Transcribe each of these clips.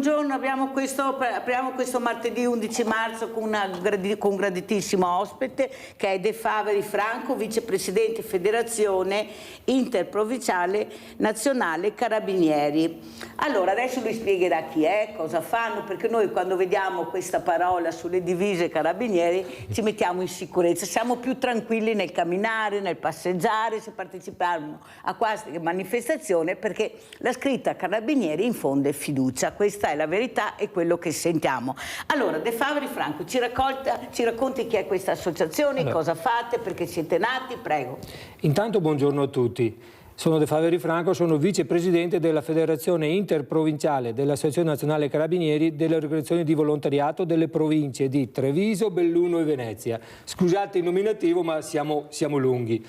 buongiorno, apriamo questo martedì 11 marzo con un graditissimo ospite che è De Faveri Franco, vicepresidente Federazione Interprovinciale Nazionale Carabinieri. Allora, adesso lui spiegherà chi è, cosa fanno, perché noi quando vediamo questa parola sulle divise carabinieri ci mettiamo in sicurezza, siamo più tranquilli nel camminare, nel passeggiare, se partecipiamo a questa manifestazione, perché la scritta carabinieri infonde fiducia. Questa è la verità e quello che sentiamo. Allora, De Faveri Franco, ci racconti chi è questa associazione, allora, cosa fate, perché siete nati, prego. Intanto buongiorno a tutti. Sono De Faveri Franco, sono vicepresidente della Federazione Interprovinciale dell'Associazione Nazionale Carabinieri delle organizzazioni di volontariato delle province di Treviso, Belluno e Venezia. Scusate il nominativo, ma siamo lunghi.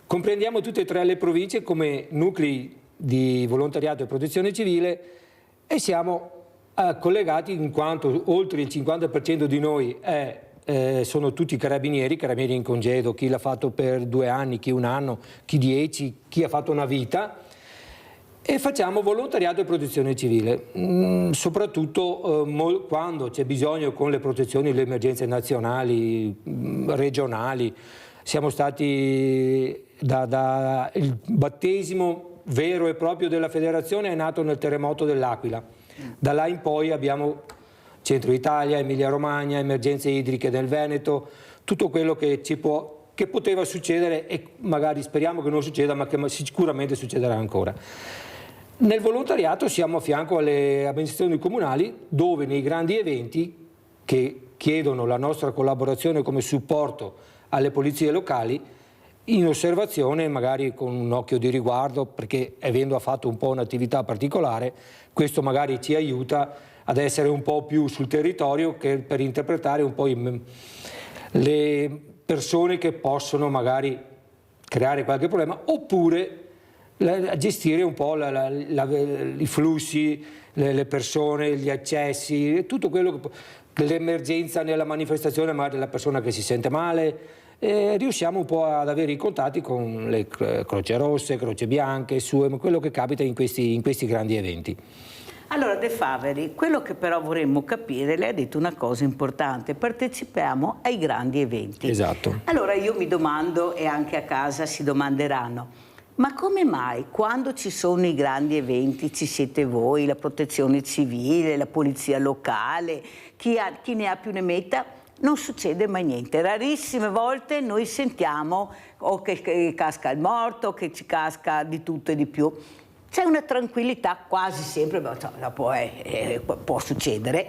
Comprendiamo tutte e tre le province come nuclei di volontariato e protezione civile e siamo collegati in quanto oltre il 50% di noi sono tutti carabinieri in congedo, chi l'ha fatto per 2 anni, chi 1 anno, chi 10, chi ha fatto una vita, e facciamo volontariato e protezione civile, soprattutto quando c'è bisogno con le protezioni, le emergenze nazionali, regionali. Siamo stati il battesimo vero e proprio della federazione è nato nel terremoto dell'Aquila. Da là in poi abbiamo Centro Italia, Emilia Romagna, emergenze idriche nel Veneto, tutto quello che poteva succedere e magari speriamo che non succeda, ma che sicuramente succederà ancora. Nel volontariato siamo a fianco alle amministrazioni comunali, dove nei grandi eventi che chiedono la nostra collaborazione come supporto alle polizie locali, in osservazione, magari con un occhio di riguardo, perché avendo fatto un po' un'attività particolare, questo magari ci aiuta ad essere un po' più sul territorio che per interpretare un po' le persone che possono magari creare qualche problema, oppure a gestire un po' i flussi, le persone, gli accessi, tutto quello che l'emergenza nella manifestazione magari della persona che si sente male. Riusciamo un po' ad avere i contatti con le Croce Rosse, Croce Bianche, SUEM, quello che capita in questi grandi eventi. Allora, De Faveri, quello che però vorremmo capire, lei ha detto una cosa importante: partecipiamo ai grandi eventi. Esatto. Allora io mi domando, e anche a casa si domanderanno, ma come mai quando ci sono i grandi eventi ci siete voi, la protezione civile, la polizia locale, chi ne ha più ne metta, non succede mai niente? Rarissime volte noi sentiamo o che casca il morto, che ci casca di tutto e di più. C'è una tranquillità quasi sempre, può succedere,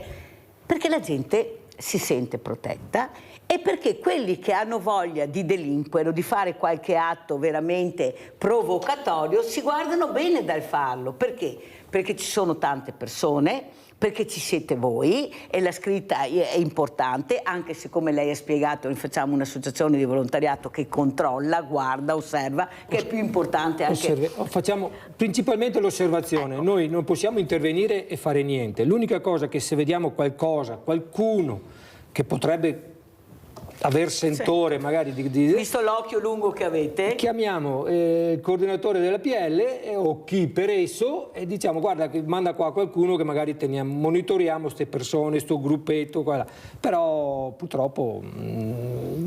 perché la gente si sente protetta e perché quelli che hanno voglia di delinquere o di fare qualche atto veramente provocatorio si guardano bene dal farlo. Perché? Perché ci sono tante persone, perché ci siete voi e la scritta è importante, anche se, come lei ha spiegato, noi facciamo un'associazione di volontariato che controlla, guarda, osserva, che è più importante anche... Facciamo principalmente l'osservazione, ecco. Noi non possiamo intervenire e fare niente, l'unica cosa che se vediamo qualcuno che potrebbe aver sentore, sì, magari visto l'occhio lungo che avete, chiamiamo il coordinatore della PL o chi per esso e diciamo: guarda, che manda qua qualcuno che magari monitoriamo queste persone, sto gruppetto qua là. Però purtroppo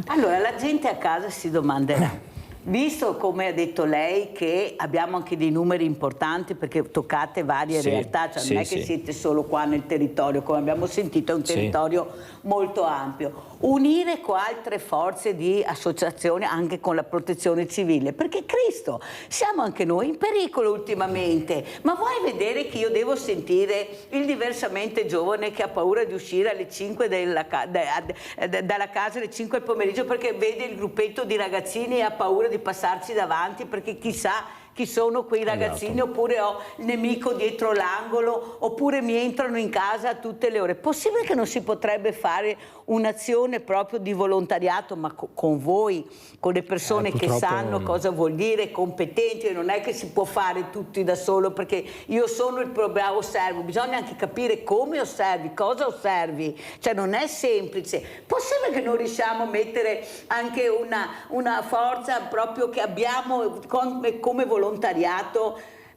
allora la gente a casa si domanderà, visto, come ha detto lei, che abbiamo anche dei numeri importanti perché toccate varie realtà, cioè non è che siete solo qua nel territorio, come abbiamo sentito, è un territorio molto ampio. Unire con altre forze di associazione, anche con la protezione civile, perché Cristo, siamo anche noi in pericolo ultimamente. Ma vuoi vedere che io devo sentire il diversamente giovane che ha paura di uscire alle 5 dalla casa alle 5 del pomeriggio perché vede il gruppetto di ragazzini e ha paura di passarci davanti perché chissà chi sono quei ragazzini, oppure ho il nemico dietro l'angolo, oppure mi entrano in casa a tutte le ore. Possibile che non si potrebbe fare un'azione proprio di volontariato, ma con voi, con le persone che sanno cosa vuol dire, competenti? Non è che si può fare tutti da solo, perché io sono il bravo osservo, bisogna anche capire come osservi, cosa osservi, cioè non è semplice. Possibile che non riusciamo a mettere anche una forza proprio che abbiamo come volontariato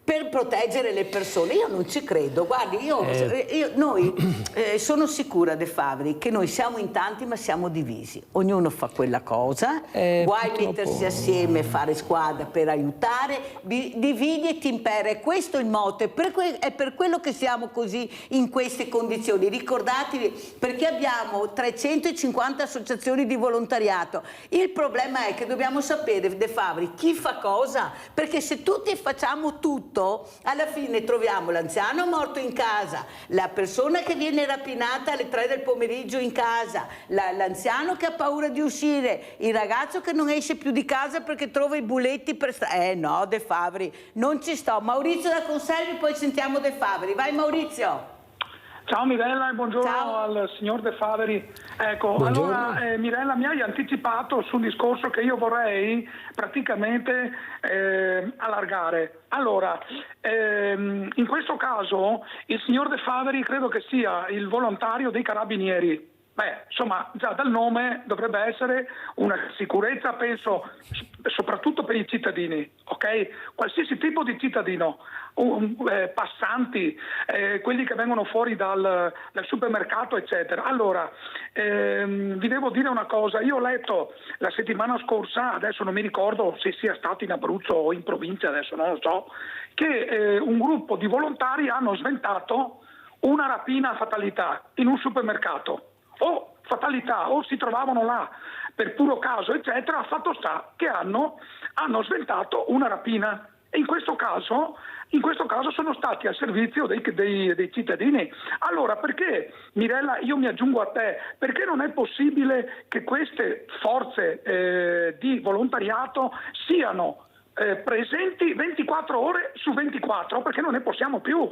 per proteggere le persone. Io non ci credo, guardi, sono sicura, De Favri, che noi siamo in tanti ma siamo divisi, ognuno fa quella cosa, vuoi mettersi assieme, fare squadra per aiutare, dividi e ti impera, e questo è il motto, è per quello che siamo così in queste condizioni. Ricordatevi, perché abbiamo 350 associazioni di volontariato, il problema è che dobbiamo sapere, De Favri, chi fa cosa, perché se tutti facciamo tutto, alla fine troviamo l'anziano morto in casa, la persona che viene rapinata alle 3 del pomeriggio in casa, l'anziano che ha paura di uscire, il ragazzo che non esce più di casa perché trova i buletti per no, De Favri, non ci sto. Maurizio da Conservi, poi sentiamo De Favri. Vai Maurizio. Ciao Mirella e buongiorno. Ciao al signor De Favri. Ecco, buongiorno. Allora Mirella, mi hai anticipato sul discorso che io vorrei praticamente allargare. Allora, in questo caso il signor De Favri credo che sia il volontario dei Carabinieri. Beh, insomma, già dal nome dovrebbe essere una sicurezza, penso, soprattutto per i cittadini, ok? Qualsiasi tipo di cittadino, passanti, quelli che vengono fuori dal supermercato, eccetera. Allora, vi devo dire una cosa, io ho letto la settimana scorsa, adesso non mi ricordo se sia stato in Abruzzo o in provincia, adesso non lo so, che un gruppo di volontari hanno sventato una rapina a fatalità in un supermercato. O fatalità, o si trovavano là per puro caso, eccetera. Fatto sta che hanno sventato una rapina, e in questo caso sono stati al servizio dei cittadini. Allora, perché, Mirella, io mi aggiungo a te, perché non è possibile che queste forze di volontariato siano presenti 24 ore su 24, perché non ne possiamo più.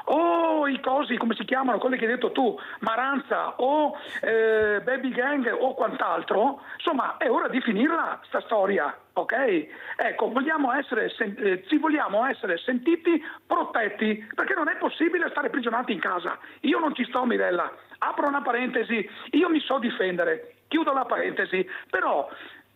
O i cosi, come si chiamano, quelli che hai detto tu, Maranza o Baby Gang o quant'altro, insomma è ora di finirla sta storia, ok? Ecco, ci vogliamo essere sentiti, protetti, perché non è possibile stare prigionati in casa. Io non ci sto, Mirella, apro una parentesi, io mi so difendere, chiudo la parentesi, però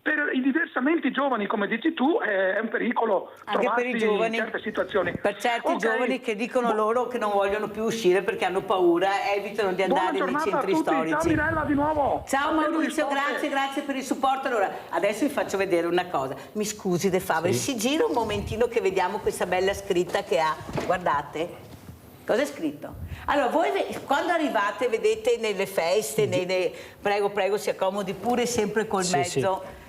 per i diversamente giovani, come dici tu, è un pericolo anche per i giovani, in certe situazioni. Per certi giovani che dicono loro che non vogliono più uscire perché hanno paura, evitano di andare nei centri storici. Ciao Mirella di nuovo. Ciao Maurizio, grazie per il supporto. Allora, adesso vi faccio vedere una cosa. Mi scusi De Favri, si gira un momentino che vediamo questa bella scritta che ha. Guardate. Cosa è scritto? Allora, voi quando arrivate, vedete nelle feste, prego, si accomodi pure sempre col mezzo.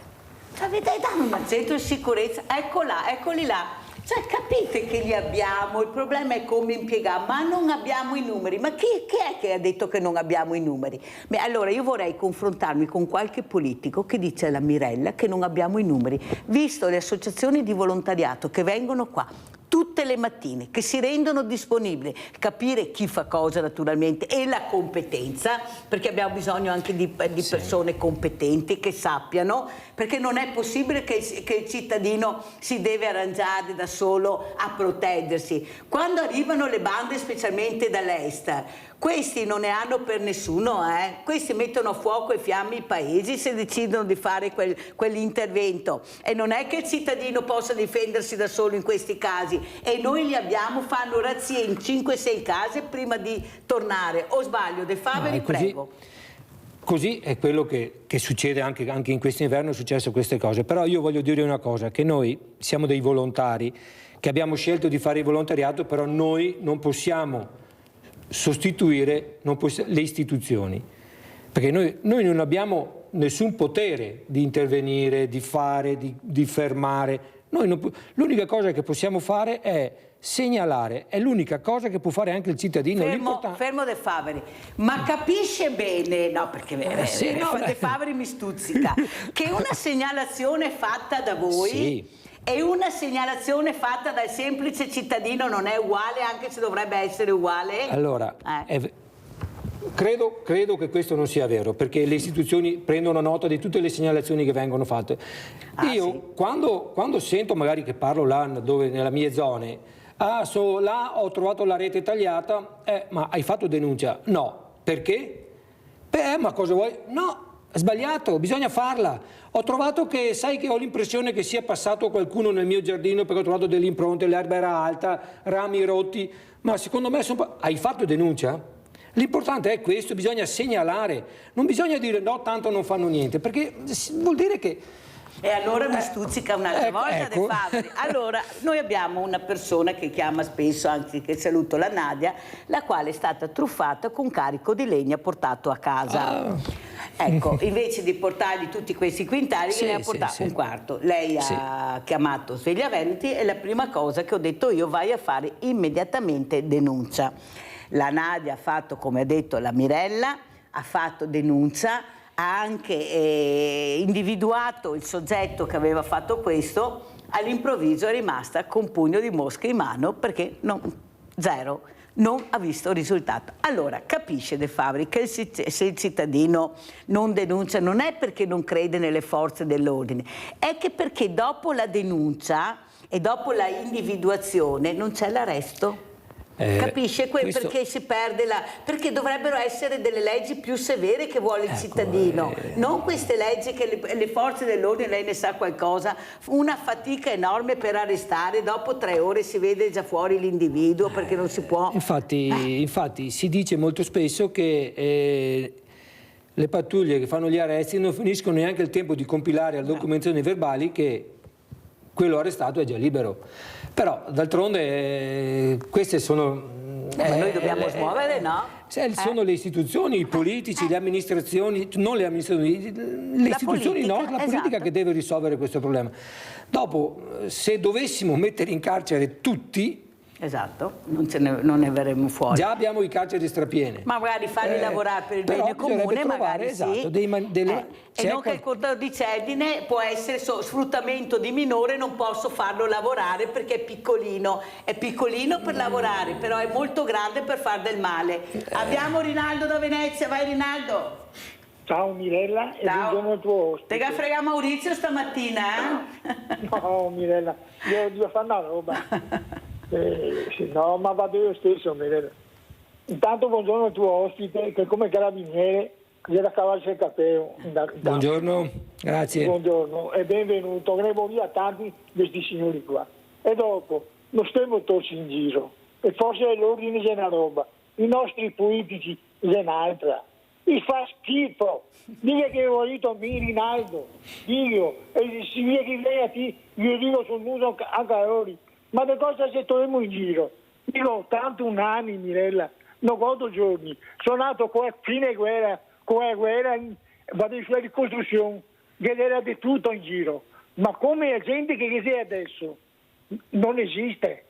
Cioè, danno un centro di sicurezza, eccoli là. Cioè, capite che li abbiamo, il problema è come impiegare, ma non abbiamo i numeri. Ma chi è che ha detto che non abbiamo i numeri? Beh, allora io vorrei confrontarmi con qualche politico che dice alla Mirella che non abbiamo i numeri, visto le associazioni di volontariato che vengono qua tutte le mattine, che si rendono disponibili, capire chi fa cosa naturalmente e la competenza, perché abbiamo bisogno anche di persone competenti che sappiano, perché non è possibile che il cittadino si deve arrangiare da solo a proteggersi. Quando arrivano le bande, specialmente dall'est, questi non ne hanno per nessuno, questi mettono a fuoco e fiamme i paesi se decidono di fare quell'intervento, e non è che il cittadino possa difendersi da solo in questi casi, e noi li abbiamo, fanno razzie in 5-6 case prima di tornare. O sbaglio, De Favri, prego. Così è quello che succede anche in questo inverno, è successo queste cose. Però io voglio dire una cosa, che noi siamo dei volontari, che abbiamo scelto di fare il volontariato, però noi non possiamo sostituire le istituzioni, perché noi non abbiamo nessun potere di intervenire, di fare, di fermare. L'unica cosa che possiamo fare è segnalare, è l'unica cosa che può fare anche il cittadino. Fermo De Favri, ma capisce bene, no, perché De Favri mi stuzzica, che una segnalazione fatta da voi e una segnalazione fatta dal semplice cittadino non è uguale, anche se dovrebbe essere uguale? Allora, credo che questo non sia vero, perché le istituzioni prendono nota di tutte le segnalazioni che vengono fatte. Quando sento magari che parlo là dove, nella mie zone, là ho trovato la rete tagliata, ma hai fatto denuncia? No. Perché? Ma cosa vuoi? No, è sbagliato, bisogna farla. Ho trovato che, sai che ho l'impressione che sia passato qualcuno nel mio giardino perché ho trovato delle impronte, l'erba era alta, rami rotti, ma secondo me hai fatto denuncia? L'importante è questo, bisogna segnalare, non bisogna dire no, tanto non fanno niente, perché vuol dire che... E allora mi stuzzica un'altra volta De Faveri. Allora, noi abbiamo una persona che chiama spesso, anzi che saluto, la Nadia, la quale è stata truffata con carico di legna portato a casa. Ecco, invece di portargli tutti questi quintali, ne ha portato un quarto. Lei ha chiamato Sveglia Veneti e la prima cosa che ho detto io, vai a fare immediatamente denuncia. La Nadia ha fatto, come ha detto la Mirella, ha fatto denuncia, ha anche individuato il soggetto che aveva fatto questo, all'improvviso è rimasta con pugno di mosche in mano perché non ha visto risultato. Allora, capisce De Faveri che se il cittadino non denuncia non è perché non crede nelle forze dell'ordine, è che perché dopo la denuncia e dopo la individuazione non c'è l'arresto. Capisce? Perché si perde perché dovrebbero essere delle leggi più severe che vuole il cittadino, non queste leggi che le forze dell'ordine, lei ne sa qualcosa, una fatica enorme per arrestare, dopo 3 ore si vede già fuori l'individuo perché non si può. Infatti si dice molto spesso che le pattuglie che fanno gli arresti non finiscono neanche il tempo di compilare le documentazioni verbali che quello arrestato è già libero. Però d'altronde queste sono... ma noi dobbiamo smuovere, no? Sono le istituzioni, i politici, le amministrazioni, non le amministrazioni, le istituzioni, politica, la politica che deve risolvere questo problema. Dopo, se dovessimo mettere in carcere tutti... Esatto, non ne verremo fuori. Già abbiamo i carceri strapiene. Ma magari farli lavorare per il bene comune, magari esatto, e non che il 14enne può essere sfruttamento di minore, non posso farlo lavorare perché è piccolino per lavorare, però è molto grande per far del male. Abbiamo Rinaldo da Venezia, vai Rinaldo. Ciao Mirella e buongiorno al tuo ospite. Te che frega Maurizio stamattina, No Mirella, io devo fare una roba. No, ma vado io stesso, Mirella. Intanto buongiorno al tuo ospite che come carabiniere gliela cavarsi il capello. Buongiorno, grazie. Buongiorno e benvenuto. Avremo via tanti di questi signori qua. E dopo, non stiamo tutti in giro. E forse l'ordine c'è una roba. I nostri politici c'è un'altra. Mi fa schifo. Dica che ho detto mi Rinaldo. Dico, e si vede che lei a te, io dico sul muso a calori. Ma di cosa se troviamo in giro? Io ho 81 anni, Mirella, 98 giorni. Sono nato qua a fine guerra, vado in sua ricostruzione, che era di tutto in giro. Ma come la gente che sei adesso non esiste.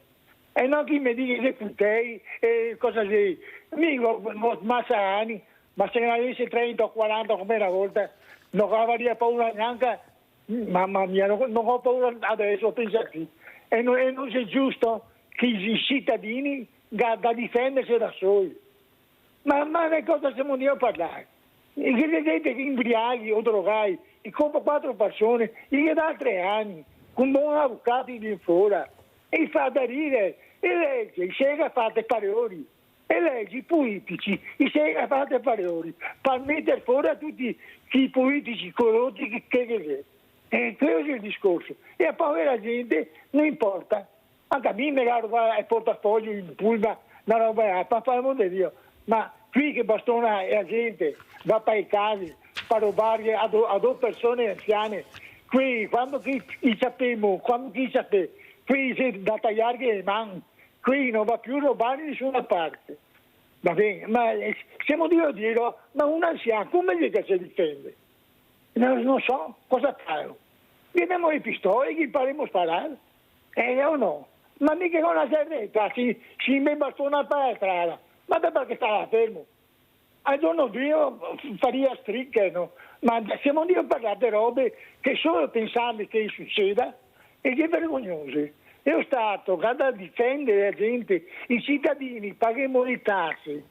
E non chi mi dice che puttei e cosa sei. Io ho massa anni, ma se ne avessi 30 o 40 come una volta, non avrei paura neanche. Mamma mia, non ho paura adesso, pensa qui. E non è giusto che i cittadini da difendersi da soli. Ma che cosa stiamo a parlare? Che vedete che imbriaghi o drogai, e come 4 persone, e da 3 anni, con buoni avvocati di fuori, e fa da ridere, e legge, sega fate paroli, e leggi politici, i sega fate paroli, per mettere fuori a tutti i politici corrotti che e questo è il discorso. E a povera gente non importa. Anche a me la roba è portafoglio in pulma, la roba è, per Dio. Ma qui che bastona la gente va per i casi, per rubare a 2 persone anziane, qui quando chi sappiamo, qui c'è da tagliare le mani, qui non va più a rubare da nessuna parte. Va bene, ma siamo di dirlo, ma un anziano come dice che si difende? Non so cosa fare. Vediamo le pistole che faremo sparare. O no? Ma mica con una serretta si mi bastona per la strada. Ma perché stava fermo? Al giorno Dio faria stricche, no? Ma siamo lì a parlare di robe che solo pensando che succeda e che è vergognose. È lo Stato che ha da difendere la gente, i cittadini paghiamo le tasse,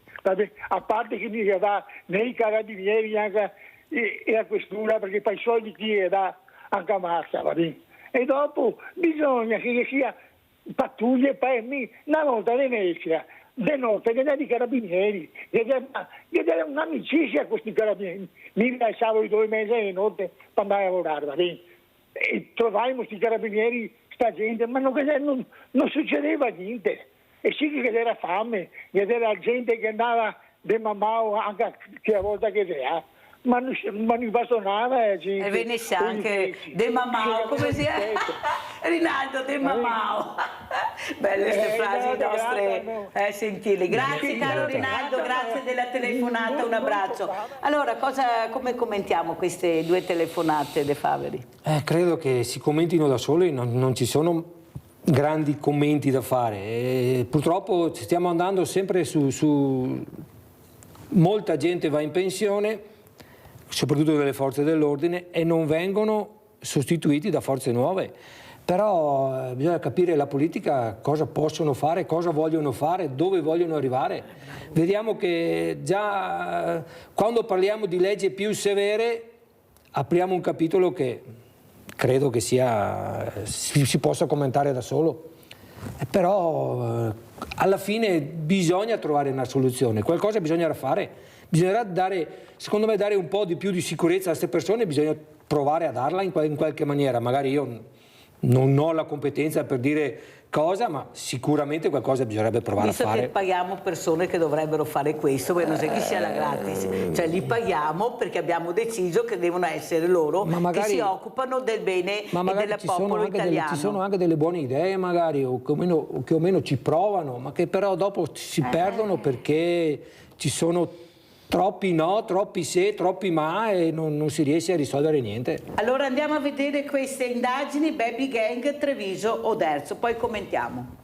a parte che mi va nei carabinieri anche e a questura perché poi i soldi chi dà anche a massa, va bene. E dopo bisogna che sia pattuglie per me. Una volta a Venezia notte che erano i carabinieri, che era un'amicizia a questi carabinieri. Mi lasciavo i 2 mesi di notte per andare a lavorare, va bene? E trovavamo questi carabinieri, sta gente, ma non succedeva niente. E sì che era fame, che era gente che andava de mamma anche che a volte che era. Ma non bastonava e ve ne sa anche De Mamao, come si è? Rinaldo De Mamao. Belle queste frasi nostre, sentire. Grazie caro Rinaldo, grazie della telefonata, un abbraccio. Allora, come commentiamo queste 2 telefonate De Faveri? Credo che si commentino da soli, non ci sono grandi commenti da fare. Purtroppo stiamo andando sempre su... Molta gente va in pensione, soprattutto delle forze dell'ordine, e non vengono sostituiti da forze nuove. Però bisogna capire la politica cosa possono fare, cosa vogliono fare, dove vogliono arrivare. Vediamo che già quando parliamo di leggi più severe apriamo un capitolo che credo che si possa commentare da solo. Però alla fine bisogna trovare una soluzione, qualcosa bisognerà fare. Bisognerà secondo me, dare un po' di più di sicurezza a queste persone, bisogna provare a darla in qualche maniera. Magari io non ho la competenza per dire cosa, ma sicuramente qualcosa bisognerebbe provare a fare. Visto che paghiamo persone che dovrebbero fare questo, non so chi sia la gratis, cioè li paghiamo perché abbiamo deciso che devono essere loro che si occupano del bene e del popolo italiano. Ci sono anche delle buone idee magari, o che o meno ci provano, ma che però dopo si perdono perché ci sono troppi no, troppi se, troppi ma e non si riesce a risolvere niente. Allora andiamo a vedere queste indagini Baby Gang Treviso Oderzo, poi commentiamo.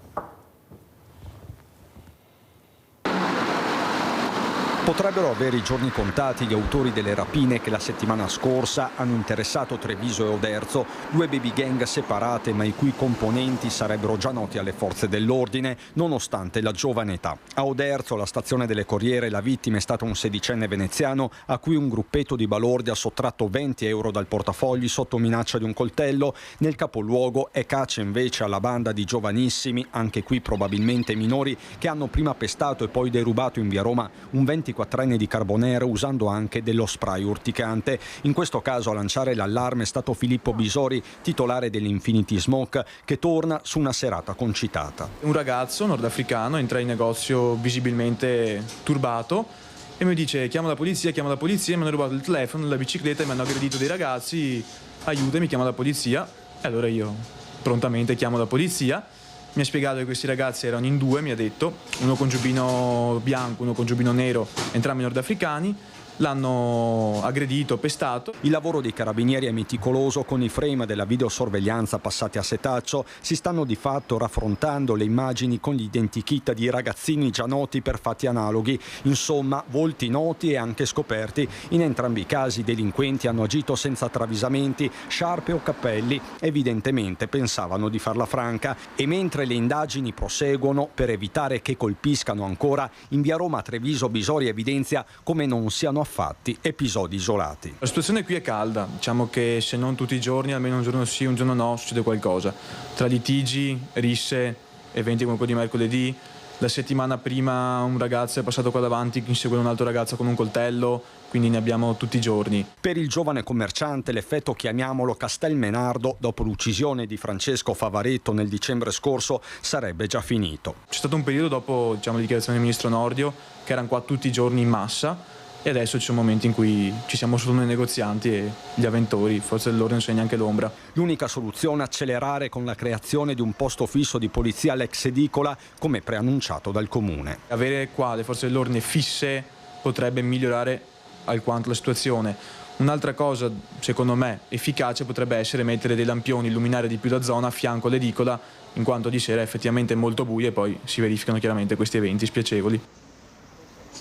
Potrebbero avere i giorni contati gli autori delle rapine che la settimana scorsa hanno interessato Treviso e Oderzo, 2 baby gang separate ma i cui componenti sarebbero già noti alle forze dell'ordine nonostante la giovane età. A Oderzo, alla stazione delle Corriere, la vittima è stata un 16enne veneziano a cui un gruppetto di balordi ha sottratto 20 euro dal portafogli sotto minaccia di un coltello. Nel capoluogo è cace invece alla banda di giovanissimi, anche qui probabilmente minori, che hanno prima pestato e poi derubato in via Roma un 24enne di Carbonero usando anche dello spray urticante. In questo caso a lanciare l'allarme è stato Filippo Bisori, titolare dell'Infinity Smoke, che torna su una serata concitata. Un ragazzo nordafricano entra in negozio visibilmente turbato e mi dice chiamo la polizia, mi hanno rubato il telefono, la bicicletta e mi hanno aggredito dei ragazzi, aiutami, chiamo la polizia. E allora io prontamente chiamo la polizia. Mi ha spiegato che questi ragazzi erano in 2, mi ha detto, uno con giubbino bianco, uno con giubbino nero, entrambi nordafricani. L'hanno aggredito, pestato. Il lavoro dei carabinieri è meticoloso, con i frame della videosorveglianza passati a setaccio. Si stanno di fatto raffrontando le immagini con gli identikit di ragazzini già noti per fatti analoghi. Insomma, volti noti e anche scoperti. In entrambi i casi i delinquenti hanno agito senza travisamenti, sciarpe o cappelli. Evidentemente pensavano di farla franca. E mentre le indagini proseguono, per evitare che colpiscano ancora, in via Roma Treviso Bisori evidenzia come non siano fatti episodi isolati. La situazione qui è calda, diciamo che se non tutti i giorni, almeno un giorno sì, un giorno no, succede qualcosa. Tra litigi, risse, eventi come quello di mercoledì, la settimana prima un ragazzo è passato qua davanti inseguendo un altro ragazzo con un coltello, quindi ne abbiamo tutti i giorni. Per il giovane commerciante l'effetto, chiamiamolo Castelmenardo, dopo l'uccisione di Francesco Favaretto nel dicembre scorso, sarebbe già finito. C'è stato un periodo dopo la dichiarazione del ministro Nordio che erano qua tutti i giorni in massa. E adesso ci sono momenti in cui ci siamo solo noi negozianti e gli avventori, forse dell'ordine non c'è neanche l'ombra. L'unica soluzione è accelerare con la creazione di un posto fisso di polizia all'ex edicola, come preannunciato dal comune. Avere qua le forze dell'ordine fisse potrebbe migliorare alquanto la situazione. Un'altra cosa, secondo me, efficace potrebbe essere mettere dei lampioni, illuminare di più la zona a fianco all'edicola, in quanto di sera è effettivamente molto buio e poi si verificano chiaramente questi eventi spiacevoli.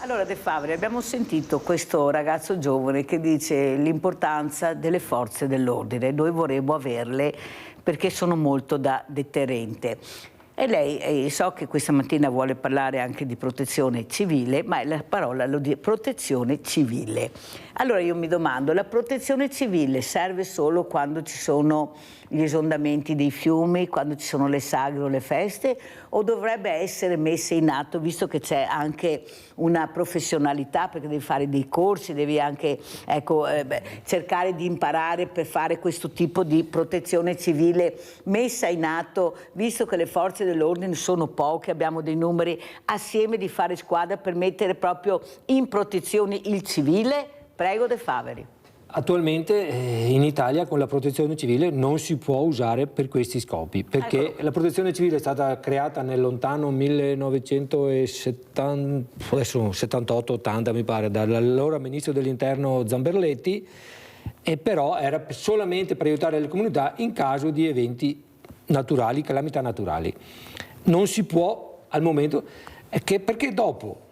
Allora De Faveri, abbiamo sentito questo ragazzo giovane che dice l'importanza delle forze dell'ordine, noi vorremmo averle perché sono molto da deterrente. E lei, so che questa mattina vuole parlare anche di protezione civile, ma la parola lo dice protezione civile. Allora io mi domando, la protezione civile serve solo quando ci sono gli esondamenti dei fiumi, quando ci sono le sagre o le feste, o dovrebbe essere messa in atto, visto che c'è anche una professionalità, perché devi fare dei corsi, devi anche cercare di imparare per fare questo tipo di protezione civile messa in atto, visto che le forze dell'ordine sono poche, abbiamo dei numeri, assieme di fare squadra per mettere proprio in protezione il civile? Prego De Faveri. Attualmente in Italia con la protezione civile non si può usare per questi scopi, perché la protezione civile è stata creata nel lontano 1978-80 mi pare, dall'allora ministro dell'interno Zamberletti, e però era solamente per aiutare le comunità in caso di eventi naturali, calamità naturali. Non si può al momento, perché dopo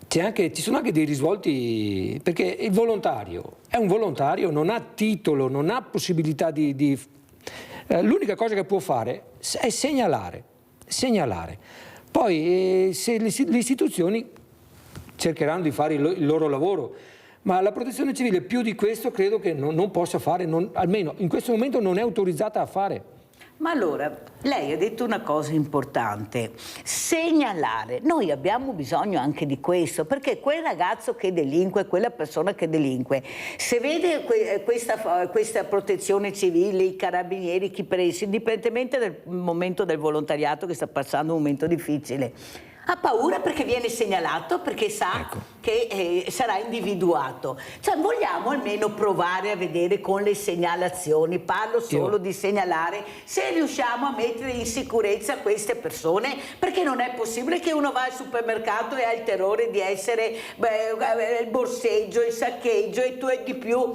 ci sono anche dei risvolti, perché il volontario è un volontario, non ha titolo, non ha possibilità l'unica cosa che può fare è segnalare. Poi se le istituzioni cercheranno di fare il loro lavoro, ma la protezione civile più di questo credo che non possa fare, almeno in questo momento non è autorizzata a fare. Ma allora, lei ha detto una cosa importante, segnalare. Noi abbiamo bisogno anche di questo, perché quel ragazzo che delinque, quella persona che delinque, se vede questa protezione civile, i carabinieri, chi per essi, indipendentemente dal momento del volontariato che sta passando un momento difficile, ha paura perché viene segnalato, perché sa che sarà individuato. Cioè vogliamo almeno provare a vedere con le segnalazioni, parlo solo di segnalare, se riusciamo a mettere in sicurezza queste persone, perché non è possibile che uno va al supermercato e ha il terrore di essere il borseggio, il saccheggio e di più,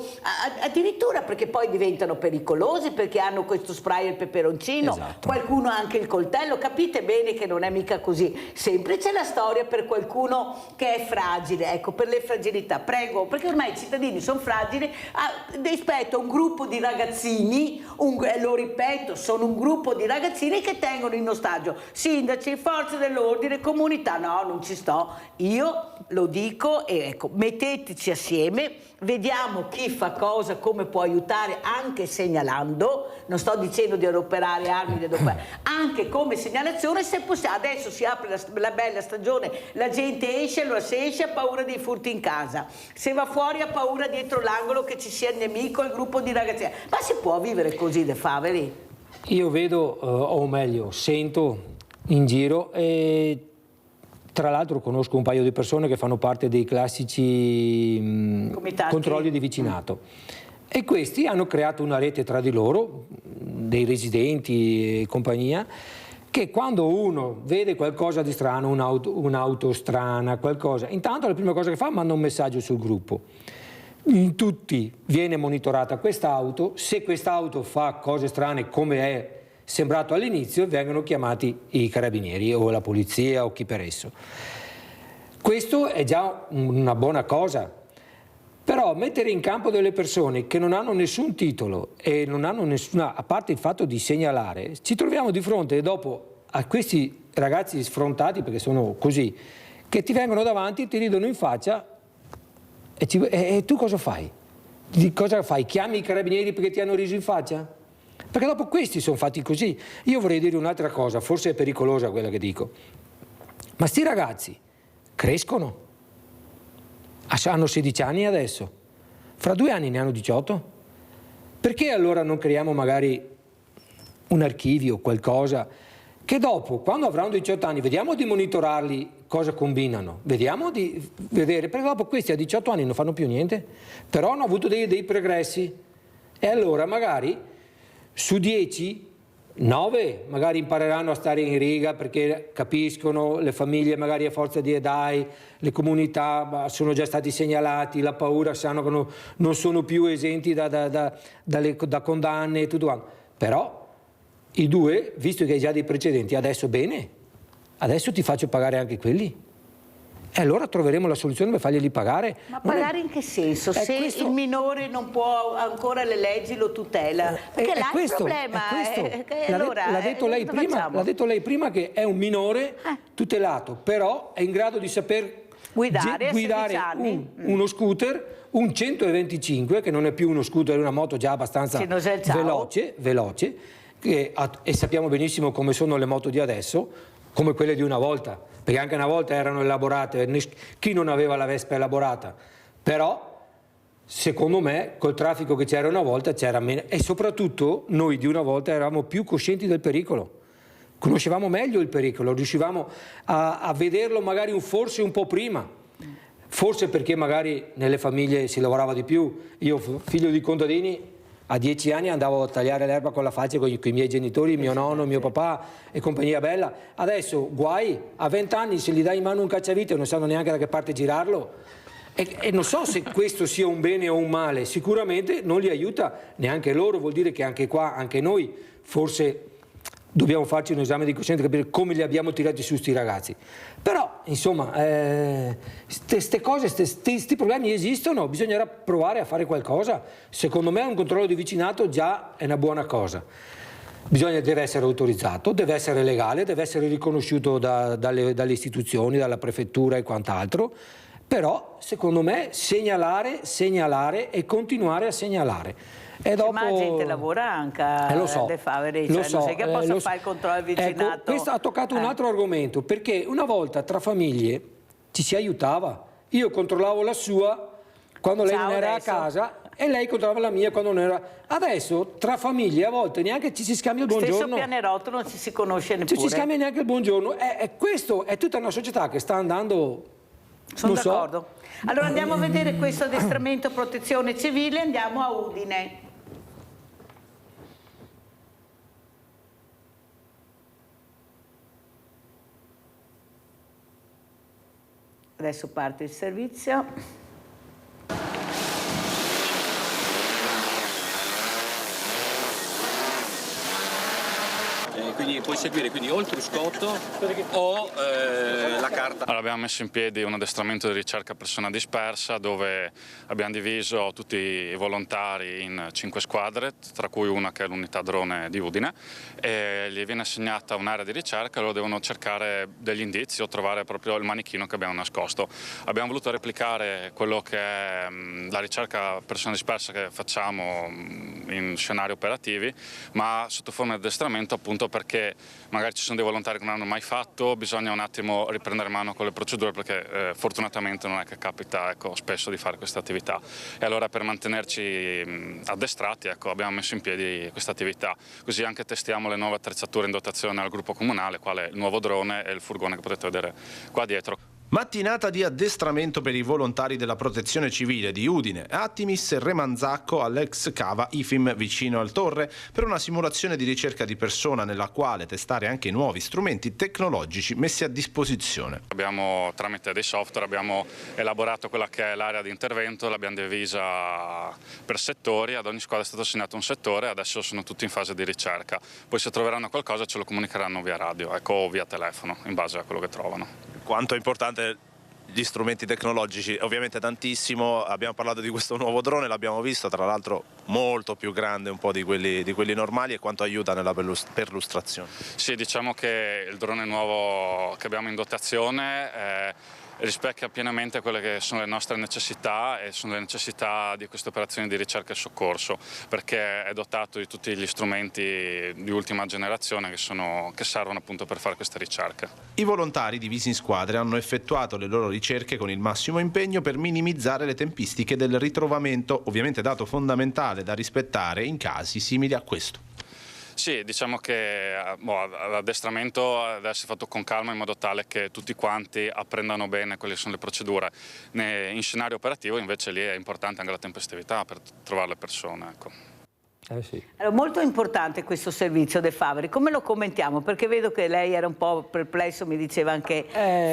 addirittura perché poi diventano pericolosi, perché hanno questo spray e il peperoncino, qualcuno ha anche il coltello, capite bene che non è mica così. Sempre c'è la storia per qualcuno che è fragile, ecco, per le fragilità, prego, perché ormai i cittadini sono fragili rispetto a un gruppo di ragazzini, lo ripeto, sono un gruppo di ragazzini che tengono in ostaggio sindaci, forze dell'ordine, comunità. No, non ci sto, io lo dico e ecco, metteteci assieme, vediamo chi fa cosa, come può aiutare, anche segnalando, non sto dicendo di adoperare armi, anche come segnalazione, se possiamo. Adesso si apre la bella stagione, la gente esce, allora se esce ha paura dei furti in casa, se va fuori ha paura dietro l'angolo che ci sia il nemico, il gruppo di ragazzi. Ma si può vivere così, De Faveri? Io vedo, o meglio, sento in giro e tra l'altro conosco un paio di persone che fanno parte dei classici controlli di vicinato e questi hanno creato una rete tra di loro, dei residenti e compagnia, che quando uno vede qualcosa di strano, un'auto strana, qualcosa, intanto la prima cosa che fa manda un messaggio sul gruppo. In tutti viene monitorata quest'auto, se quest'auto fa cose strane come è sembrato all'inizio, vengono chiamati i carabinieri o la polizia o chi per esso. Questo è già una buona cosa, però mettere in campo delle persone che non hanno nessun titolo e non hanno nessuna, a parte il fatto di segnalare, ci troviamo di fronte dopo a questi ragazzi sfrontati, perché sono così, che ti vengono davanti, ti ridono in faccia e tu cosa fai? Cosa fai? Chiami i carabinieri perché ti hanno riso in faccia? Perché dopo questi sono fatti così. Io vorrei dire un'altra cosa, forse è pericolosa quella che dico, ma sti ragazzi crescono, hanno 16 anni adesso, fra 2 anni ne hanno 18, perché allora non creiamo magari un archivio, qualcosa, che dopo, quando avranno 18 anni, vediamo di monitorarli cosa combinano, vediamo di vedere, perché dopo questi a 18 anni non fanno più niente, però hanno avuto dei progressi, e allora magari su 10, 9 magari impareranno a stare in riga perché capiscono, le famiglie magari a forza di EDAI, le comunità sono già stati segnalati, la paura sanno che non sono più esenti da condanne e tutto quanto. Però i 2, visto che hai già dei precedenti, adesso bene, adesso ti faccio pagare anche quelli. E allora troveremo la soluzione per farglieli pagare. Ma pagare in che senso? Se il minore non può, ancora le leggi lo tutela. Perché là il problema è che allora l'ha detto lei prima che è un minore tutelato, però è in grado di saper guidare uno scooter, un 125, che non è più uno scooter, è una moto già abbastanza veloce, e sappiamo benissimo come sono le moto di adesso, come quelle di una volta. Perché anche una volta erano elaborate, chi non aveva la Vespa elaborata, però secondo me col traffico che c'era una volta c'era meno, e soprattutto noi di una volta eravamo più coscienti del pericolo, conoscevamo meglio il pericolo, riuscivamo a vederlo magari forse un po' prima, forse perché magari nelle famiglie si lavorava di più. Io figlio di contadini, a 10 anni andavo a tagliare l'erba con la falce con i miei genitori, mio nonno, mio papà e compagnia bella. Adesso guai, a 20 anni se gli dai in mano un cacciavite non sanno neanche da che parte girarlo. E non so se questo sia un bene o un male, sicuramente non li aiuta neanche loro, vuol dire che anche qua, anche noi, forse dobbiamo farci un esame di coscienza e capire come li abbiamo tirati su sti ragazzi. Però, insomma, queste cose, questi problemi esistono, bisognerà provare a fare qualcosa. Secondo me un controllo di vicinato già è una buona cosa. Deve essere autorizzato, deve essere legale, deve essere riconosciuto dalle istituzioni, dalla prefettura e quant'altro. Però, secondo me, segnalare e continuare a segnalare. E dopo... Ma la gente lavora anche a De Faveri, non è che posso fare il controllo del vicinato. Ecco, questo ha toccato un altro argomento, perché una volta tra famiglie ci si aiutava. Io controllavo la sua quando lei non era a casa e lei controllava la mia quando non era. Adesso tra famiglie a volte neanche ci si scambia il buongiorno. Stesso pianerottolo non ci si conosce neppure. Ci si scambia neanche il buongiorno. Questo è tutta una società che sta andando... Sono d'accordo. Allora andiamo a vedere questo addestramento protezione civile, andiamo a Udine. Adesso parte il servizio. Quindi puoi seguire o il cruscotto o la carta. Allora, abbiamo messo in piedi un addestramento di ricerca persona dispersa dove abbiamo diviso tutti i volontari in 5 squadre, tra cui una che è l'unità drone di Udine, e gli viene assegnata un'area di ricerca e loro devono cercare degli indizi o trovare proprio il manichino che abbiamo nascosto. Abbiamo voluto replicare quello che è la ricerca persona dispersa che facciamo in scenari operativi, ma sotto forma di addestramento, appunto perché magari ci sono dei volontari che non hanno mai fatto, bisogna un attimo riprendere mano con le procedure, perché fortunatamente non è che capita spesso di fare questa attività, e allora per mantenerci addestrati abbiamo messo in piedi questa attività, così anche testiamo le nuove attrezzature in dotazione al gruppo comunale, quale il nuovo drone e il furgone che potete vedere qua dietro. Mattinata di addestramento per i volontari della protezione civile di Udine, Attimis e Remanzacco all'ex cava IFIM vicino al Torre per una simulazione di ricerca di persona nella quale testare anche i nuovi strumenti tecnologici messi a disposizione. Tramite dei software abbiamo elaborato quella che è l'area di intervento, l'abbiamo divisa per settori, ad ogni squadra è stato assegnato un settore, adesso sono tutti in fase di ricerca, poi se troveranno qualcosa ce lo comunicheranno via radio o via telefono in base a quello che trovano. Quanto è importante gli strumenti tecnologici, ovviamente tantissimo. Abbiamo parlato di questo nuovo drone, l'abbiamo visto, tra l'altro molto più grande un po' di quelli normali, e quanto aiuta nella perlustrazione. Sì, diciamo che il drone nuovo che abbiamo in dotazione rispecchia pienamente quelle che sono le nostre necessità e sono le necessità di queste operazioni di ricerca e soccorso, perché è dotato di tutti gli strumenti di ultima generazione che servono appunto per fare queste ricerche. I volontari divisi in squadre hanno effettuato le loro ricerche con il massimo impegno per minimizzare le tempistiche del ritrovamento, ovviamente dato fondamentale da rispettare in casi simili a questo. Sì, diciamo che l'addestramento deve essere fatto con calma in modo tale che tutti quanti apprendano bene quali sono le procedure. In scenario operativo invece lì è importante anche la tempestività per trovare le persone. Sì. Allora, molto importante questo servizio De Faveri, come lo commentiamo? Perché vedo che lei era un po' perplesso, mi diceva anche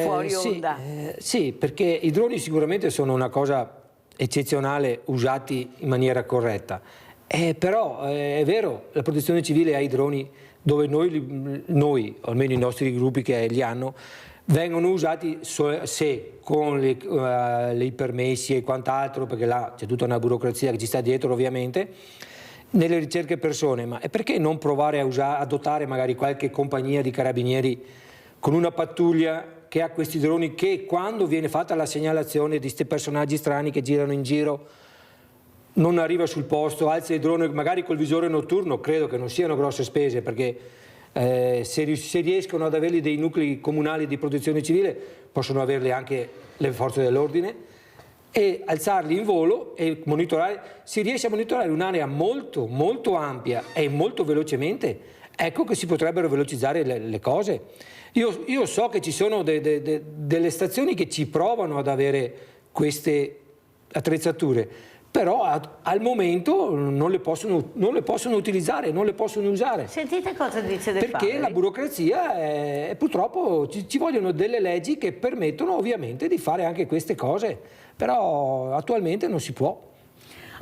fuori onda. Sì, perché i droni sicuramente sono una cosa eccezionale usati in maniera corretta. Però è vero, la protezione civile ha i droni dove noi, o almeno i nostri gruppi che li hanno, vengono usati se con i permessi e quant'altro, perché là c'è tutta una burocrazia che ci sta dietro ovviamente, nelle ricerche persone, ma perché non provare a dotare magari qualche compagnia di carabinieri con una pattuglia che ha questi droni, che quando viene fatta la segnalazione di questi personaggi strani che girano in giro non arriva sul posto, alza il drone magari col visore notturno, credo che non siano grosse spese, perché se riescono ad averli dei nuclei comunali di protezione civile possono averli anche le forze dell'ordine, e alzarli in volo e monitorare. Si riesce a monitorare un'area molto molto ampia e molto velocemente, ecco che si potrebbero velocizzare le cose. Io so che ci sono delle stazioni che ci provano ad avere queste attrezzature, però al momento non le possono utilizzare, non le possono usare. Sentite cosa dice De Faveri. Perché la burocrazia purtroppo ci vogliono delle leggi che permettono ovviamente di fare anche queste cose, però attualmente non si può.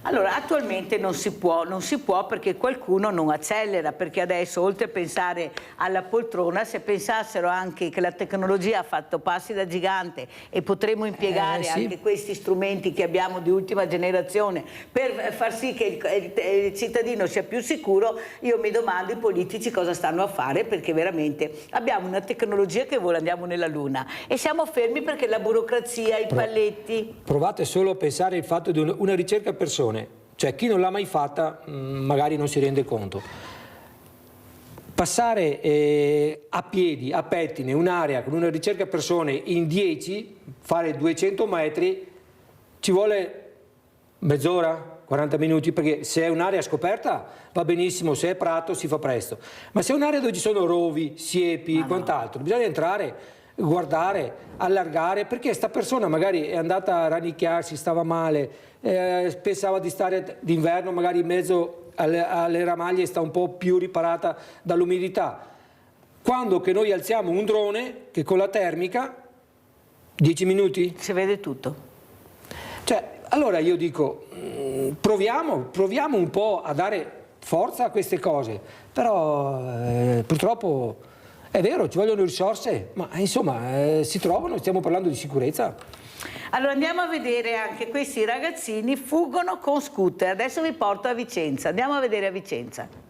Allora, attualmente non si può perché qualcuno non accelera, perché adesso, oltre a pensare alla poltrona, se pensassero anche che la tecnologia ha fatto passi da gigante e potremo impiegare anche questi strumenti che abbiamo di ultima generazione per far sì che il cittadino sia più sicuro, io mi domando i politici cosa stanno a fare, perché veramente abbiamo una tecnologia che vola, andiamo nella Luna e siamo fermi perché la burocrazia, i paletti. Provate solo a pensare il fatto di una ricerca persone. Cioè chi non l'ha mai fatta magari non si rende conto. Passare a piedi, a pettine, un'area con una ricerca persone in 10, fare 200 metri, ci vuole mezz'ora, 40 minuti, perché se è un'area scoperta va benissimo, se è prato si fa presto. Ma se è un'area dove ci sono rovi, siepi, quant'altro, bisogna entrare, guardare, allargare, perché sta persona magari è andata a rannicchiarsi, stava male, pensava di stare d'inverno magari in mezzo alle ramaglie, sta un po' più riparata dall'umidità. Quando che noi alziamo un drone che con la termica 10 minuti si vede tutto. Cioè, allora io dico proviamo un po' a dare forza a queste cose, però purtroppo è vero, ci vogliono risorse, ma insomma si trovano, stiamo parlando di sicurezza. Allora andiamo a vedere anche questi ragazzini fuggono con scooter. Adesso vi porto a Vicenza, andiamo a vedere a Vicenza.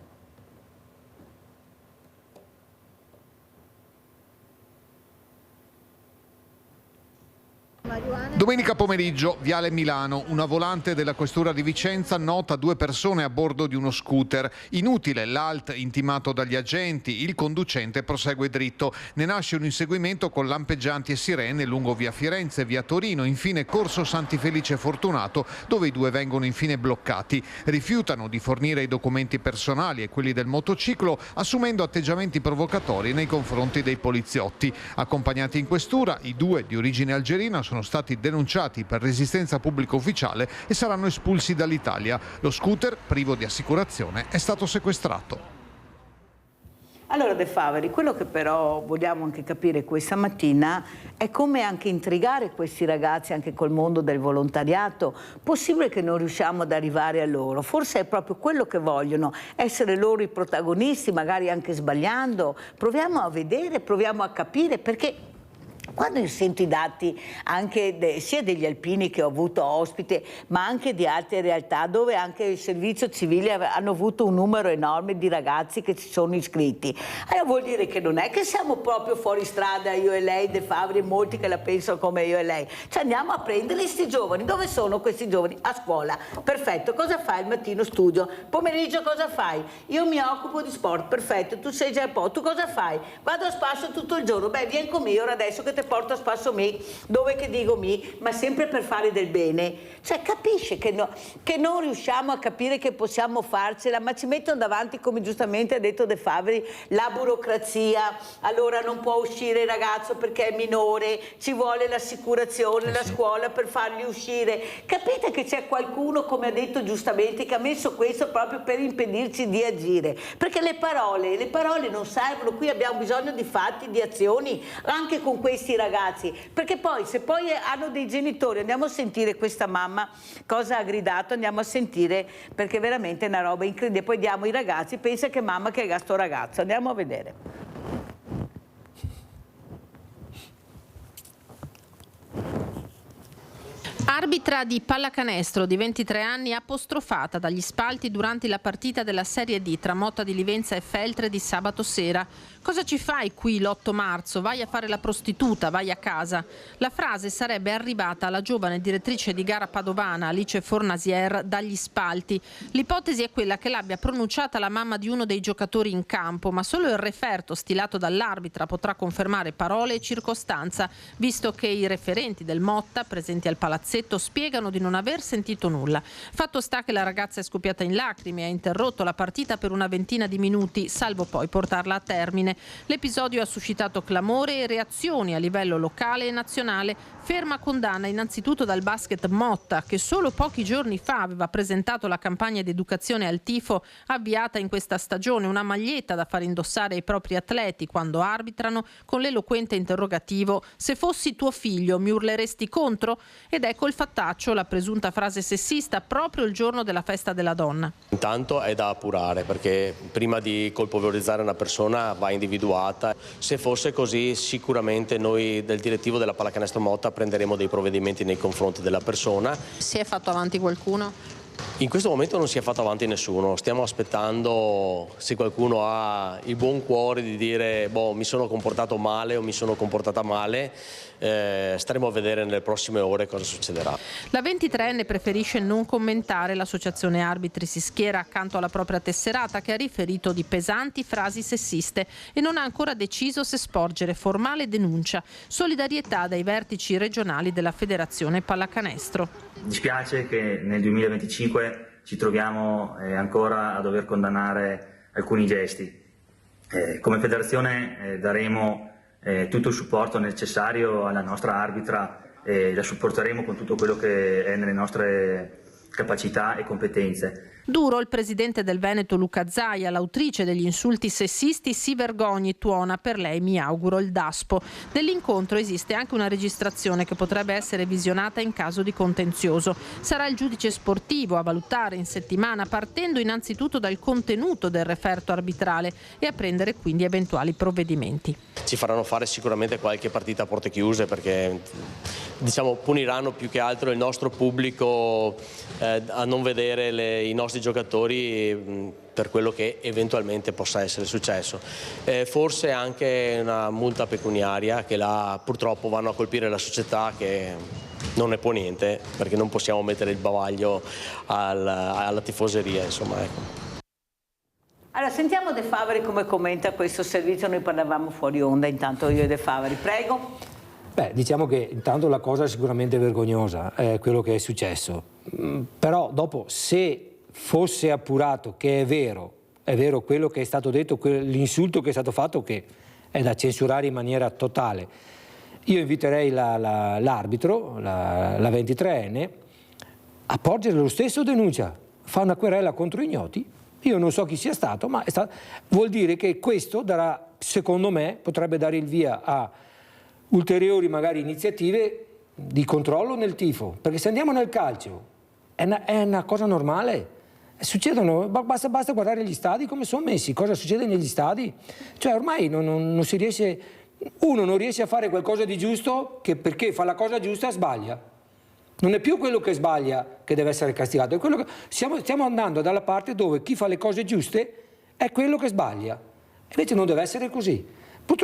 Domenica pomeriggio, Viale Milano, una volante della questura di Vicenza nota 2 persone a bordo di uno scooter. Inutile l'alt intimato dagli agenti, il conducente prosegue dritto. Ne nasce un inseguimento con lampeggianti e sirene lungo via Firenze, via Torino, infine Corso Santi Felice e Fortunato, dove i due vengono infine bloccati. Rifiutano di fornire i documenti personali e quelli del motociclo, assumendo atteggiamenti provocatori nei confronti dei poliziotti. Accompagnati in questura, i due di origine algerina sono stati denunciati per resistenza pubblica ufficiale e saranno espulsi dall'Italia. Lo scooter, privo di assicurazione, è stato sequestrato. Allora De Faveri, quello che però vogliamo anche capire questa mattina è come anche intrigare questi ragazzi anche col mondo del volontariato. Possibile che non riusciamo ad arrivare a loro? Forse è proprio quello che vogliono, essere loro i protagonisti, magari anche sbagliando. Proviamo a vedere, proviamo a capire, perché quando io sento i dati anche sia degli alpini che ho avuto ospite, ma anche di altre realtà dove anche il servizio civile hanno avuto un numero enorme di ragazzi che si sono iscritti, allora vuol dire che non è che siamo proprio fuori strada io e lei, De Faveri, molti che la pensano come io e lei, cioè andiamo a prendere questi giovani. Dove sono questi giovani? A scuola. Perfetto, cosa fai il mattino? Studio. Pomeriggio cosa fai? Io mi occupo di sport. Perfetto, tu sei già un po', tu cosa fai? Vado a spasso tutto il giorno. Beh, vieni con me ora adesso che te porto a spasso me, dove che dico me, ma sempre per fare del bene. Cioè capisce che non riusciamo a capire che possiamo farcela, ma ci mettono davanti, come giustamente ha detto De Faveri, la burocrazia. Allora non può uscire il ragazzo perché è minore, ci vuole l'assicurazione, la scuola per farli uscire. Capite che c'è qualcuno, come ha detto giustamente, che ha messo questo proprio per impedirci di agire, perché le parole non servono. Qui abbiamo bisogno di fatti, di azioni anche con questi ragazzi, perché poi se poi hanno dei genitori, andiamo a sentire questa mamma cosa ha gridato, andiamo a sentire, perché veramente è una roba incredibile. Poi diamo ai ragazzi, pensa che mamma che è sto ragazzo, andiamo a vedere. L'arbitra di pallacanestro di 23 anni apostrofata dagli spalti durante la partita della Serie D tra Motta di Livenza e Feltre di sabato sera. Cosa ci fai qui l'8 marzo? Vai a fare la prostituta, vai a casa. La frase sarebbe arrivata alla giovane direttrice di gara padovana Alice Fornasier dagli spalti. L'ipotesi è quella che l'abbia pronunciata la mamma di uno dei giocatori in campo, ma solo il referto stilato dall'arbitra potrà confermare parole e circostanza, visto che i referenti del Motta presenti al palazzetto spiegano di non aver sentito nulla. Fatto sta che la ragazza è scoppiata in lacrime e ha interrotto la partita per una ventina di minuti, salvo poi portarla a termine. L'episodio ha suscitato clamore e reazioni a livello locale e nazionale. Ferma condanna innanzitutto dal basket Motta, che solo pochi giorni fa aveva presentato la campagna di educazione al tifo avviata in questa stagione, una maglietta da far indossare ai propri atleti quando arbitrano, con l'eloquente interrogativo: se fossi tuo figlio mi urleresti contro? Ed ecco il fattaccio, la presunta frase sessista proprio il giorno della festa della donna. Intanto è da appurare, perché prima di colpevolizzare una persona va individuata. Se fosse così, sicuramente noi del direttivo della Pallacanestro Motta prenderemo dei provvedimenti nei confronti della persona. Si è fatto avanti qualcuno? In questo momento non si è fatto avanti nessuno, stiamo aspettando se qualcuno ha il buon cuore di dire mi sono comportato male o mi sono comportata male. Staremo a vedere nelle prossime ore cosa succederà. La 23enne preferisce non commentare. L'associazione arbitri si schiera accanto alla propria tesserata, che ha riferito di pesanti frasi sessiste e non ha ancora deciso se sporgere formale denuncia. Solidarietà dai vertici regionali della Federazione Pallacanestro. Dispiace che nel 2025 ci troviamo ancora a dover condannare alcuni gesti. Come federazione daremo tutto il supporto necessario alla nostra arbitra e la supporteremo con tutto quello che è nelle nostre capacità e competenze. Duro il presidente del Veneto Luca Zaia, l'autrice degli insulti sessisti si vergogni, tuona: per lei mi auguro il DASPO. Dell'incontro esiste anche una registrazione che potrebbe essere visionata in caso di contenzioso. Sarà il giudice sportivo a valutare in settimana, partendo innanzitutto dal contenuto del referto arbitrale e a prendere quindi eventuali provvedimenti. Ci faranno fare sicuramente qualche partita a porte chiuse, perché puniranno più che altro il nostro pubblico a non vedere i nostri giocatori per quello che eventualmente possa essere successo. Forse anche una multa pecuniaria che purtroppo vanno a colpire la società, che non ne può niente, perché non possiamo mettere il bavaglio alla tifoseria, insomma, ecco. Allora, sentiamo De Faveri come commenta questo servizio. Noi parlavamo fuori onda intanto io e De Faveri, prego. Diciamo che intanto la cosa è sicuramente vergognosa, quello che è successo, però dopo, se fosse appurato che è vero quello che è stato detto, l'insulto che è stato fatto, che è da censurare in maniera totale, io inviterei l'arbitro, la 23enne, a porgere lo stesso denuncia, fa una querela contro ignoti. Io non so chi sia stato, ma vuol dire che questo darà, secondo me, potrebbe dare il via a ulteriori magari iniziative di controllo nel tifo, perché se andiamo nel calcio è una cosa normale, succedono, basta guardare gli stadi come sono messi, cosa succede negli stadi, cioè ormai non si riesce, uno non riesce a fare qualcosa di giusto perché fa la cosa giusta sbaglia, non è più quello che sbaglia che deve essere castigato, è quello che stiamo andando dalla parte dove chi fa le cose giuste è quello che sbaglia, invece non deve essere così.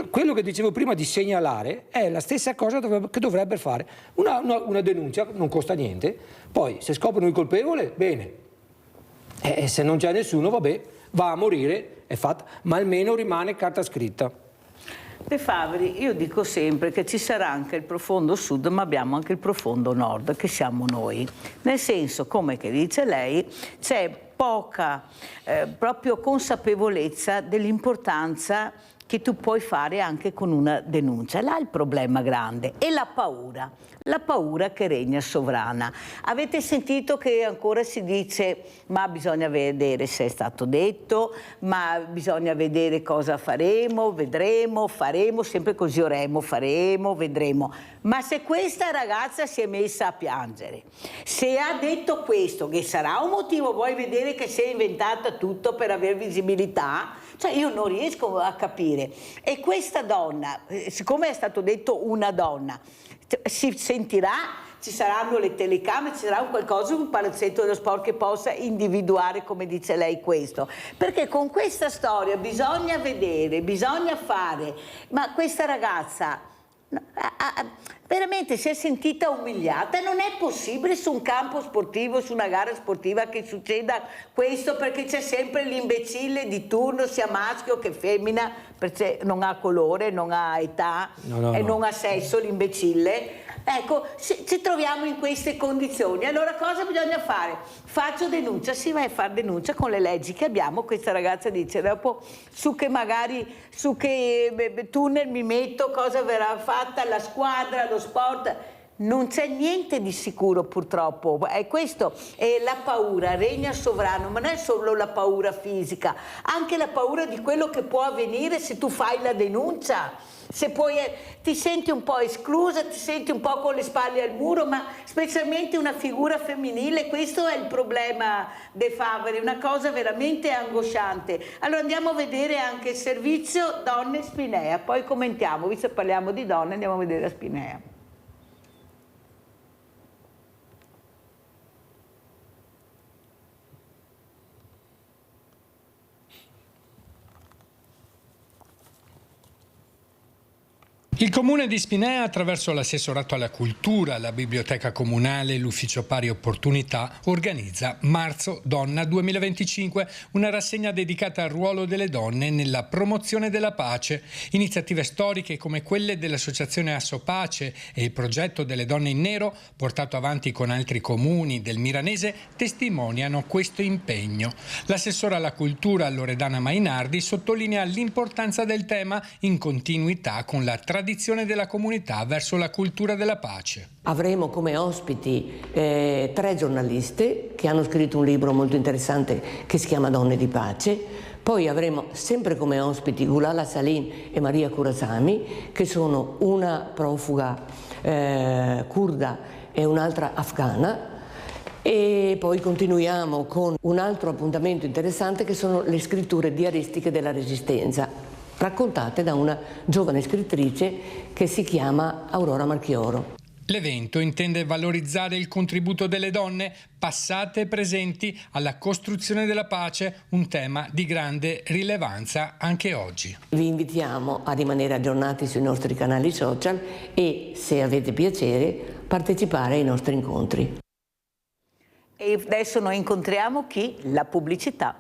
Quello che dicevo prima di segnalare è la stessa cosa che dovrebbe fare. Una denuncia non costa niente, poi se scoprono il colpevole, bene, e se non c'è nessuno, vabbè, va a morire, è fatta, ma almeno rimane carta scritta. De Faveri, io dico sempre che ci sarà anche il profondo sud, ma abbiamo anche il profondo nord, che siamo noi. Nel senso, come che dice lei, c'è poca proprio consapevolezza dell'importanza che tu puoi fare anche con una denuncia. Là il problema grande è la paura che regna sovrana. Avete sentito che ancora si dice ma bisogna vedere se è stato detto, ma bisogna vedere cosa faremo, vedremo, faremo, sempre così oremo, faremo, vedremo. Ma se questa ragazza si è messa a piangere, se ha detto questo, che sarà un motivo, vuoi vedere che si è inventata tutto per avere visibilità? Cioè io non riesco a capire. E questa donna, siccome è stato detto una donna, si sentirà ci saranno le telecamere, ci sarà un qualcosa, un palazzetto dello sport che possa individuare, come dice lei, questo. Perché con questa storia bisogna vedere, bisogna fare, ma questa ragazza veramente si è sentita umiliata. Non è possibile su un campo sportivo, su una gara sportiva, che succeda questo, perché c'è sempre l'imbecille di turno, sia maschio che femmina, perché non ha colore, non ha età non ha sesso l'imbecille. Ecco, ci troviamo in queste condizioni. Allora cosa bisogna fare? Faccio denuncia, si va a fare denuncia con le leggi che abbiamo. Questa ragazza dice: dopo su che tunnel mi metto, cosa verrà fatta, la squadra, lo sport. Non c'è niente di sicuro, purtroppo. È questo, è la paura, regna sovrano, ma non è solo la paura fisica, anche la paura di quello che può avvenire se tu fai la denuncia. Se poi ti senti un po' esclusa, ti senti un po' con le spalle al muro, ma specialmente una figura femminile, questo è il problema De Faveri, una cosa veramente angosciante. Allora andiamo a vedere anche il servizio Donne Spinea, poi commentiamo, visto che parliamo di donne, andiamo a vedere la Spinea. Il Comune di Spinea, attraverso l'assessorato alla cultura, la biblioteca comunale e l'ufficio pari opportunità, organizza Marzo Donna 2025, una rassegna dedicata al ruolo delle donne nella promozione della pace. Iniziative storiche come quelle dell'associazione Asso Pace e il progetto delle donne in nero, portato avanti con altri comuni del Miranese, testimoniano questo impegno. L'assessora alla cultura Loredana Mainardi sottolinea l'importanza del tema in continuità con la tradizione della comunità verso la cultura della pace. Avremo come ospiti 3 giornaliste che hanno scritto un libro molto interessante che si chiama Donne di Pace. Poi avremo sempre come ospiti Gulala Salim e Maria Kurazami, che sono una profuga curda e un'altra afghana. E poi continuiamo con un altro appuntamento interessante che sono le scritture diaristiche della Resistenza, raccontate da una giovane scrittrice che si chiama Aurora Marchioro. L'evento intende valorizzare il contributo delle donne, passate e presenti, alla costruzione della pace, un tema di grande rilevanza anche oggi. Vi invitiamo a rimanere aggiornati sui nostri canali social e, se avete piacere, partecipare ai nostri incontri. E adesso noi incontriamo chi? La pubblicità.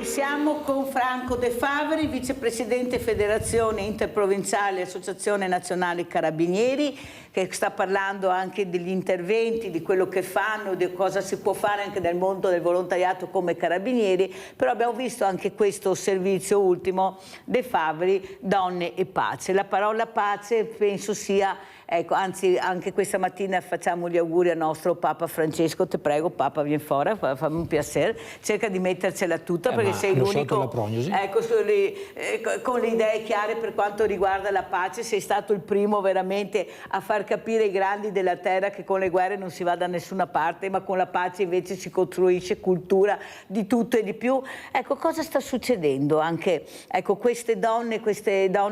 Siamo con Franco De Faveri, vicepresidente Federazione Interprovinciale Associazione Nazionale Carabinieri, che sta parlando anche degli interventi, di quello che fanno, di cosa si può fare anche nel mondo del volontariato come carabinieri, però abbiamo visto anche questo servizio ultimo, De Faveri, Donne e Pace. La parola pace penso sia, ecco, anzi anche questa mattina facciamo gli auguri al nostro Papa Francesco, te prego Papa vieni fuori, fammi un piacere, cerca di mettercela tutta perché sei l'unico, ecco, con le idee chiare per quanto riguarda la pace, sei stato il primo veramente a far capire ai grandi della terra che con le guerre non si va da nessuna parte, ma con la pace invece si costruisce cultura di tutto e di più. Ecco, cosa sta succedendo anche, ecco, queste donne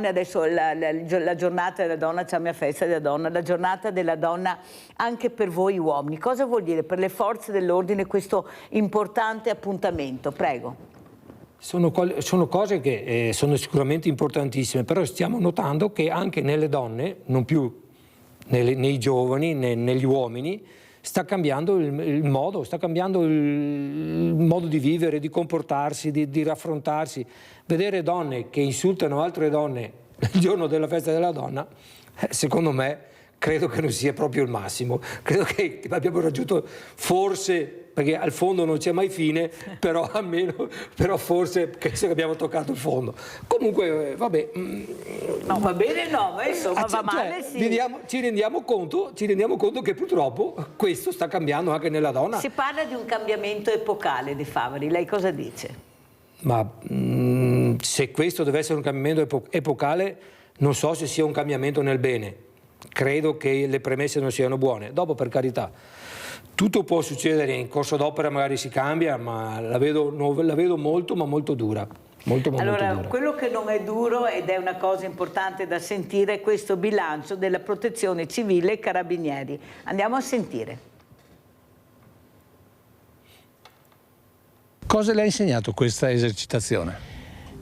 adesso la giornata della donna, c'è la mia festa della donna, la giornata della donna anche per voi uomini, cosa vuol dire per le forze dell'ordine questo importante appuntamento? Prego. Sono cose che sono sicuramente importantissime, però stiamo notando che anche nelle donne, non più nei giovani, negli uomini, sta cambiando il modo di vivere, di comportarsi, di raffrontarsi. Vedere donne che insultano altre donne il giorno della festa della donna, secondo me, credo che non sia proprio il massimo. Credo che abbiamo raggiunto, forse, perché al fondo non c'è mai fine, però forse credo che abbiamo toccato il fondo. Comunque, vabbè. No, va bene no, ma insomma va male sì. Ci rendiamo conto che purtroppo questo sta cambiando anche nella donna. Si parla di un cambiamento epocale De Faveri, lei cosa dice? Ma se questo deve essere un cambiamento epocale, non so se sia un cambiamento nel bene. credo che le premesse non siano buone. Dopo, per carità, tutto può succedere, in corso d'opera magari si cambia, ma la vedo molto, ma molto dura. Allora, dura. quello che non è duro, ed è una cosa importante da sentire, è questo bilancio della Protezione Civile e Carabinieri. Andiamo a sentire. Cosa le ha insegnato questa esercitazione?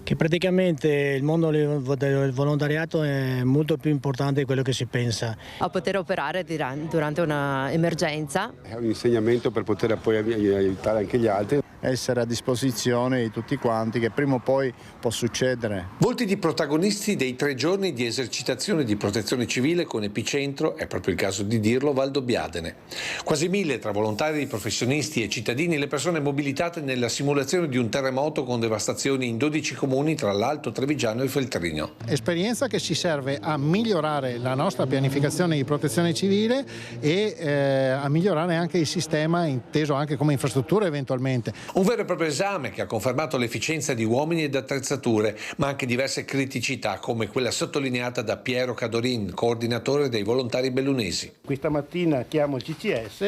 Che praticamente il mondo del volontariato è molto più importante di quello che si pensa. A poter operare durante una emergenza. È un insegnamento per poter poi aiutare anche gli altri. Essere a disposizione di tutti quanti, che prima o poi può succedere. Volti di protagonisti dei 3 giorni di esercitazione di protezione civile con epicentro, è proprio il caso di dirlo, Valdobbiadene. Quasi 1000 tra volontari, professionisti e cittadini le persone mobilitate nella simulazione di un terremoto con devastazioni in 12 comuni tra l'Alto Trevigiano e Feltrino. Esperienza che ci serve a migliorare la nostra pianificazione di protezione civile e a migliorare anche il sistema, inteso anche come infrastruttura eventualmente. Un vero e proprio esame che ha confermato l'efficienza di uomini ed attrezzature, ma anche diverse criticità come quella sottolineata da Piero Cadorin, coordinatore dei volontari bellunesi. Questa mattina chiamo il CCS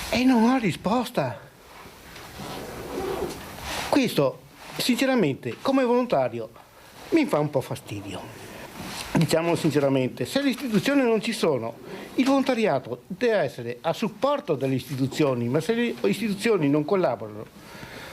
e non ho risposta. Questo, sinceramente, come volontario, mi fa un po' fastidio. Diciamo sinceramente, se le istituzioni non ci sono, il volontariato deve essere a supporto delle istituzioni, ma se le istituzioni non collaborano,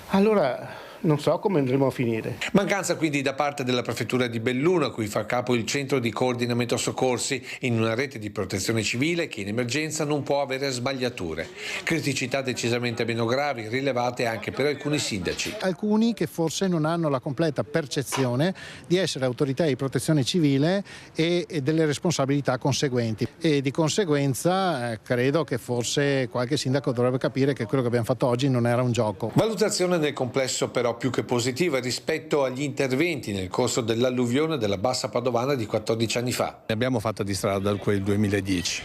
allora non so come andremo a finire. Mancanza quindi da parte della prefettura di Belluno, a cui fa capo il centro di coordinamento soccorsi, in una rete di protezione civile che in emergenza non può avere sbagliature. Criticità decisamente meno gravi, rilevate anche per alcuni sindaci. Alcuni che forse non hanno la completa percezione di essere autorità di protezione civile e delle responsabilità conseguenti. E di conseguenza credo che forse qualche sindaco dovrebbe capire che quello che abbiamo fatto oggi non era un gioco. Valutazione nel complesso però più che positiva rispetto agli interventi nel corso dell'alluvione della Bassa Padovana di 14 anni fa. Ne abbiamo fatta di strada da quel 2010.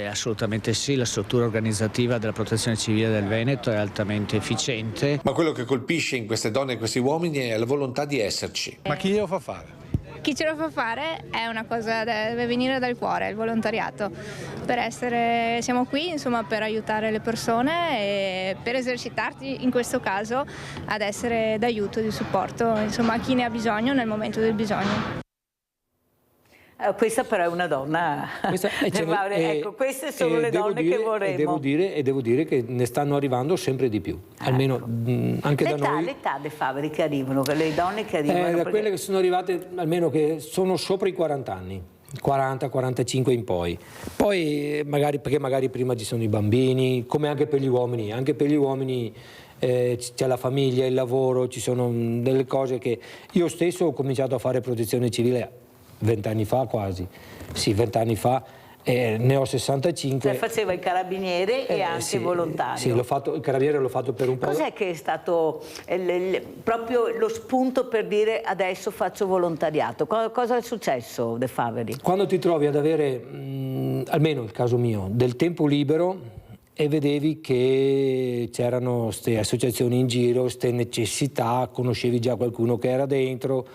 Assolutamente sì, la struttura organizzativa della protezione civile del Veneto è altamente efficiente. Ma quello che colpisce in queste donne e questi uomini è la volontà di esserci. Ma chi glielo fa fare? Chi ce lo fa fare è una cosa che deve venire dal cuore, il volontariato. Siamo qui insomma per aiutare le persone e per esercitarci in questo caso ad essere d'aiuto, di supporto insomma a chi ne ha bisogno nel momento del bisogno. Questa però è una donna. Ecco, queste sono le donne che vorremmo. E devo dire che ne stanno arrivando sempre di più. Almeno anche da noi. L'età dei faveri che arrivano, le donne che arrivano. Da quelle che sono arrivate, almeno che sono sopra i 40 anni. 40-45 in poi. Poi perché magari prima ci sono i bambini, come anche per gli uomini. Anche per gli uomini c'è la famiglia, il lavoro, ci sono delle cose che io stesso ho cominciato a fare protezione civile 20 anni fa quasi, sì 20 anni fa, ne ho 65. Cioè faceva il carabiniere e anche volontario. Sì, il carabiniere l'ho fatto per un po'. Cos'è che è stato proprio lo spunto per dire adesso faccio volontariato? Cosa è successo, De Faveri? Quando ti trovi ad avere, almeno il caso mio, del tempo libero e vedevi che c'erano queste associazioni in giro, queste necessità, conoscevi già qualcuno che era dentro.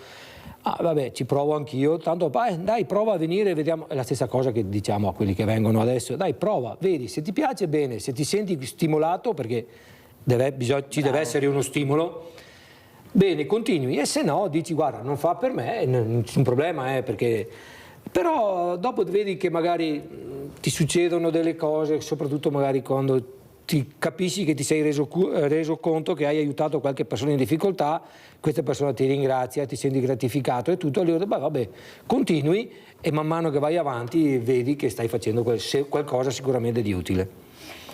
Vabbè, ci provo anch'io, tanto dai, prova a venire, vediamo. È la stessa cosa che diciamo a quelli che vengono adesso, dai, prova, vedi, se ti piace bene, se ti senti stimolato, perché ci deve essere uno stimolo, bene, continui, e se no dici guarda, non fa per me, nessun problema, perché... Però dopo vedi che magari ti succedono delle cose, soprattutto magari quando ti capisci che ti sei reso conto che hai aiutato qualche persona in difficoltà, questa persona ti ringrazia, ti senti gratificato e tutto, allora vabbè, continui e man mano che vai avanti vedi che stai facendo qualcosa sicuramente di utile.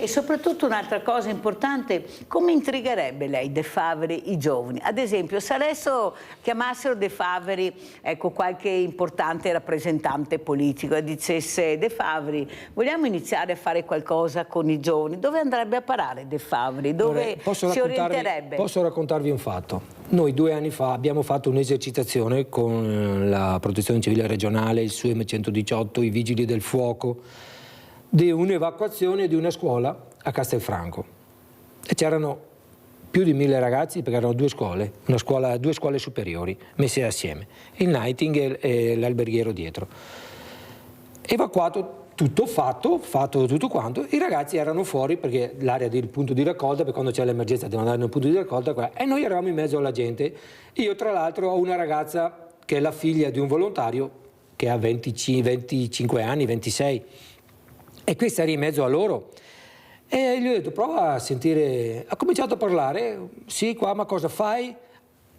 E soprattutto un'altra cosa importante, come intrigherebbe lei De Faveri i giovani? Ad esempio, se adesso chiamassero De Faveri, ecco, qualche importante rappresentante politico e dicesse De Faveri, vogliamo iniziare a fare qualcosa con i giovani, dove andrebbe a parare De Faveri? Dove si orienterebbe? Posso raccontarvi un fatto. Noi 2 anni fa abbiamo fatto un'esercitazione con la Protezione Civile Regionale, il SUEM 118, i Vigili del Fuoco, di un'evacuazione di una scuola a Castelfranco e c'erano più di 1000 ragazzi, perché erano due scuole superiori messe assieme, il Nightingale e l'alberghiero dietro. Evacuato tutto, fatto tutto quanto, i ragazzi erano fuori perché l'area del punto di raccolta, per quando c'è l'emergenza devono andare nel punto di raccolta, e noi eravamo in mezzo alla gente. Io tra l'altro ho una ragazza che è la figlia di un volontario che ha 25 anni, 26, e questa era in mezzo a loro. E gli ho detto, prova a sentire, ha cominciato a parlare, sì qua, ma cosa fai?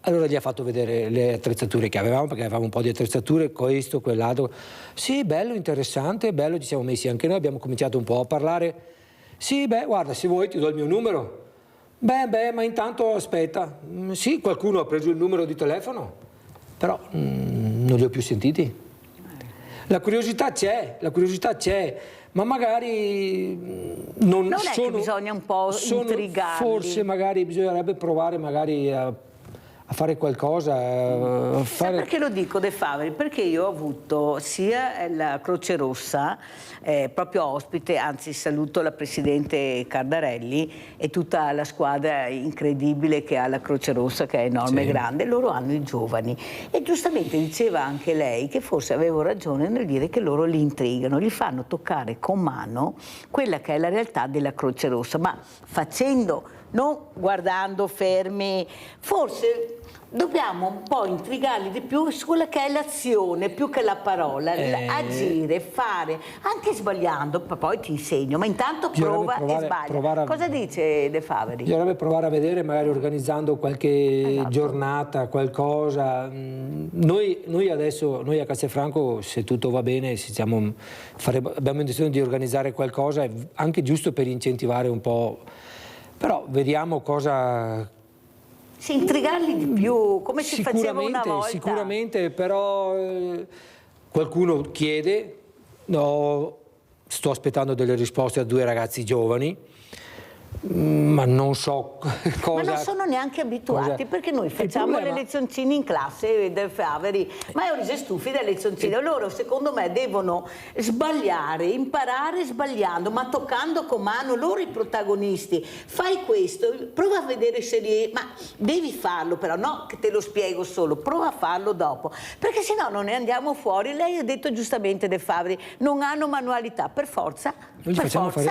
Allora gli ha fatto vedere le attrezzature che avevamo, perché avevamo un po' di attrezzature, questo, quell'altro. Sì, bello, interessante, bello, ci siamo messi anche noi, abbiamo cominciato un po' a parlare. Sì, beh, guarda, se vuoi ti do il mio numero. Beh, ma intanto aspetta. Sì, qualcuno ha preso il numero di telefono, però non li ho più sentiti. La curiosità c'è, ma magari non è che bisogna un po' intrigarli. Forse magari bisognerebbe provare magari a fare qualcosa. Sai perché lo dico, De Faveri? Perché io ho avuto sia la Croce Rossa proprio ospite, anzi saluto la Presidente Cardarelli e tutta la squadra incredibile che ha la Croce Rossa, che è enorme e grande, loro hanno i giovani. E giustamente diceva anche lei che forse avevo ragione nel dire che loro li intrigano, li fanno toccare con mano quella che è la realtà della Croce Rossa, ma facendo, non guardando fermi, forse dobbiamo un po' intrigarli di più su quella che è l'azione, più che la parola, agire, fare, anche sbagliando, poi ti insegno, ma intanto prova e sbaglia. Cosa dice De Faveri? Bisognerebbe provare a vedere, magari organizzando qualche giornata, qualcosa. Noi adesso, noi a Castelfranco, se tutto va bene, abbiamo intenzione di organizzare qualcosa, anche giusto per incentivare un po', però vediamo cosa... Sì, intrigarli di più, come si faceva una volta. Sicuramente, però qualcuno chiede, no, sto aspettando delle risposte a 2 ragazzi giovani, ma non so cosa... Ma non sono neanche abituati, perché noi facciamo le lezioncine in classe, De Faveri, ma io si stufi delle lezioncine. Loro, secondo me, devono sbagliare, imparare sbagliando, ma toccando con mano, loro i protagonisti. Fai questo, prova a vedere se ma devi farlo, però no che te lo spiego solo, prova a farlo dopo, perché sennò non ne andiamo fuori. Lei ha detto giustamente, De Faveri, non hanno manualità, per forza. Non gli facciamo fare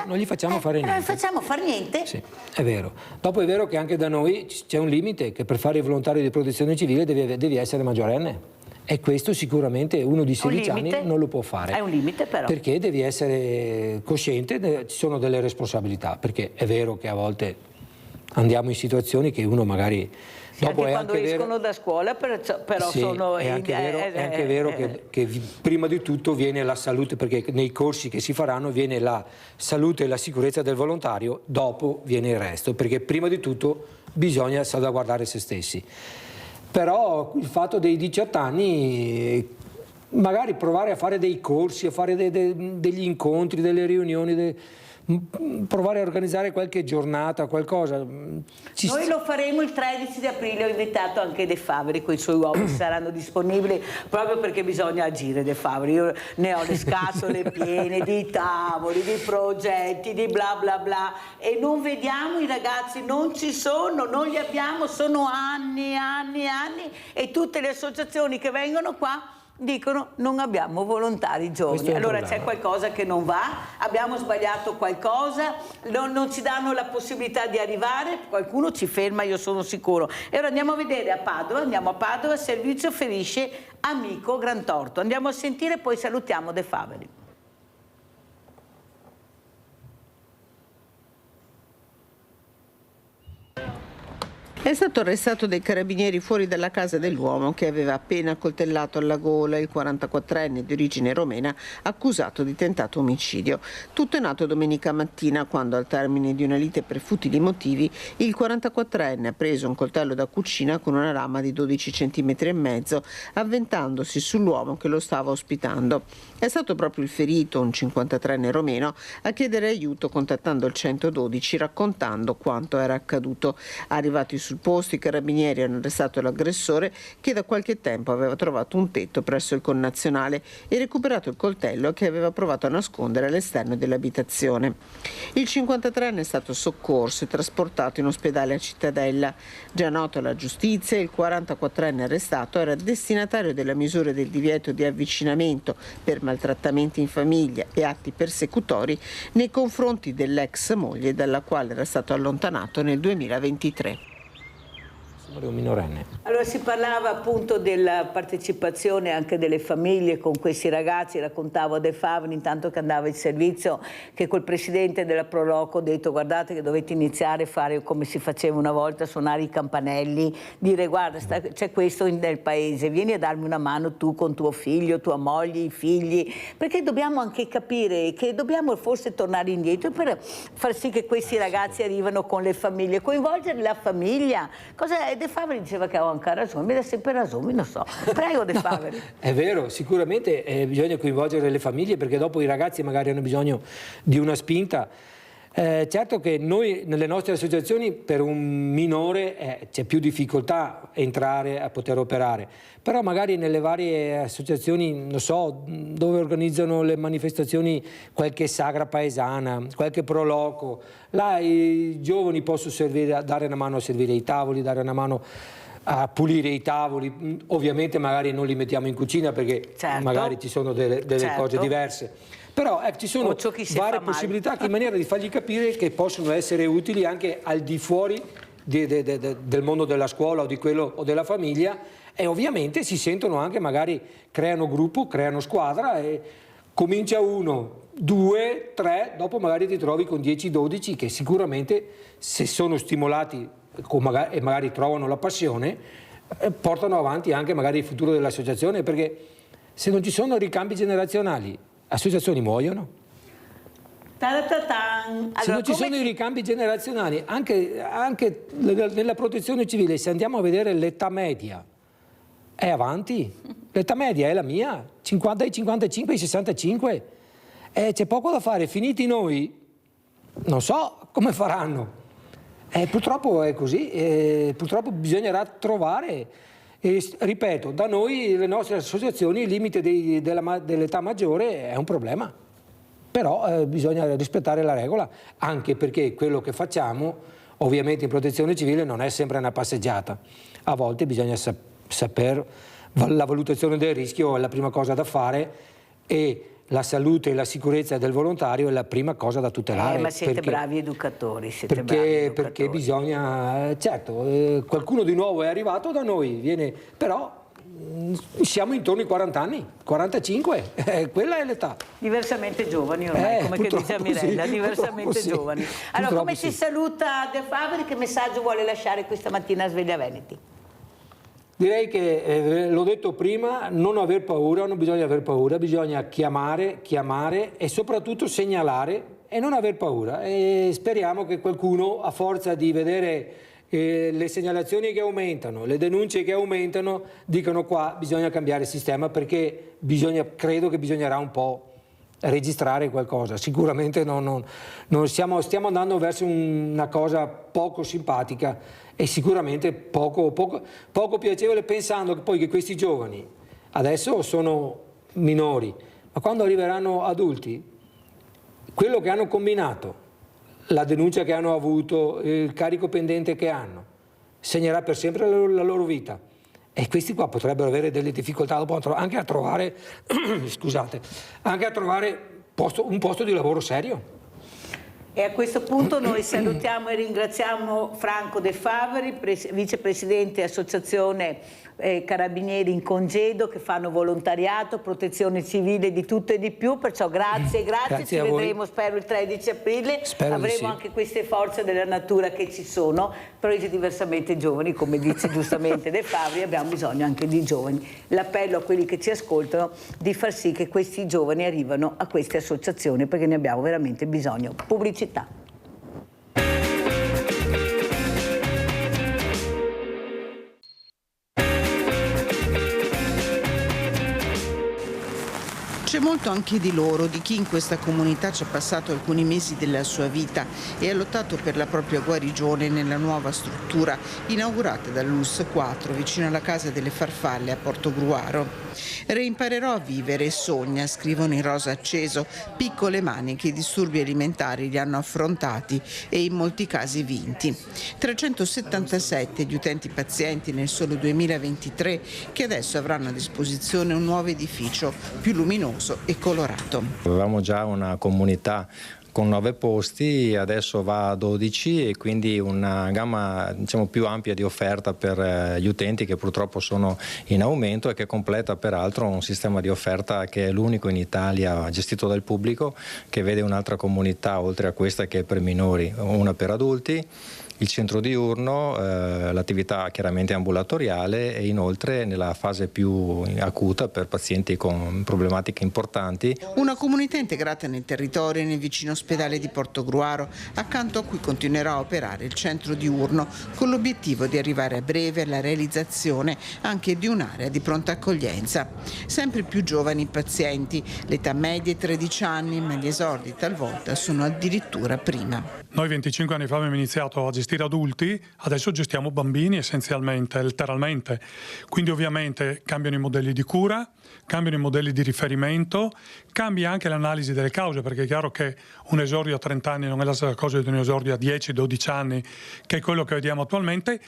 niente. Non facciamo fare niente. Sì, è vero. Dopo è vero che anche da noi c'è un limite, che per fare il volontario di protezione civile devi essere maggiorenne. E questo sicuramente uno di 16 anni non lo può fare. È un limite però. Perché devi essere cosciente, ci sono delle responsabilità, perché è vero che a volte andiamo in situazioni che uno magari... Dopo anche quando escono da scuola, però sì, sono... È anche vero che prima di tutto viene la salute, perché nei corsi che si faranno viene la salute e la sicurezza del volontario, dopo viene il resto, perché prima di tutto bisogna salvaguardare se stessi. Però il fatto dei 18 anni, magari provare a fare dei corsi, a fare degli incontri, delle riunioni, provare a organizzare qualche giornata, qualcosa. Noi lo faremo il 13 di aprile, ho invitato anche De Faveri con i suoi uomini, saranno disponibili proprio perché bisogna agire, De Faveri. Io ne ho le scatole piene di tavoli, di progetti, di bla bla bla, e non vediamo i ragazzi, non ci sono, non li abbiamo, sono anni, e tutte le associazioni che vengono qua dicono non abbiamo volontari giovani. Allora c'è qualcosa che non va, abbiamo sbagliato qualcosa, non ci danno la possibilità di arrivare, qualcuno ci ferma, io sono sicuro. E ora andiamo a vedere a Padova, servizio ferisce amico Gran Torto. Andiamo a sentire, poi salutiamo De Faveri. È stato arrestato dai carabinieri fuori dalla casa dell'uomo che aveva appena accoltellato alla gola il 44enne di origine romena accusato di tentato omicidio. Tutto è nato domenica mattina quando, al termine di una lite per futili motivi, il 44enne ha preso un coltello da cucina con una lama di 12 cm e mezzo, avventandosi sull'uomo che lo stava ospitando. È stato proprio il ferito, un 53enne romeno, a chiedere aiuto contattando il 112 raccontando quanto era accaduto. Arrivati sul posto i carabinieri hanno arrestato l'aggressore, che da qualche tempo aveva trovato un tetto presso il connazionale e recuperato il coltello che aveva provato a nascondere all'esterno dell'abitazione. Il 53enne è stato soccorso e trasportato in ospedale a Cittadella. Già noto alla giustizia, il 44enne arrestato era destinatario della misura del divieto di avvicinamento per maltrattamenti in famiglia e atti persecutori nei confronti dell'ex moglie, dalla quale era stato allontanato nel 2023. Un minorenne. Allora si parlava appunto della partecipazione anche delle famiglie con questi ragazzi. Raccontavo a De Favre, intanto che andava in servizio, che col presidente della Proloco ho detto: guardate che dovete iniziare a fare come si faceva una volta, suonare i campanelli, dire guarda c'è questo nel paese, vieni a darmi una mano tu con tuo figlio, tua moglie, i figli, perché dobbiamo anche capire che dobbiamo forse tornare indietro per far sì che questi ragazzi arrivano con le famiglie, coinvolgere la famiglia. De Favre diceva che avevo anche ragione, mi dà sempre ragione, non so. Prego De Favre. È vero, sicuramente bisogna coinvolgere le famiglie, perché dopo i ragazzi magari hanno bisogno di una spinta. Certo che noi nelle nostre associazioni per un minore c'è più difficoltà a entrare, a poter operare, però magari nelle varie associazioni, non so, dove organizzano le manifestazioni, qualche sagra paesana, qualche proloco, là i giovani possono servire, dare una mano a servire i tavoli, dare una mano a pulire i tavoli. Ovviamente magari non li mettiamo in cucina perché magari ci sono delle cose diverse. Però ci sono varie possibilità che in maniera di fargli capire che possono essere utili anche al di fuori del mondo della scuola o di quello o della famiglia, e ovviamente si sentono anche, magari creano gruppo, creano squadra e comincia 1, 2, 3, dopo magari ti trovi con 10, 12 che sicuramente, se sono stimolati e magari trovano la passione, portano avanti anche magari il futuro dell'associazione, perché se non ci sono ricambi generazionali, associazioni muoiono. Se non ci sono i ricambi generazionali, anche nella protezione civile, se andiamo a vedere l'età media, è avanti. L'età media è la mia, dai 55 ai 65. C'è poco da fare, finiti noi, non so come faranno. Purtroppo è così, purtroppo bisognerà trovare. E, ripeto, da noi, le nostre associazioni, il limite dell'età maggiore è un problema, però bisogna rispettare la regola, anche perché quello che facciamo ovviamente in protezione civile non è sempre una passeggiata, a volte bisogna sapere, la valutazione del rischio è la prima cosa da fare, e la salute e la sicurezza del volontario è la prima cosa da tutelare. Ma siete bravi educatori, perché bisogna, certo, qualcuno di nuovo è arrivato da noi, però siamo intorno ai 40 anni, 45, quella è l'età. Diversamente giovani ormai, come che dice Mirella, diversamente giovani. Allora, come si saluta De Favre, che messaggio vuole lasciare questa mattina a Sveglia Veneti? Direi che, l'ho detto prima, non aver paura, non bisogna aver paura, bisogna chiamare e soprattutto segnalare e non aver paura. E speriamo che qualcuno, a forza di vedere le segnalazioni che aumentano, le denunce che aumentano, dicano qua bisogna cambiare il sistema, perché credo che bisognerà un po' registrare qualcosa. Sicuramente stiamo andando verso una cosa poco simpatica e sicuramente poco piacevole, pensando che poi che questi giovani adesso sono minori, ma quando arriveranno adulti, quello che hanno combinato, la denuncia che hanno avuto, il carico pendente che hanno, segnerà per sempre la loro vita. E questi qua potrebbero avere delle difficoltà anche a trovare, scusate, anche a trovare un posto di lavoro serio. E a questo punto noi salutiamo e ringraziamo Franco De Favre, vicepresidente Associazione Carabinieri in congedo, che fanno volontariato, protezione civile di tutto e di più, perciò grazie, ci vedremo spero il 13 aprile, avremo anche queste forze della natura che ci sono, però diversamente giovani, come dice giustamente De Favre, abbiamo bisogno anche di giovani. L'appello a quelli che ci ascoltano di far sì che questi giovani arrivano a queste associazioni, perché ne abbiamo veramente bisogno. Pubblicità. C'è molto anche di loro, di chi in questa comunità ci ha passato alcuni mesi della sua vita e ha lottato per la propria guarigione nella nuova struttura inaugurata dall'ULSS 4 vicino alla Casa delle Farfalle a Portogruaro. Reimparerò a vivere e sogna, scrivono in rosa acceso, piccole mani che i disturbi alimentari li hanno affrontati e in molti casi vinti. 377 gli utenti pazienti nel solo 2023 che adesso avranno a disposizione un nuovo edificio più luminoso e colorato. Avevamo già una comunità con 9 posti, adesso va a 12 e quindi una gamma più ampia di offerta per gli utenti che purtroppo sono in aumento e che completa peraltro un sistema di offerta che è l'unico in Italia gestito dal pubblico, che vede un'altra comunità oltre a questa che è per minori, una per adulti, il centro diurno, l'attività chiaramente ambulatoriale e inoltre nella fase più acuta per pazienti con problematiche importanti. Una comunità integrata nel territorio e nel vicino ospedale di Portogruaro, accanto a cui continuerà a operare il centro diurno con l'obiettivo di arrivare a breve alla realizzazione anche di un'area di pronta accoglienza. Sempre più giovani pazienti, l'età media è 13 anni, ma gli esordi talvolta sono addirittura prima. Noi 25 anni fa abbiamo iniziato a gestire adulti, adesso gestiamo bambini essenzialmente, letteralmente. Quindi ovviamente cambiano i modelli di cura, cambiano i modelli di riferimento, cambia anche l'analisi delle cause, perché è chiaro che un esordio a 30 anni non è la stessa cosa di un esordio a 10-12 anni, che è quello che vediamo attualmente.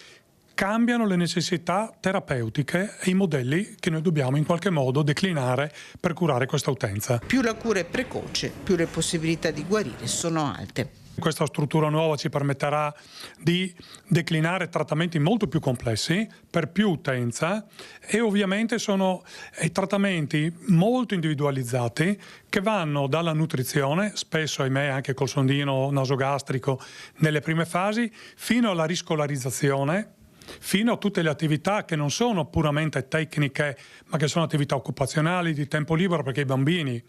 Cambiano le necessità terapeutiche e i modelli che noi dobbiamo in qualche modo declinare per curare questa utenza. Più la cura è precoce, più le possibilità di guarire sono alte. Questa struttura nuova ci permetterà di declinare trattamenti molto più complessi per più utenza e ovviamente sono trattamenti molto individualizzati che vanno dalla nutrizione, spesso ahimè anche col sondino nasogastrico nelle prime fasi, fino alla riscolarizzazione, fino a tutte le attività che non sono puramente tecniche ma che sono attività occupazionali di tempo libero, perché i bambini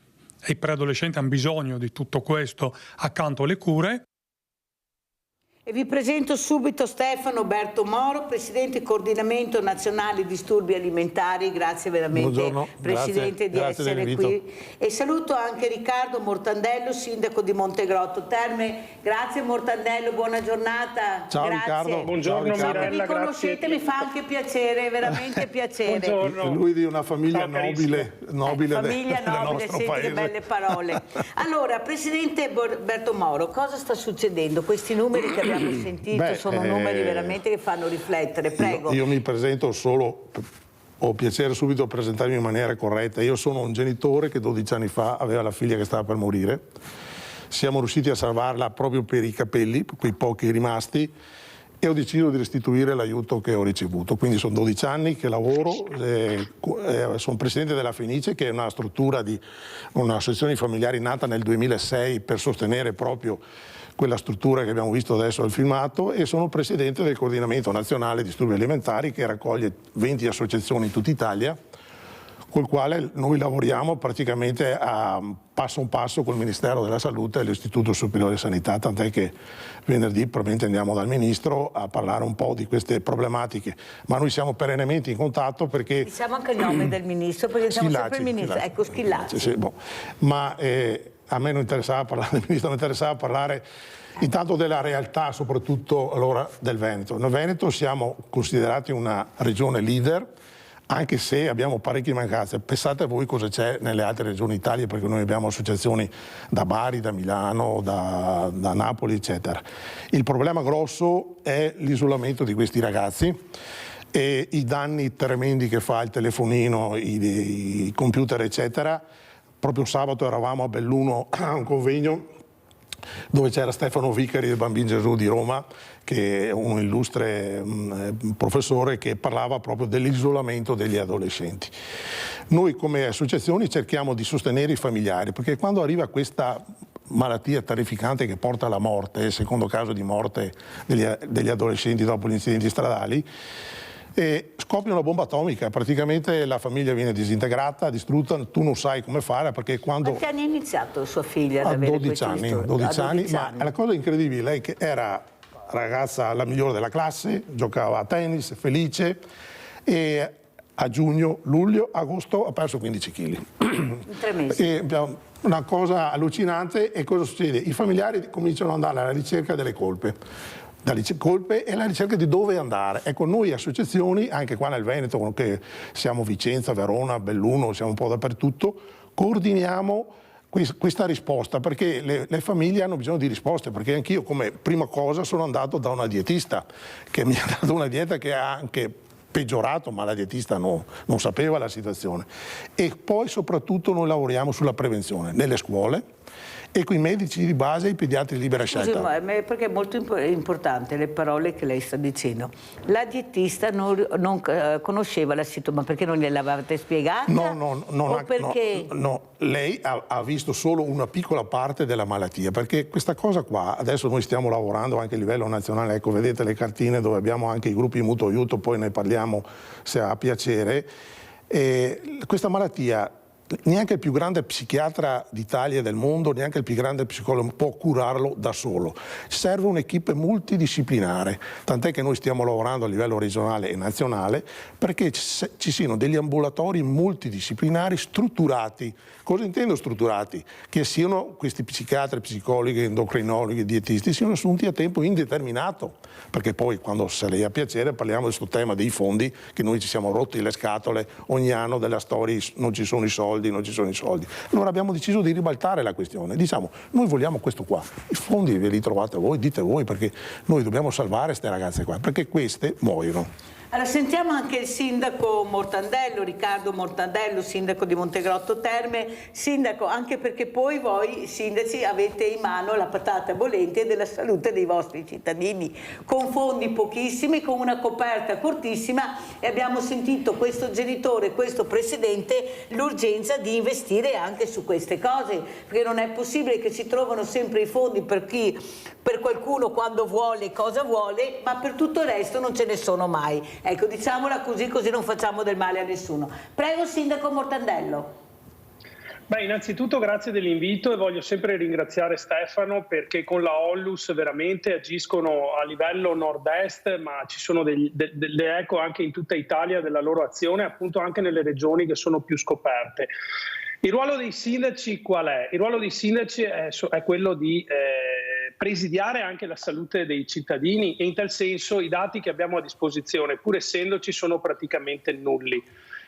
e i preadolescenti hanno bisogno di tutto questo accanto alle cure. E vi presento subito Stefano Bertomoro, Presidente Coordinamento Nazionale Disturbi Alimentari. Grazie veramente, buongiorno. Presidente, grazie, di essere qui. E saluto anche Riccardo Mortandello, Sindaco di Montegrotto Terme. Grazie Mortandello, buona giornata. Ciao grazie. Riccardo. Buongiorno Ciao, Mirella, vi conoscete, grazie. Mi fa anche piacere, veramente piacere. Buongiorno. Lui di una famiglia nobile famiglia del nobile, nostro senti paese. Che belle parole. Allora, Presidente Bertomoro, cosa sta succedendo? Questi numeri che abbiamo sentito sono numeri veramente che fanno riflettere. Prego. Io mi presento solo, ho piacere subito a presentarmi in maniera corretta. Io sono un genitore che 12 anni fa aveva la figlia che stava per morire. Siamo riusciti a salvarla proprio per i capelli, quei pochi rimasti, e ho deciso di restituire l'aiuto che ho ricevuto. Quindi sono 12 anni che lavoro, sono presidente della Fenice, che è una struttura di un'associazione di familiari nata nel 2006 per sostenere proprio quella struttura che abbiamo visto adesso al filmato, e sono presidente del Coordinamento Nazionale Disturbi Alimentari, che raccoglie 20 associazioni in tutta Italia, col quale noi lavoriamo praticamente a passo col Ministero della Salute e l'Istituto Superiore di Sanità, tant'è che venerdì probabilmente andiamo dal Ministro a parlare un po' di queste problematiche, ma noi siamo perennemente in contatto perché... Diciamo anche il nome del Ministro, perché siamo sempre il Ministro, ecco, Schillaci. Sì, ma a me non interessava parlare del Ministro, mi interessava parlare intanto della realtà, soprattutto allora del Veneto. Nel Veneto siamo considerati una regione leader, anche se abbiamo parecchie mancanze. Pensate a voi cosa c'è nelle altre regioni d'Italia, perché noi abbiamo associazioni da Bari, da Milano, da Napoli, eccetera. Il problema grosso è l'isolamento di questi ragazzi e i danni tremendi che fa il telefonino, i computer, eccetera. Proprio sabato eravamo a Belluno a un convegno dove c'era Stefano Vicari del Bambin Gesù di Roma, che è un illustre professore che parlava proprio dell'isolamento degli adolescenti. Noi come associazioni cerchiamo di sostenere i familiari, perché quando arriva questa malattia terrificante che porta alla morte, il secondo caso di morte degli adolescenti dopo gli incidenti stradali, e scoppia una bomba atomica, praticamente la famiglia viene disintegrata, distrutta, tu non sai come fare, perché quando... Perché hanno iniziato sua figlia ad a avere 12 anni, ma la cosa incredibile, lei che era ragazza la migliore della classe, giocava a tennis, felice, e A giugno, luglio, agosto ha perso 15 kg. In 3 mesi. Una cosa allucinante. E cosa succede? I familiari cominciano ad andare alla ricerca delle colpe. Colpe e la ricerca di dove andare. Ecco, noi associazioni, anche qua nel Veneto, che siamo Vicenza, Verona, Belluno, siamo un po' dappertutto, coordiniamo questa risposta, perché le famiglie hanno bisogno di risposte, perché anch'io come prima cosa sono andato da una dietista che mi ha dato una dieta che ha anche peggiorato, ma la dietista non sapeva la situazione. E poi soprattutto noi lavoriamo sulla prevenzione nelle scuole e con i medici di base e i pediatri di libera scelta. Scusi, perché è molto importante le parole che lei sta dicendo. La dietista non conosceva la situazione, ma perché non gliel'avete spiegata? No, lei ha visto solo una piccola parte della malattia, perché questa cosa qua, adesso noi stiamo lavorando anche a livello nazionale, ecco, vedete le cartine dove abbiamo anche i gruppi mutuo aiuto, poi ne parliamo se ha piacere. Questa malattia, neanche il più grande psichiatra d'Italia e del mondo, neanche il più grande psicologo può curarlo da solo. Serve un'equipe multidisciplinare, tant'è che noi stiamo lavorando a livello regionale e nazionale perché ci siano degli ambulatori multidisciplinari strutturati. Cosa intendo strutturati? Che siano questi psichiatri, psicologi, endocrinologhi, dietisti, siano assunti a tempo indeterminato, perché poi quando se lei ha piacere parliamo di questo tema dei fondi, che noi ci siamo rotti le scatole ogni anno della storia, non ci sono i soldi. Allora abbiamo deciso di ribaltare la questione. Diciamo, noi vogliamo questo qua, i fondi ve li trovate voi, dite voi, perché noi dobbiamo salvare queste ragazze qua, perché queste muoiono. Allora sentiamo anche il sindaco Mortandello, Riccardo Mortandello, sindaco di Montegrotto Terme. Sindaco, anche perché poi voi sindaci avete in mano la patata bollente della salute dei vostri cittadini, con fondi pochissimi, con una coperta cortissima, e abbiamo sentito questo genitore, questo presidente, l'urgenza di investire anche su queste cose, perché non è possibile che si trovano sempre i fondi per qualcuno quando vuole, cosa vuole, ma per tutto il resto non ce ne sono mai. Ecco, diciamola così non facciamo del male a nessuno. Prego, sindaco Mortandello. Beh, innanzitutto grazie dell'invito e voglio sempre ringraziare Stefano, perché con la Ollus veramente agiscono a livello nord-est, ma ci sono delle eco anche in tutta Italia della loro azione, appunto anche nelle regioni che sono più scoperte. Il ruolo dei sindaci qual è? Il ruolo dei sindaci è quello di presidiare anche la salute dei cittadini, e in tal senso i dati che abbiamo a disposizione, pur essendoci, sono praticamente nulli.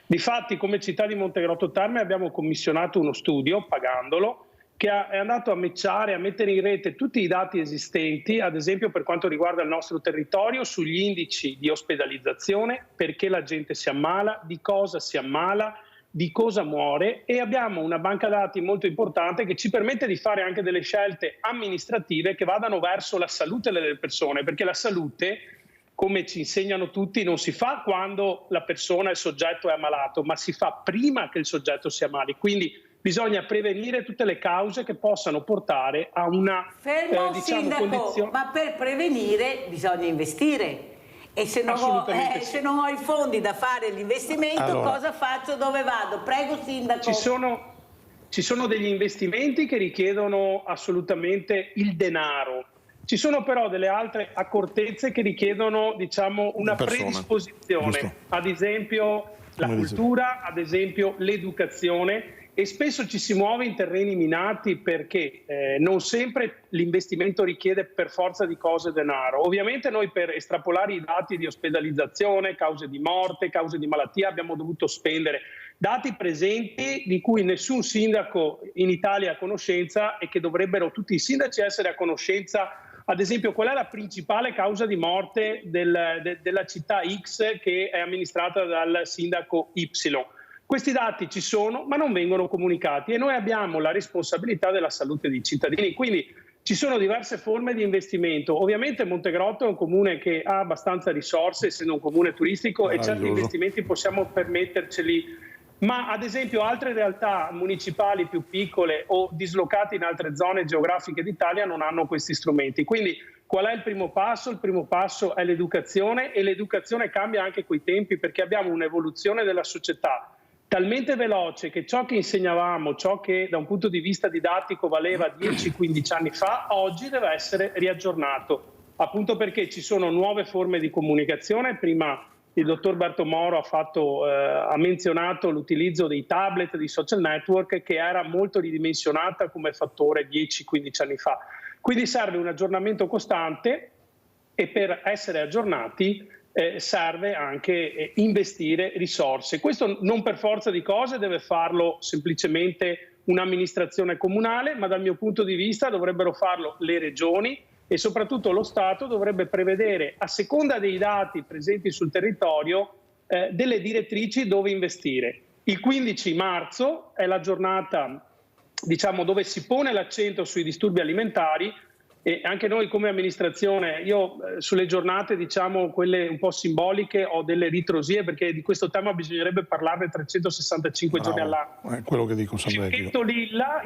Difatti, come città di Montegrotto Terme abbiamo commissionato uno studio, pagandolo, che è andato a matchare, a mettere in rete tutti i dati esistenti, ad esempio per quanto riguarda il nostro territorio, sugli indici di ospedalizzazione, perché la gente si ammala, di cosa si ammala, di cosa muore, e abbiamo una banca dati molto importante che ci permette di fare anche delle scelte amministrative che vadano verso la salute delle persone, perché la salute, come ci insegnano tutti, non si fa quando la persona, il soggetto è ammalato, ma si fa prima che il soggetto sia ammali. Quindi bisogna prevenire tutte le cause che possano portare a una sindaco, condizione. Ma per prevenire bisogna investire. E se non ho i fondi da fare l'investimento, allora, cosa faccio? Dove vado? Prego, sindaco. Ci sono degli investimenti che richiedono assolutamente il denaro. Ci sono però delle altre accortezze che richiedono, diciamo, una predisposizione. Giusto. Ad esempio la cultura, ad esempio l'educazione. E spesso ci si muove in terreni minati perché non sempre l'investimento richiede per forza di cose denaro. Ovviamente noi, per estrapolare i dati di ospedalizzazione, cause di morte, cause di malattia, abbiamo dovuto spendere dati presenti di cui nessun sindaco in Italia è a conoscenza, e che dovrebbero tutti i sindaci essere a conoscenza. Ad esempio, qual è la principale causa di morte della città X che è amministrata dal sindaco Y? Questi dati ci sono, ma non vengono comunicati, e noi abbiamo la responsabilità della salute dei cittadini. Quindi ci sono diverse forme di investimento. Ovviamente Montegrotto è un comune che ha abbastanza risorse, essendo un comune turistico, e certi investimenti possiamo permetterceli. Ma ad esempio altre realtà municipali più piccole o dislocate in altre zone geografiche d'Italia non hanno questi strumenti. Quindi qual è il primo passo? Il primo passo è l'educazione, e l'educazione cambia anche coi tempi, perché abbiamo un'evoluzione della società talmente veloce che ciò che insegnavamo, ciò che da un punto di vista didattico valeva 10-15 anni fa, oggi deve essere riaggiornato, appunto perché ci sono nuove forme di comunicazione. Prima il dottor Bertomoro ha menzionato l'utilizzo dei tablet, dei social network, che era molto ridimensionata come fattore 10-15 anni fa. Quindi serve un aggiornamento costante e per essere aggiornati serve anche investire risorse. Questo non per forza di cose deve farlo semplicemente un'amministrazione comunale, ma dal mio punto di vista dovrebbero farlo le regioni e soprattutto lo Stato dovrebbe prevedere, a seconda dei dati presenti sul territorio, delle direttrici dove investire. Il 15 marzo è la giornata, diciamo, dove si pone l'accento sui disturbi alimentari. E anche noi come amministrazione, io sulle giornate, diciamo, quelle un po' simboliche, ho delle ritrosie, perché di questo tema bisognerebbe parlarne 365 giorni all'anno. È quello che dico sempre Il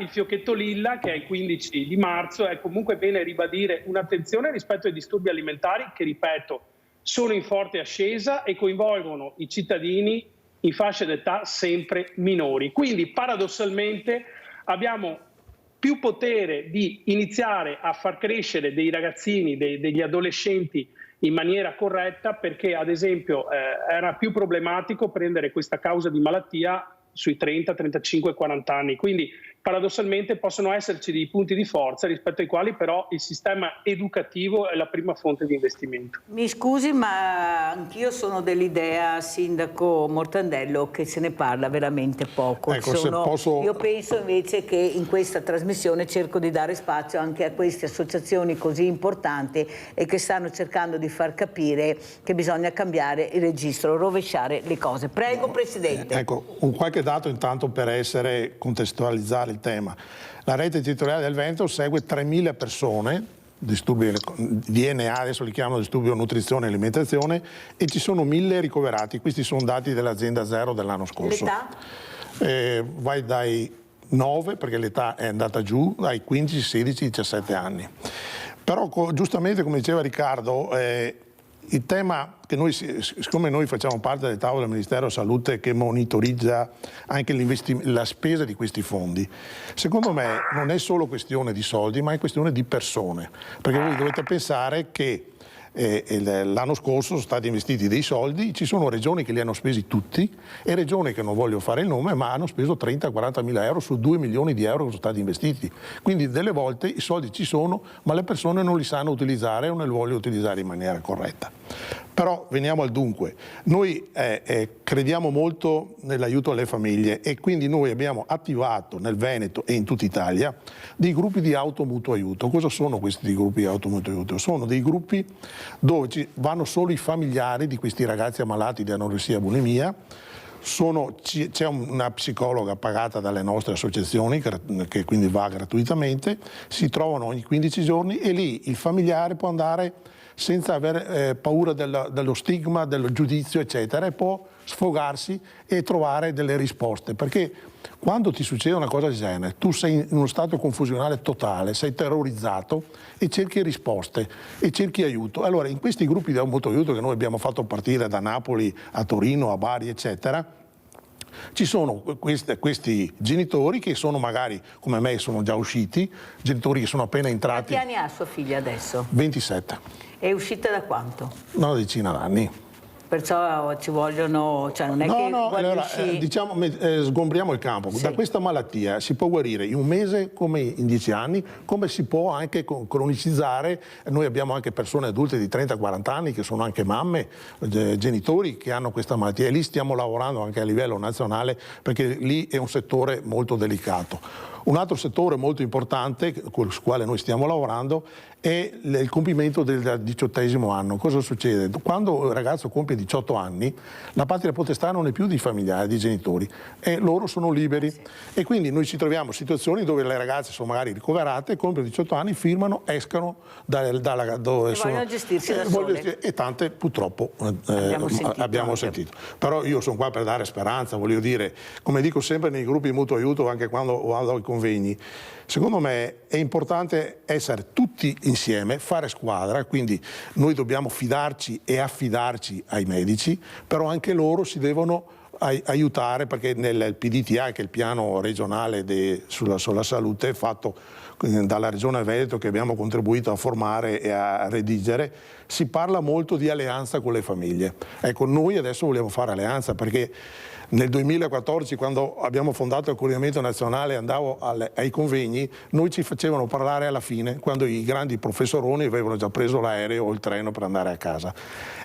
fiocchetto lilla, che è il 15 di marzo, è comunque bene ribadire un'attenzione rispetto ai disturbi alimentari che, ripeto, sono in forte ascesa e coinvolgono i cittadini in fasce d'età sempre minori. Quindi paradossalmente abbiamo più potere di iniziare a far crescere dei ragazzini, degli adolescenti in maniera corretta, perché ad esempio era più problematico prendere questa causa di malattia sui 30, 35, 40 anni. Quindi paradossalmente possono esserci dei punti di forza rispetto ai quali però il sistema educativo è la prima fonte di investimento. Mi scusi, ma anch'io sono dell'idea, Sindaco Mortandello, che se ne parla veramente poco. Ecco, Io penso invece che in questa trasmissione cerco di dare spazio anche a queste associazioni così importanti e che stanno cercando di far capire che bisogna cambiare il registro, rovesciare le cose. Prego, Presidente. Ecco, un qualche dato intanto per contestualizzare il tema. La rete territoriale del Veneto segue 3.000 persone, disturbi DNA, adesso li chiamano disturbi nutrizione e alimentazione, e ci sono 1.000 ricoverati. Questi sono dati dell'azienda Zero dell'anno scorso. L'età? Vai dai 9, perché l'età è andata giù, dai 15, 16, 17 anni. Però giustamente, come diceva Riccardo, il tema che noi, siccome noi facciamo parte del tavolo del Ministero della Salute che monitorizza anche la spesa di questi fondi, secondo me non è solo questione di soldi, ma è questione di persone, perché voi dovete pensare che l'anno scorso sono stati investiti dei soldi, ci sono regioni che li hanno spesi tutti e regioni che non voglio fare il nome ma hanno speso 30-40 mila euro su 2 milioni di euro che sono stati investiti. Quindi delle volte i soldi ci sono ma le persone non li sanno utilizzare o non li vogliono utilizzare in maniera corretta. Però veniamo al dunque, noi crediamo molto nell'aiuto alle famiglie e quindi noi abbiamo attivato nel Veneto e in tutta Italia dei gruppi di automutuo aiuto. Cosa sono questi gruppi di automutuo aiuto? Sono dei gruppi dove vanno solo i familiari di questi ragazzi ammalati di anoressia e bulimia. C'è una psicologa pagata dalle nostre associazioni che quindi va gratuitamente, si trovano ogni 15 giorni e lì il familiare può andare senza avere paura dello stigma, del giudizio eccetera, e può sfogarsi e trovare delle risposte, perché quando ti succede una cosa del genere tu sei in uno stato confusionale totale, sei terrorizzato e cerchi risposte e cerchi aiuto. Allora in questi gruppi di automutuo aiuto che noi abbiamo fatto partire da Napoli a Torino, a Bari eccetera, ci sono questi genitori che sono magari come me, sono già usciti, genitori che sono appena entrati. Quanti anni ha sua figlia adesso? 27. È uscita da quanto? Una decina d'anni. Perciò ci vogliono, cioè non è che allora, diciamo, sgombriamo il campo. Sì. Da questa malattia si può guarire in un mese come in 10 anni, come si può anche cronicizzare. Noi abbiamo anche persone adulte di 30-40 anni che sono anche mamme, genitori che hanno questa malattia e lì stiamo lavorando anche a livello nazionale perché lì è un settore molto delicato. Un altro settore molto importante con il quale noi stiamo lavorando è il compimento del 18° anno. Cosa succede? Quando il ragazzo compie 18 anni, la patria potestà non è più di familiari, di genitori, e loro sono liberi. E quindi noi ci troviamo in situazioni dove le ragazze sono magari ricoverate, compiono 18 anni, firmano, escano dove sono. Vogliono gestirsi da sole. E tante purtroppo abbiamo sentito. Però io sono qua per dare speranza, voglio dire, come dico sempre nei gruppi di mutuo aiuto, anche quando vado ai convegni, secondo me è importante essere tutti insieme, fare squadra, quindi noi dobbiamo fidarci e affidarci ai medici, però anche loro si devono aiutare, perché nel PDTA, che è il piano regionale sulla salute, fatto dalla Regione Veneto, che abbiamo contribuito a formare e a redigere, si parla molto di alleanza con le famiglie. Ecco, noi adesso vogliamo fare alleanza, perché nel 2014, quando abbiamo fondato il coordinamento nazionale, andavo ai convegni, noi ci facevano parlare alla fine, quando i grandi professoroni avevano già preso l'aereo o il treno per andare a casa.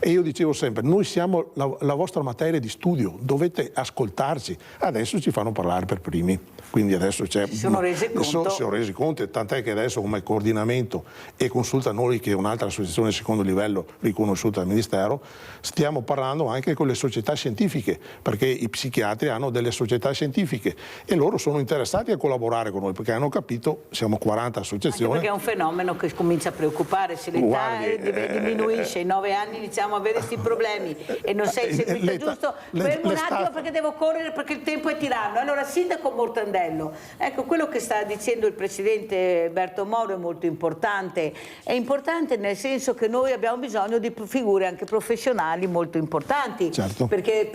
E io dicevo sempre, noi siamo la vostra materia di studio, dovete ascoltarci. Adesso ci fanno parlare per primi. Quindi adesso si sono resi conto, tant'è che adesso come coordinamento e Consulta Noi, che è un'altra associazione di secondo livello riconosciuta dal Ministero, stiamo parlando anche con le società scientifiche, perché i psichiatri hanno delle società scientifiche e loro sono interessati a collaborare con noi, perché hanno capito, siamo 40 associazioni. Anche perché è un fenomeno che comincia a preoccupare, se l'età diminuisce, ai 9 anni iniziamo a avere questi problemi e non sei seguito giusto, fermo un attimo perché devo correre perché il tempo è tiranno. Allora, Sindaco Mortandello, ecco, quello che sta dicendo il Presidente Bertomoro è molto importante, è importante nel senso che noi abbiamo bisogno di figure anche professionali molto importanti, certo. Perché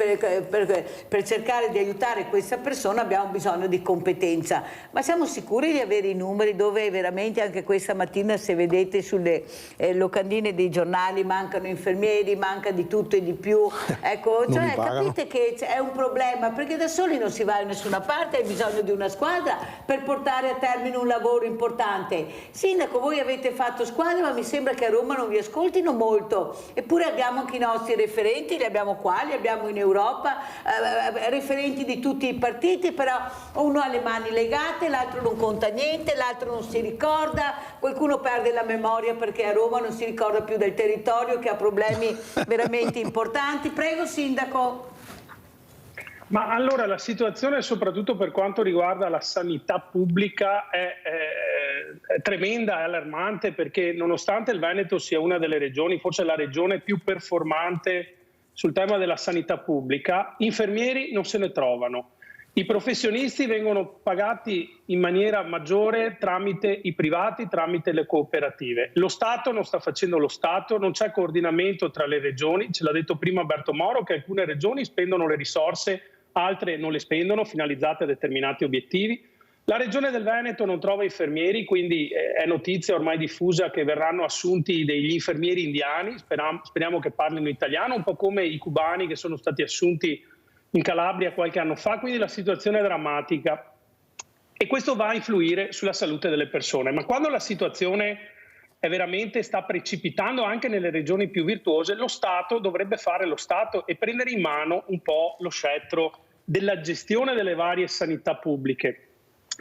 per cercare di aiutare questa persona abbiamo bisogno di competenza, ma siamo sicuri di avere i numeri dove veramente anche questa mattina, se vedete sulle locandine dei giornali, mancano infermieri, manca di tutto e di più, ecco, cioè, capite che è un problema, perché da soli non si va da nessuna parte, hai bisogno di una squadra per portare a termine un lavoro importante. Sindaco, voi avete fatto squadra, ma mi sembra che a Roma non vi ascoltino molto, eppure abbiamo anche i nostri referenti, li abbiamo qua, li abbiamo in Europa, referenti di tutti i partiti, però uno ha le mani legate, l'altro non conta niente, l'altro non si ricorda, qualcuno perde la memoria perché a Roma non si ricorda più del territorio, che ha problemi veramente importanti. Prego, Sindaco. Ma allora la situazione, soprattutto per quanto riguarda la sanità pubblica, è tremenda, è allarmante, perché nonostante il Veneto sia una delle regioni, forse la regione più performante sul tema della sanità pubblica, infermieri non se ne trovano. I professionisti vengono pagati in maniera maggiore tramite i privati, tramite le cooperative. Lo Stato non sta facendo lo Stato, non c'è coordinamento tra le regioni, ce l'ha detto prima Bertomoro che alcune regioni spendono le risorse, altre non le spendono, finalizzate a determinati obiettivi. La Regione del Veneto non trova infermieri, quindi è notizia ormai diffusa che verranno assunti degli infermieri indiani, speriamo che parlino italiano, un po' come i cubani che sono stati assunti in Calabria qualche anno fa, quindi la situazione è drammatica e questo va a influire sulla salute delle persone. Ma quando la situazione sta precipitando anche nelle regioni più virtuose, lo Stato dovrebbe fare lo Stato e prendere in mano un po' lo scettro della gestione delle varie sanità pubbliche,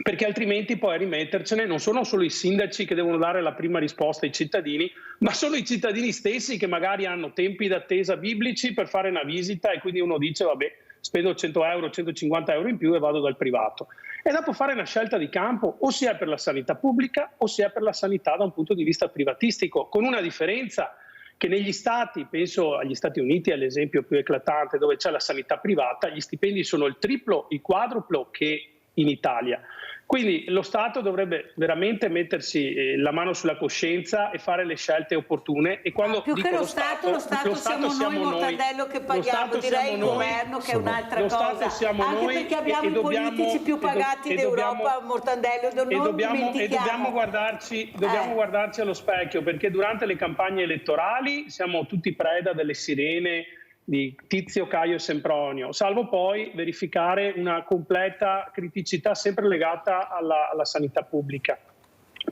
perché altrimenti poi a rimettercene non sono solo i sindaci che devono dare la prima risposta ai cittadini, ma sono i cittadini stessi che magari hanno tempi d'attesa biblici per fare una visita e quindi uno dice vabbè, spendo 100 euro, 150 euro in più e vado dal privato. E dopo fare una scelta di campo, o si è per la sanità pubblica o si è per la sanità da un punto di vista privatistico, con una differenza che negli stati, penso agli Stati Uniti è l'esempio più eclatante, dove c'è la sanità privata, gli stipendi sono il triplo, il quadruplo che in Italia. Quindi lo Stato dovrebbe veramente mettersi la mano sulla coscienza e fare le scelte opportune. E quando più che lo Stato siamo noi, Mortandello, che paghiamo, direi il governo, che è un'altra cosa. Anche perché abbiamo i politici più pagati d'Europa, Mortandello, dobbiamo guardarci allo specchio, perché durante le campagne elettorali siamo tutti preda delle sirene di Tizio, Caio e Sempronio, salvo poi verificare una completa criticità sempre legata alla sanità pubblica.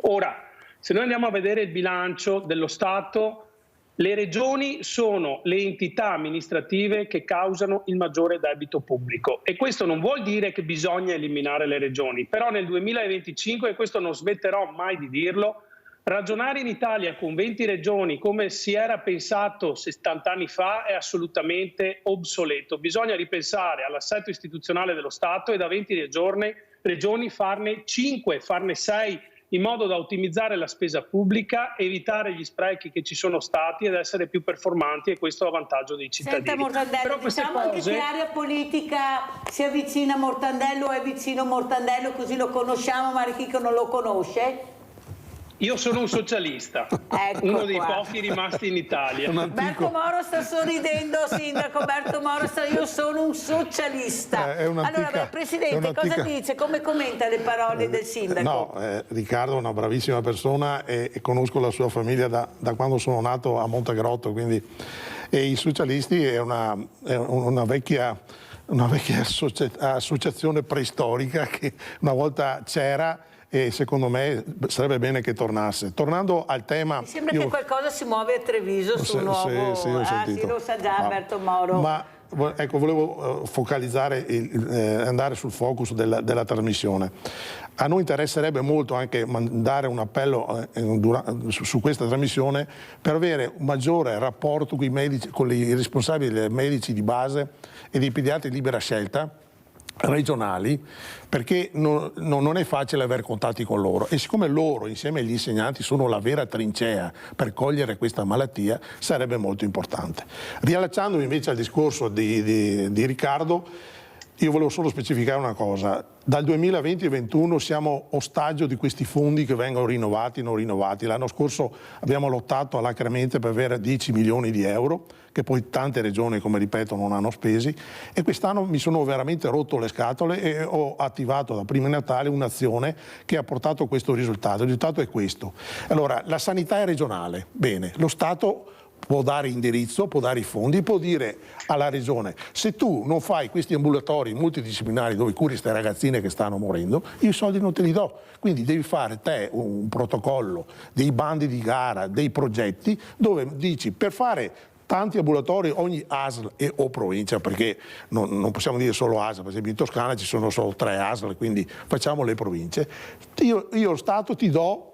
Ora, se noi andiamo a vedere il bilancio dello Stato, le regioni sono le entità amministrative che causano il maggiore debito pubblico e questo non vuol dire che bisogna eliminare le regioni, però nel 2025, e questo non smetterò mai di dirlo, ragionare in Italia con 20 regioni come si era pensato 70 anni fa è assolutamente obsoleto. Bisogna ripensare all'assetto istituzionale dello Stato e da 20 regioni farne 5, farne 6, in modo da ottimizzare la spesa pubblica, evitare gli sprechi che ci sono stati ed essere più performanti, e questo a vantaggio dei cittadini. Senta Mortandello, diciamo anche che area politica si avvicina a Mortandello o è vicino Mortandello, così lo conosciamo, ma chi non lo conosce? Io sono un socialista, Ecco uno dei qua. pochi rimasti in Italia. Berto Moro sta sorridendo, sindaco Berto Moro, io sono un socialista. Allora, Presidente, cosa dice? Come commenta le parole del sindaco? No, Riccardo è una bravissima persona e conosco la sua famiglia da quando sono nato a Montegrotto, quindi i socialisti è una vecchia associazione preistorica che una volta c'era e secondo me sarebbe bene che tornasse. Tornando al tema... Mi sembra che qualcosa si muove a Treviso sul nuovo... Sì, ho sentito. Sì, lo sa già Berto Moro. Ma ecco, volevo focalizzare, andare sul focus della trasmissione. A noi interesserebbe molto anche mandare un appello su questa trasmissione per avere un maggiore rapporto con i medici, con i responsabili medici di base e dei pediatri di libera scelta regionali, perché non è facile avere contatti con loro e siccome loro insieme agli insegnanti sono la vera trincea per cogliere questa malattia, sarebbe molto importante. Riallacciandomi invece al discorso di Riccardo, io volevo solo specificare una cosa: dal 2020-2021 siamo ostaggio di questi fondi che vengono rinnovati, non rinnovati. L'anno scorso abbiamo lottato alacremente per avere 10 milioni di euro, che poi tante regioni, come ripeto, non hanno spesi, e quest'anno mi sono veramente rotto le scatole e ho attivato da prima di Natale un'azione che ha portato questo risultato. Il risultato è questo. Allora, la sanità è regionale, bene, lo Stato può dare indirizzo, può dare i fondi, può dire alla regione: se tu non fai questi ambulatori multidisciplinari dove curi queste ragazzine che stanno morendo, io i soldi non te li do. Quindi devi fare te un protocollo, dei bandi di gara, dei progetti dove dici per fare tanti ambulatori ogni ASL o provincia, perché non possiamo dire solo ASL, per esempio in Toscana ci sono solo 3 ASL, quindi facciamo le province. Io Stato ti do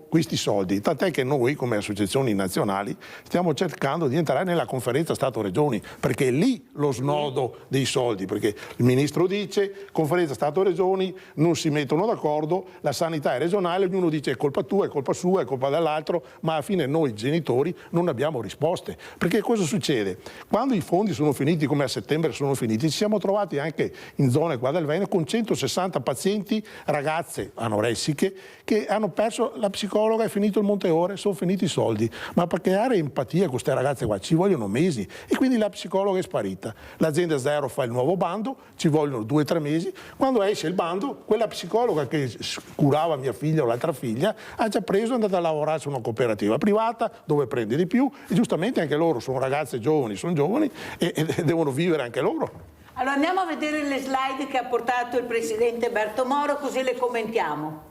questi soldi, tant'è che noi come associazioni nazionali stiamo cercando di entrare nella conferenza Stato-Regioni, perché è lì lo snodo dei soldi, perché il ministro dice conferenza Stato-Regioni, non si mettono d'accordo, la sanità è regionale, ognuno dice è colpa tua, è colpa sua, è colpa dell'altro, ma alla fine noi genitori non abbiamo risposte, perché cosa succede? Quando i fondi sono finiti, come a settembre sono finiti, ci siamo trovati anche in zone qua del Veneto con 160 pazienti, ragazze anoressiche, che hanno perso la psicologa, è finito il Monteore, sono finiti i soldi, ma per creare empatia con queste ragazze qua ci vogliono mesi e quindi la psicologa è sparita. L'azienda Zero fa il nuovo bando, ci vogliono 2 o 3 mesi, quando esce il bando quella psicologa che curava mia figlia o l'altra figlia ha già preso e è andata a lavorare su una cooperativa privata dove prende di più e giustamente anche loro sono ragazze giovani, sono giovani e devono vivere anche loro. Allora andiamo a vedere le slide che ha portato il Presidente Berto Moro, così le commentiamo.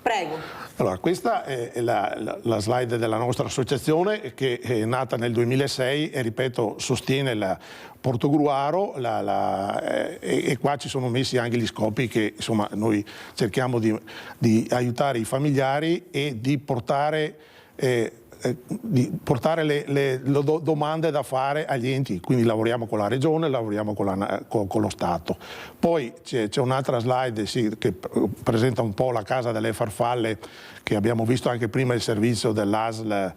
Prego. Allora, questa è la slide della nostra associazione che è nata nel 2006 e, ripeto, sostiene la Portogruaro e qua ci sono messi anche gli scopi che insomma noi cerchiamo di aiutare i familiari e di portare le domande da fare agli enti, quindi lavoriamo con la regione, lavoriamo con lo Stato. Poi c'è un'altra slide che presenta un po' la casa delle farfalle che abbiamo visto anche prima il servizio dell'ASL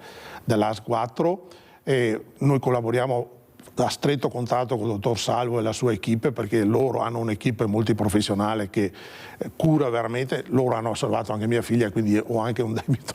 4 e noi collaboriamo a stretto contatto con il dottor Salvo e la sua equipe, perché loro hanno un'equipe multiprofessionale che cura veramente, loro hanno salvato anche mia figlia, quindi ho anche un debito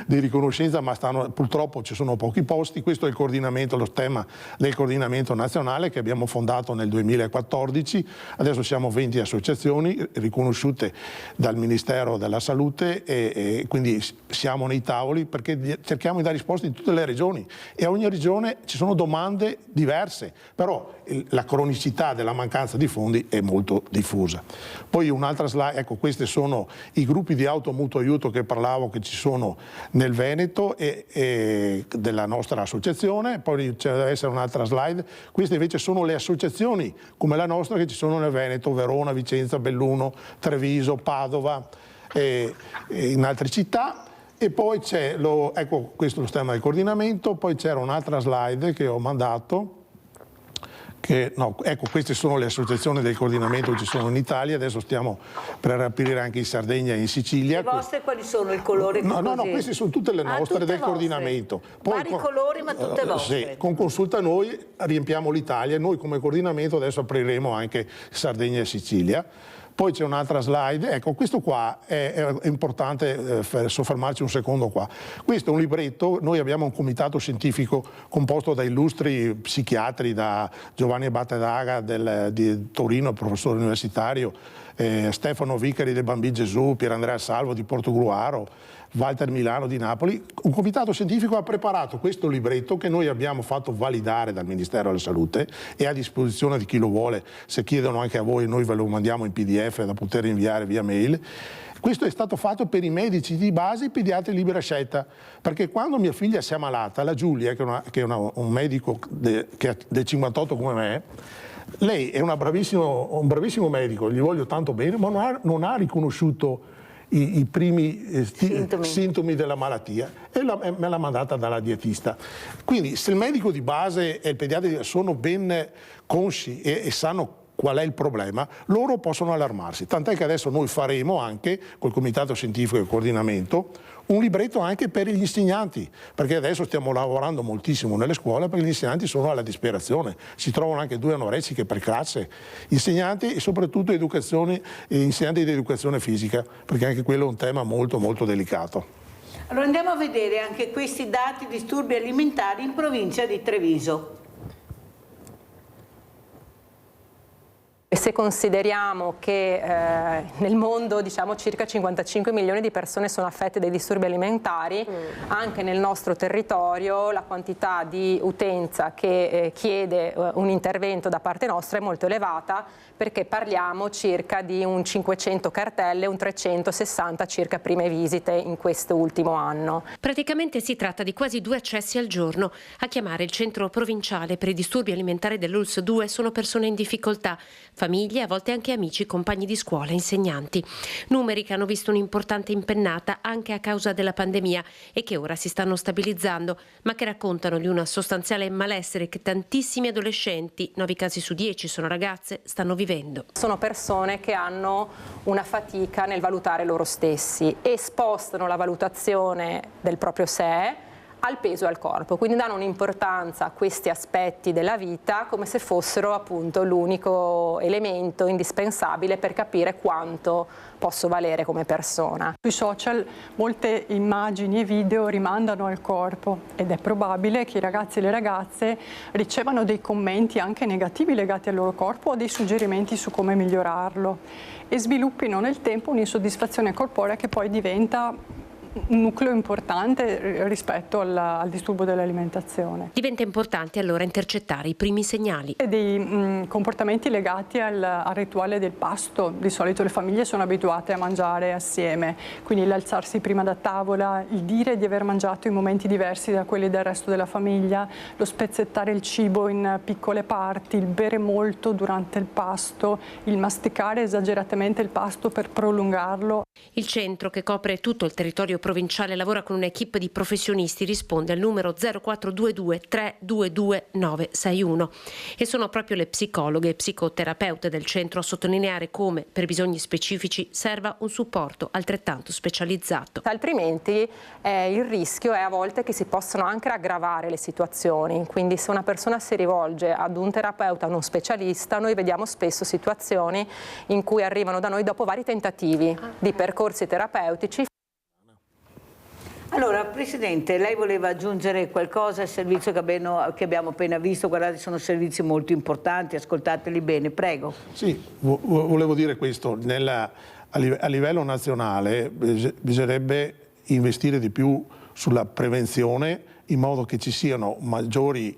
di riconoscenza, ma purtroppo ci sono pochi posti. Questo è il coordinamento, lo stemma del coordinamento nazionale che abbiamo fondato nel 2014, adesso siamo 20 associazioni riconosciute dal Ministero della Salute e quindi siamo nei tavoli perché cerchiamo di dare risposte in tutte le regioni e a ogni regione ci sono domande diverse, però la cronicità della mancanza di fondi è molto diffusa. Poi un'altra slide, ecco, questi sono i gruppi di automutuo aiuto che parlavo che ci sono nel Veneto e della nostra associazione. Poi ci deve essere un'altra slide, queste invece sono le associazioni come la nostra che ci sono nel Veneto, Verona, Vicenza, Belluno, Treviso, Padova e in altre città. E poi c'è, ecco questo è lo stemma del coordinamento, poi c'era un'altra slide che ho mandato, ecco queste sono le associazioni del coordinamento che ci sono in Italia, adesso stiamo per aprire anche in Sardegna e in Sicilia. Le vostre quali sono? Il colore? No, queste sono tutte le nostre del coordinamento. Poi, vari colori ma tutte vostre. Sì, con consulta noi riempiamo l'Italia, noi come coordinamento adesso apriremo anche Sardegna e Sicilia. Poi c'è un'altra slide, ecco questo qua è importante soffermarci un secondo qua. Questo è un libretto, noi abbiamo un comitato scientifico composto da illustri psichiatri, da Giovanni Battadaga di Torino, professore universitario, Stefano Vicari del Bambì Gesù, Pierandrea Salvo di Portogruaro, Walter Milano di Napoli. Un comitato scientifico ha preparato questo libretto che noi abbiamo fatto validare dal Ministero della Salute e a disposizione di chi lo vuole. Se chiedono anche a voi, noi ve lo mandiamo in PDF da poter inviare via mail. Questo è stato fatto per i medici di base e i pediatri libera scelta, perché quando mia figlia si è ammalata, la Giulia, che è un medico che è del 58 come me, lei è un bravissimo medico, gli voglio tanto bene, ma non ha riconosciuto i primi sintomi della malattia e me l'ha mandata dalla dietista. Quindi se il medico di base e il pediatra sono ben consci e sanno qual è il problema, loro possono allarmarsi. Tant'è che adesso noi faremo anche, col Comitato Scientifico e Coordinamento, un libretto anche per gli insegnanti, perché adesso stiamo lavorando moltissimo nelle scuole perché gli insegnanti sono alla disperazione, si trovano anche 2 anoressiche per classe, insegnanti e soprattutto insegnanti di educazione fisica, perché anche quello è un tema molto molto delicato. Allora andiamo a vedere anche questi dati disturbi alimentari in provincia di Treviso. E se consideriamo che nel mondo circa 55 milioni di persone sono affette dai disturbi alimentari, anche nel nostro territorio la quantità di utenza che chiede un intervento da parte nostra è molto elevata, perché parliamo circa di un 500 cartelle, un 360 circa prime visite in questo ultimo anno. Praticamente si tratta di quasi 2 accessi al giorno. A chiamare il centro provinciale per i disturbi alimentari dell'ULSS 2 sono persone in difficoltà, famiglie, a volte anche amici, compagni di scuola, insegnanti. Numeri che hanno visto un'importante impennata anche a causa della pandemia e che ora si stanno stabilizzando, ma che raccontano di una sostanziale malessere che tantissimi adolescenti, 9 casi su 10 sono ragazze, stanno vivendo. Sono persone che hanno una fatica nel valutare loro stessi e spostano la valutazione del proprio sé al peso e al corpo, quindi danno un'importanza a questi aspetti della vita come se fossero appunto l'unico elemento indispensabile per capire quanto posso valere come persona. Sui social molte immagini e video rimandano al corpo ed è probabile che i ragazzi e le ragazze ricevano dei commenti anche negativi legati al loro corpo o dei suggerimenti su come migliorarlo e sviluppino nel tempo un'insoddisfazione corporea che poi diventa un nucleo importante rispetto al disturbo dell'alimentazione. Diventa importante allora intercettare i primi segnali. E dei comportamenti legati al rituale del pasto. Di solito le famiglie sono abituate a mangiare assieme, quindi l'alzarsi prima da tavola, il dire di aver mangiato in momenti diversi da quelli del resto della famiglia, lo spezzettare il cibo in piccole parti, il bere molto durante il pasto, il masticare esageratamente il pasto per prolungarlo. Il centro, che copre tutto il territorio provinciale, lavora con un'equipe di professionisti, risponde al numero 0422 322 961 e sono proprio le psicologhe e psicoterapeute del centro a sottolineare come per bisogni specifici serva un supporto altrettanto specializzato. Altrimenti il rischio è a volte che si possano anche aggravare le situazioni, quindi se una persona si rivolge ad un terapeuta, ad uno specialista, noi vediamo spesso situazioni in cui arrivano da noi dopo vari tentativi di percorsi terapeutici. Allora, Presidente, lei voleva aggiungere qualcosa al servizio che abbiamo appena visto? Guardate, sono servizi molto importanti, ascoltateli bene, prego. Sì, volevo dire questo, a livello nazionale bisognerebbe investire di più sulla prevenzione in modo che ci siano maggiori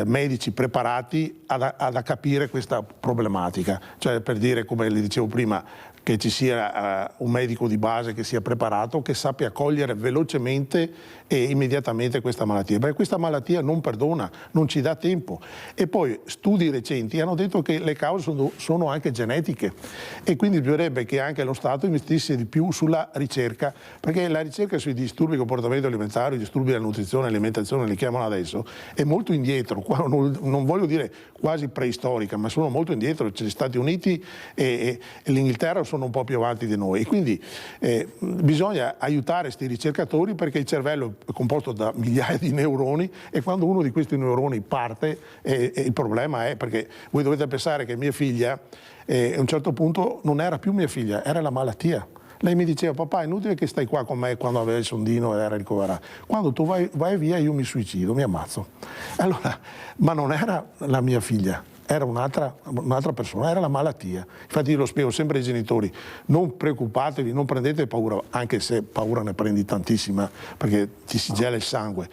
medici preparati a capire questa problematica, cioè per dire, come le dicevo prima, che ci sia un medico di base che sia preparato, che sappia cogliere velocemente e immediatamente questa malattia, perché questa malattia non perdona, non ci dà tempo. E poi studi recenti hanno detto che le cause sono anche genetiche e quindi bisognerebbe che anche lo Stato investisse di più sulla ricerca, perché la ricerca sui disturbi di comportamento alimentare, i disturbi della nutrizione e alimentazione, li chiamano adesso, è molto indietro, qua non voglio dire quasi preistorica, ma sono molto indietro. Gli Stati Uniti e l'Inghilterra sono un po' più avanti di noi, e quindi bisogna aiutare questi ricercatori, perché il cervello è composto da migliaia di neuroni, e quando uno di questi neuroni parte il problema è, perché voi dovete pensare che mia figlia a un certo punto non era più mia figlia, era la malattia. Lei mi diceva: papà, è inutile che stai qua con me quando aveva il sondino e era ricoverato. Quando tu vai via io mi suicido, mi ammazzo. Allora, ma non era la mia figlia, era un'altra persona, era la malattia. Infatti io lo spiego sempre ai genitori: non preoccupatevi, non prendete paura, anche se paura ne prendi tantissima perché ti si gela il sangue.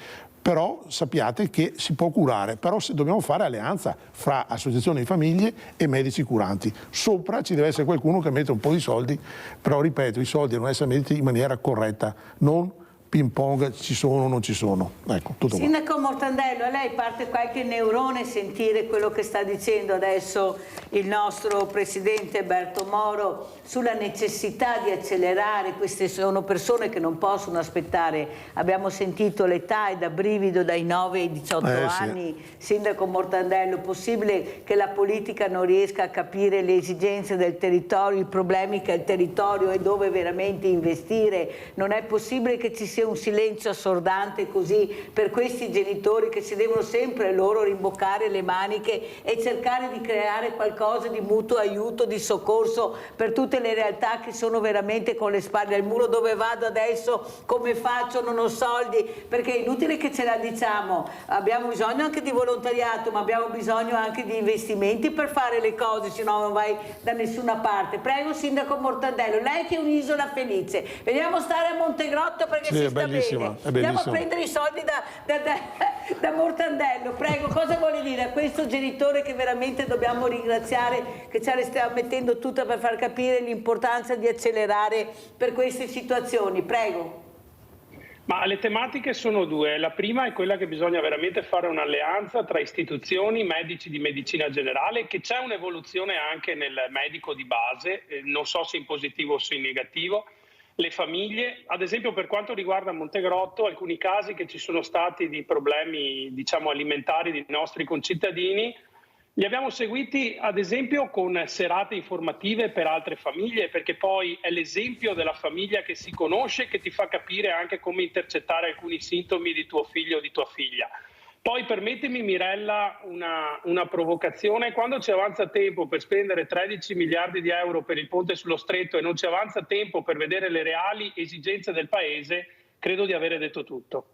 Però sappiate che si può curare, però dobbiamo fare alleanza fra associazioni di famiglie e medici curanti. Sopra ci deve essere qualcuno che mette un po' di soldi, però ripeto, i soldi devono essere messi in maniera corretta, non ping pong, ci sono o non ci sono. Ecco, tutto qua. Sindaco Mortandello, a lei parte qualche neurone sentire quello che sta dicendo adesso il nostro Presidente Berto Moro sulla necessità di accelerare. Queste sono persone che non possono aspettare. Abbiamo sentito l'età è da brivido dai 9 ai 18 anni. Sì. Sindaco Mortandello, possibile che la politica non riesca a capire le esigenze del territorio, i problemi che ha il territorio e dove veramente investire? Non è possibile che ci sia un silenzio assordante così per questi genitori che si devono sempre loro rimboccare le maniche e cercare di creare qualcosa di mutuo aiuto, di soccorso per tutte le realtà che sono veramente con le spalle al muro. Dove vado adesso? Come faccio? Non ho soldi. Perché è inutile che ce la diciamo, abbiamo bisogno anche di volontariato, ma abbiamo bisogno anche di investimenti per fare le cose, se no non vai da nessuna parte. Prego, Sindaco Mortandello, lei che è un'isola felice, veniamo a stare a Montegrotto perché si sta bene. Andiamo a prendere i soldi da Mortandello. Prego, cosa vuole dire a questo genitore che veramente dobbiamo ringraziare, che ce la sta mettendo tutta per far capire l'importanza di accelerare per queste situazioni? Prego. Ma le tematiche sono due. La prima è quella che bisogna veramente fare un'alleanza tra istituzioni, medici di medicina generale, che c'è un'evoluzione anche nel medico di base, non so se in positivo o se in negativo, le famiglie, ad esempio per quanto riguarda Montegrotto, alcuni casi che ci sono stati di problemi, diciamo, alimentari dei nostri concittadini, li abbiamo seguiti ad esempio con serate informative per altre famiglie, perché poi è l'esempio della famiglia che si conosce che ti fa capire anche come intercettare alcuni sintomi di tuo figlio o di tua figlia. Poi permettimi, Mirella, una provocazione: quando ci avanza tempo per spendere 13 miliardi di euro per il ponte sullo stretto e non ci avanza tempo per vedere le reali esigenze del Paese, credo di avere detto tutto.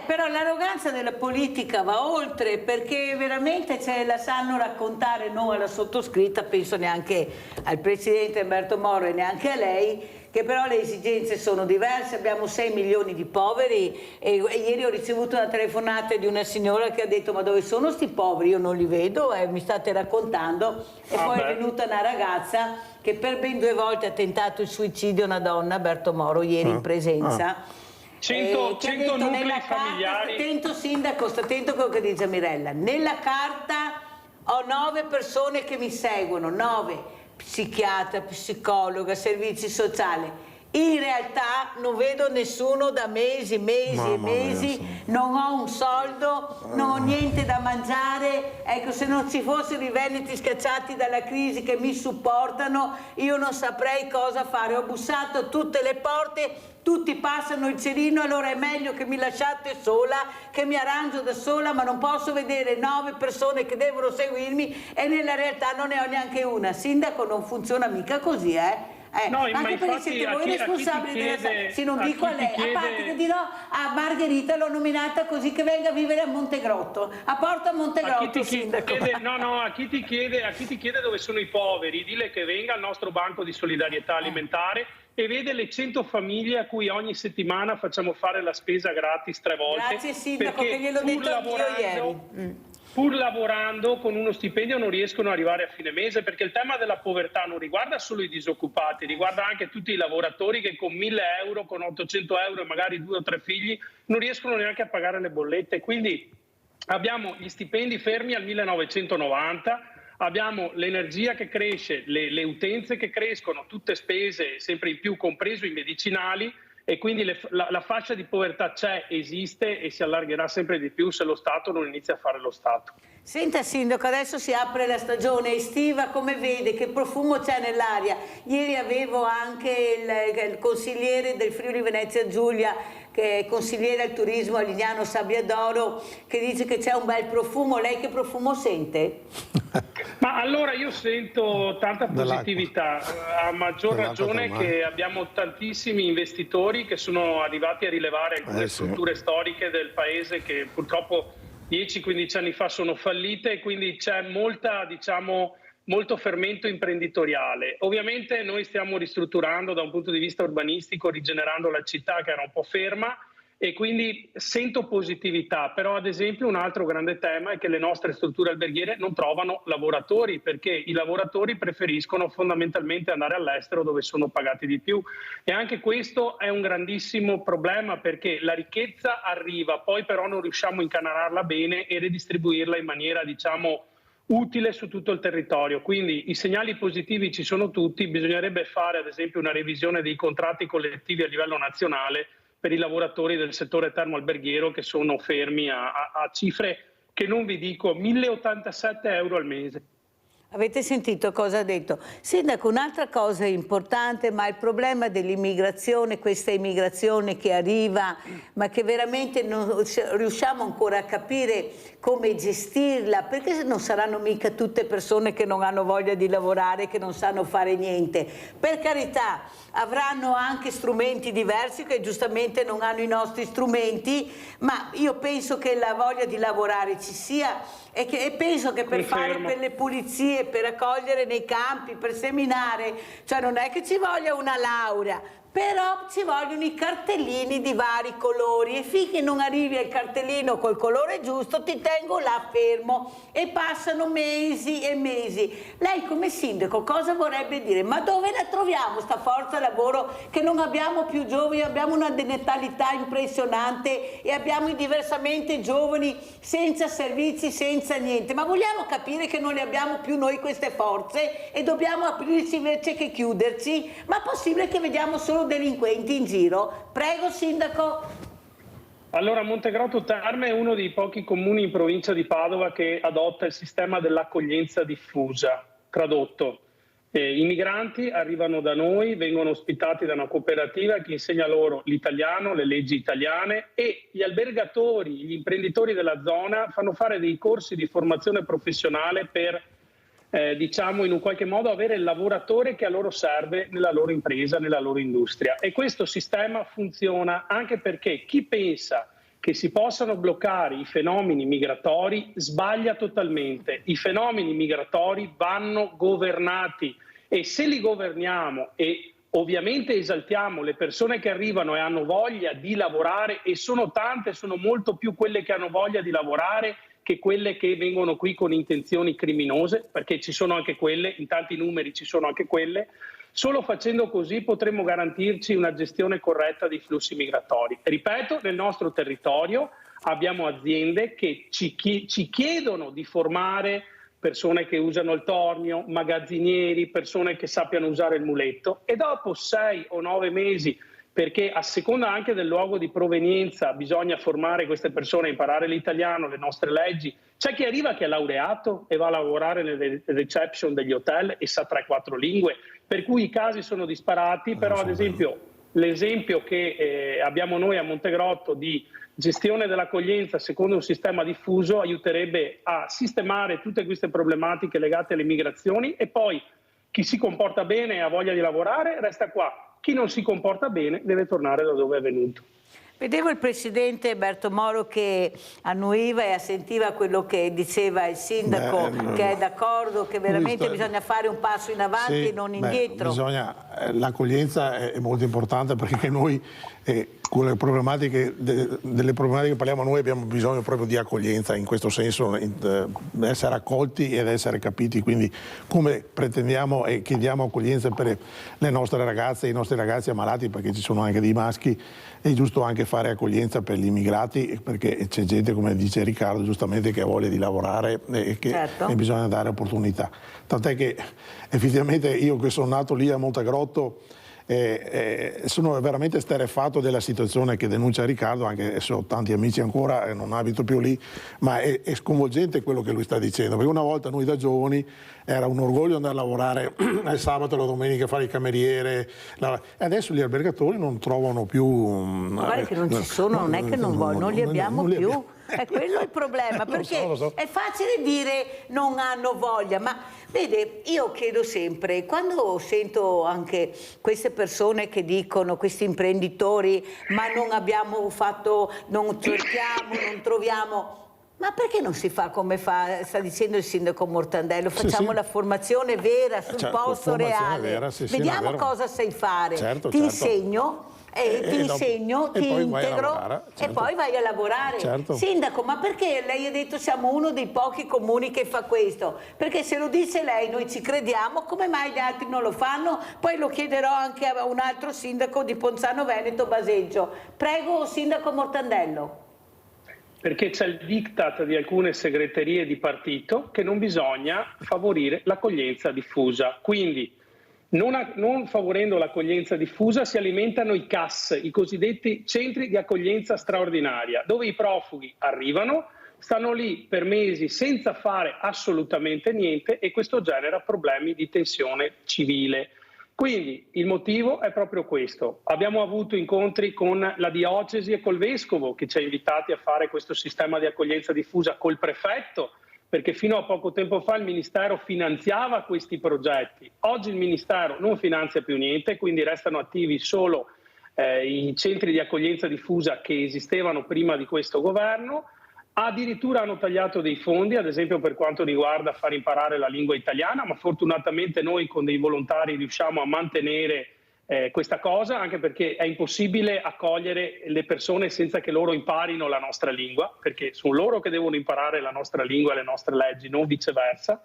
Però l'arroganza della politica va oltre, perché veramente la sanno raccontare, non alla sottoscritta, penso neanche al Presidente Berto Moro e neanche a lei, che però le esigenze sono diverse. Abbiamo 6 milioni di poveri e ieri ho ricevuto una telefonata di una signora che ha detto: ma dove sono sti poveri? Io non li vedo, mi state raccontando. E poi è venuta una ragazza che per ben 2 volte ha tentato il suicidio, una donna, Berto Moro, ieri in presenza. 100 nuclei familiari. Attento Sindaco, sta attento a quello che dice Mirella. Nella carta ho 9 persone che mi seguono, 9, psichiatra, psicologa, servizi sociali. In realtà non vedo nessuno da mesi, non ho un soldo, non ho niente da mangiare. Ecco, se non ci fossero i veneti scacciati dalla crisi che mi supportano, io non saprei cosa fare. Ho bussato a tutte le porte, tutti passano il cerino, allora è meglio che mi lasciate sola, che mi arrangio da sola, ma non posso vedere 9 persone che devono seguirmi e nella realtà non ne ho neanche una. Sindaco, non funziona mica così, No, anche perché siete voi responsabili della... Se non dico a lei, a parte che dirò a Margherita, l'ho nominata così che venga a vivere a Montegrotto, a Porta Montegrotto, Sindaco. A chi ti chiede dove sono i poveri, dile che venga al nostro banco di solidarietà alimentare e vede le 100 famiglie a cui ogni settimana facciamo fare la spesa gratis 3 volte. Grazie Sindaco, che gliel'ho detto anch'io ieri. Pur lavorando con uno stipendio non riescono ad arrivare a fine mese, perché il tema della povertà non riguarda solo i disoccupati, riguarda anche tutti i lavoratori che con 1.000 euro, con 800 euro e magari 2 o 3 figli non riescono neanche a pagare le bollette. Quindi abbiamo gli stipendi fermi al 1990, abbiamo l'energia che cresce, le utenze che crescono, tutte spese sempre in più, compreso i medicinali, e quindi la fascia di povertà c'è, esiste e si allargherà sempre di più se lo Stato non inizia a fare lo Stato. Senta Sindaco, adesso si apre la stagione estiva, come vede che profumo c'è nell'aria? Ieri avevo anche il consigliere del Friuli Venezia Giulia, che è consigliere al turismo a Lignano Sabbiadoro, che dice che c'è un bel profumo. Lei che profumo sente? Ma allora io sento tanta positività, a maggior ragione che abbiamo tantissimi investitori che sono arrivati a rilevare alcune strutture storiche del paese che purtroppo 10-15 anni fa sono fallite, e quindi c'è molto fermento imprenditoriale. Ovviamente noi stiamo ristrutturando da un punto di vista urbanistico, rigenerando la città che era un po' ferma, e quindi sento positività. Però ad esempio un altro grande tema è che le nostre strutture alberghiere non trovano lavoratori, perché i lavoratori preferiscono fondamentalmente andare all'estero dove sono pagati di più, e anche questo è un grandissimo problema, perché la ricchezza arriva, poi però non riusciamo a incanalarla bene e redistribuirla in maniera utile su tutto il territorio. Quindi i segnali positivi ci sono tutti, bisognerebbe fare ad esempio una revisione dei contratti collettivi a livello nazionale per i lavoratori del settore termoalberghiero che sono fermi a cifre che non vi dico, 1.087 euro al mese. Avete sentito cosa ha detto? Sindaco, un'altra cosa importante, ma il problema dell'immigrazione, questa immigrazione che arriva, ma che veramente non riusciamo ancora a capire come gestirla, perché non saranno mica tutte persone che non hanno voglia di lavorare, che non sanno fare niente. Per carità, avranno anche strumenti diversi che giustamente non hanno i nostri strumenti, ma io penso che la voglia di lavorare ci sia, e penso che per fare per le pulizie, per raccogliere nei campi, per seminare, cioè non è che ci voglia una laurea, però ci vogliono i cartellini di vari colori, e finché non arrivi al cartellino col colore giusto ti tengo là fermo, e passano mesi e mesi. Lei come sindaco cosa vorrebbe dire? Ma dove la troviamo sta forza lavoro, che non abbiamo più giovani, abbiamo una denatalità impressionante e abbiamo i diversamente giovani senza servizi, senza niente, ma vogliamo capire che non le abbiamo più noi queste forze e dobbiamo aprirci invece che chiuderci? Ma è possibile che vediamo solo delinquenti in giro? Prego Sindaco. Allora, Montegrotto Terme è uno dei pochi comuni in provincia di Padova che adotta il sistema dell'accoglienza diffusa. Tradotto, i migranti arrivano da noi, vengono ospitati da una cooperativa che insegna loro l'italiano, le leggi italiane, e gli albergatori, gli imprenditori della zona fanno fare dei corsi di formazione professionale per in un qualche modo avere il lavoratore che a loro serve nella loro impresa, nella loro industria. E questo sistema funziona anche perché chi pensa che si possano bloccare i fenomeni migratori sbaglia totalmente. I fenomeni migratori vanno governati, e se li governiamo e ovviamente esaltiamo le persone che arrivano e hanno voglia di lavorare, e sono tante, sono molto più quelle che hanno voglia di lavorare che quelle che vengono qui con intenzioni criminose, perché ci sono anche quelle, in tanti numeri ci sono anche quelle. Solo facendo così potremo garantirci una gestione corretta dei flussi migratori. Ripeto, nel nostro territorio abbiamo aziende che ci chiedono di formare persone che usano il tornio, magazzinieri, persone che sappiano usare il muletto, e dopo 6 o 9 mesi, perché a seconda anche del luogo di provenienza bisogna formare queste persone, imparare l'italiano, le nostre leggi. C'è chi arriva che è laureato e va a lavorare nelle reception degli hotel e sa 3-4 lingue, per cui i casi sono disparati, però ad esempio l'esempio che abbiamo noi a Montegrotto di gestione dell'accoglienza secondo un sistema diffuso aiuterebbe a sistemare tutte queste problematiche legate alle migrazioni, e poi chi si comporta bene e ha voglia di lavorare resta qua. Chi non si comporta bene deve tornare da dove è venuto. Vedevo il presidente Bertomoro che annuiva e assentiva quello che diceva il sindaco, che è d'accordo che veramente bisogna fare un passo in avanti e non indietro. L'accoglienza è molto importante, perché noi con le problematiche, delle problematiche che parliamo noi, abbiamo bisogno proprio di accoglienza, in questo senso, essere accolti ed essere capiti. Quindi come pretendiamo e chiediamo accoglienza per le nostre ragazze e i nostri ragazzi ammalati, perché ci sono anche dei maschi, è giusto anche fare accoglienza per gli immigrati, perché c'è gente, come dice Riccardo giustamente, che ha voglia di lavorare e che e bisogna dare opportunità. Tant'è che effettivamente io, che sono nato lì a Montegrotto, sono veramente esterrefatto della situazione che denuncia Riccardo, anche se ho tanti amici ancora e non abito più lì, ma è sconvolgente quello che lui sta dicendo, perché una volta noi da giovani era un orgoglio andare a lavorare il sabato e la domenica, fare il cameriere, e adesso gli albergatori non trovano più... Guarda che non ci sono, non è che non vogliono, non li abbiamo più. È quello il problema, perché lo so. è facile dire non hanno voglia, ma vede, io chiedo sempre, quando sento anche queste persone che dicono, questi imprenditori, ma non abbiamo fatto, non cerchiamo, non troviamo... Ma perché non si fa come sta dicendo il sindaco Mortandello? Facciamo la formazione vera, sul posto reale. Vera, vediamo cosa sai fare. Certo, insegno. Ti insegno, ti integro e poi vai a lavorare. Certo. Sindaco, ma perché lei ha detto siamo uno dei pochi comuni che fa questo? Perché se lo dice lei noi ci crediamo, come mai gli altri non lo fanno? Poi lo chiederò anche a un altro sindaco di Ponzano Veneto, Baseggio. Prego, sindaco Mortandello. Perché c'è il diktat di alcune segreterie di partito che non bisogna favorire l'accoglienza diffusa. Quindi non favorendo l'accoglienza diffusa si alimentano i CAS, i cosiddetti centri di accoglienza straordinaria, dove i profughi arrivano, stanno lì per mesi senza fare assolutamente niente e questo genera problemi di tensione civile. Quindi il motivo è proprio questo. Abbiamo avuto incontri con la diocesi e col vescovo che ci ha invitati a fare questo sistema di accoglienza diffusa, col prefetto, perché fino a poco tempo fa il Ministero finanziava questi progetti. Oggi il Ministero non finanzia più niente, quindi restano attivi solo i centri di accoglienza diffusa che esistevano prima di questo governo. Addirittura hanno tagliato dei fondi, ad esempio per quanto riguarda far imparare la lingua italiana, ma fortunatamente noi con dei volontari riusciamo a mantenere questa cosa, anche perché è impossibile accogliere le persone senza che loro imparino la nostra lingua, perché sono loro che devono imparare la nostra lingua e le nostre leggi, non viceversa.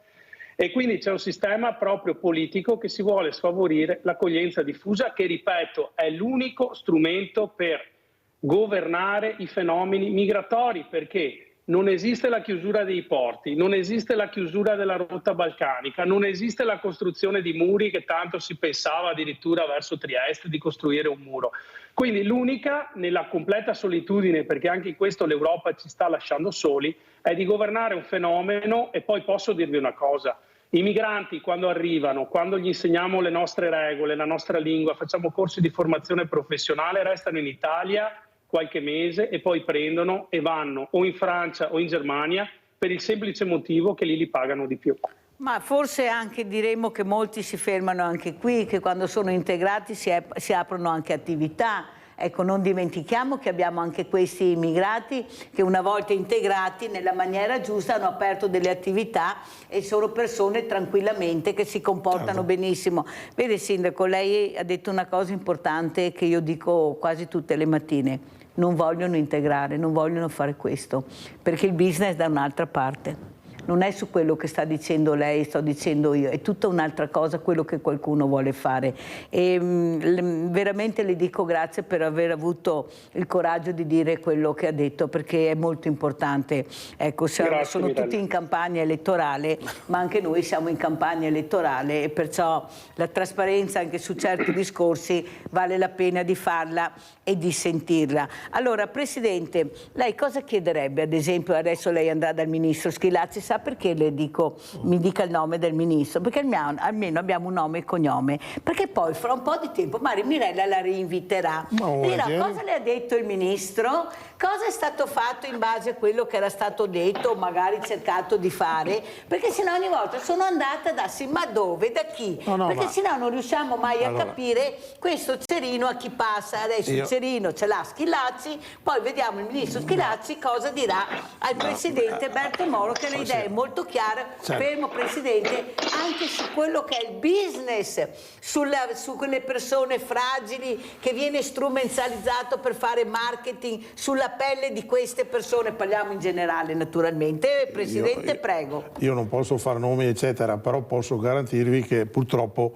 E quindi c'è un sistema proprio politico che si vuole sfavorire l'accoglienza diffusa, che ripeto è l'unico strumento per governare i fenomeni migratori, perché non esiste la chiusura dei porti, non esiste la chiusura della rotta balcanica, non esiste la costruzione di muri, che tanto si pensava addirittura verso Trieste di costruire un muro. Quindi l'unica, nella completa solitudine, perché anche in questo l'Europa ci sta lasciando soli, è di governare un fenomeno. E poi posso dirvi una cosa: i migranti quando arrivano, quando gli insegniamo le nostre regole, la nostra lingua, facciamo corsi di formazione professionale, restano in Italia qualche mese e poi prendono e vanno o in Francia o in Germania per il semplice motivo che lì li pagano di più. Ma forse anche diremo che molti si fermano anche qui, che quando sono integrati si aprono anche attività. Ecco, non dimentichiamo che abbiamo anche questi immigrati che una volta integrati nella maniera giusta hanno aperto delle attività e sono persone tranquillamente che si comportano benissimo. Vede Sindaco, lei ha detto una cosa importante che io dico quasi tutte le mattine: non vogliono integrare, non vogliono fare questo, perché il business è da un'altra parte. Non è su quello che sta dicendo lei, sto dicendo io, è tutta un'altra cosa quello che qualcuno vuole fare. E veramente le dico grazie per aver avuto il coraggio di dire quello che ha detto, perché è molto importante. Ecco, sono tutti in campagna elettorale, ma anche noi siamo in campagna elettorale e perciò la trasparenza anche su certi discorsi vale la pena di farla e di sentirla. Allora, Presidente, lei cosa chiederebbe? Ad esempio, adesso lei andrà dal Ministro Schillaci, sa perché le dico, mi dica il nome del Ministro? Perché almeno abbiamo un nome e cognome, perché poi fra un po' di tempo Maria Mirella la rinviterà. Dirà cosa le ha detto il Ministro, cosa è stato fatto in base a quello che era stato detto o magari cercato di fare, perché sennò ogni volta sono andata da sì, ma dove, da chi? Perché sennò non riusciamo mai a capire questo cerino a chi passa. Adesso il cerino ce l'ha Schillaci, poi vediamo il Ministro Schillaci cosa dirà al Presidente Bertomoro, che le idee è molto chiara, fermo Presidente, anche su quello che è il business, su quelle persone fragili che viene strumentalizzato per fare marketing sulla pelle di queste persone, parliamo in generale naturalmente. Presidente, prego. Io non posso fare nomi eccetera, però posso garantirvi che purtroppo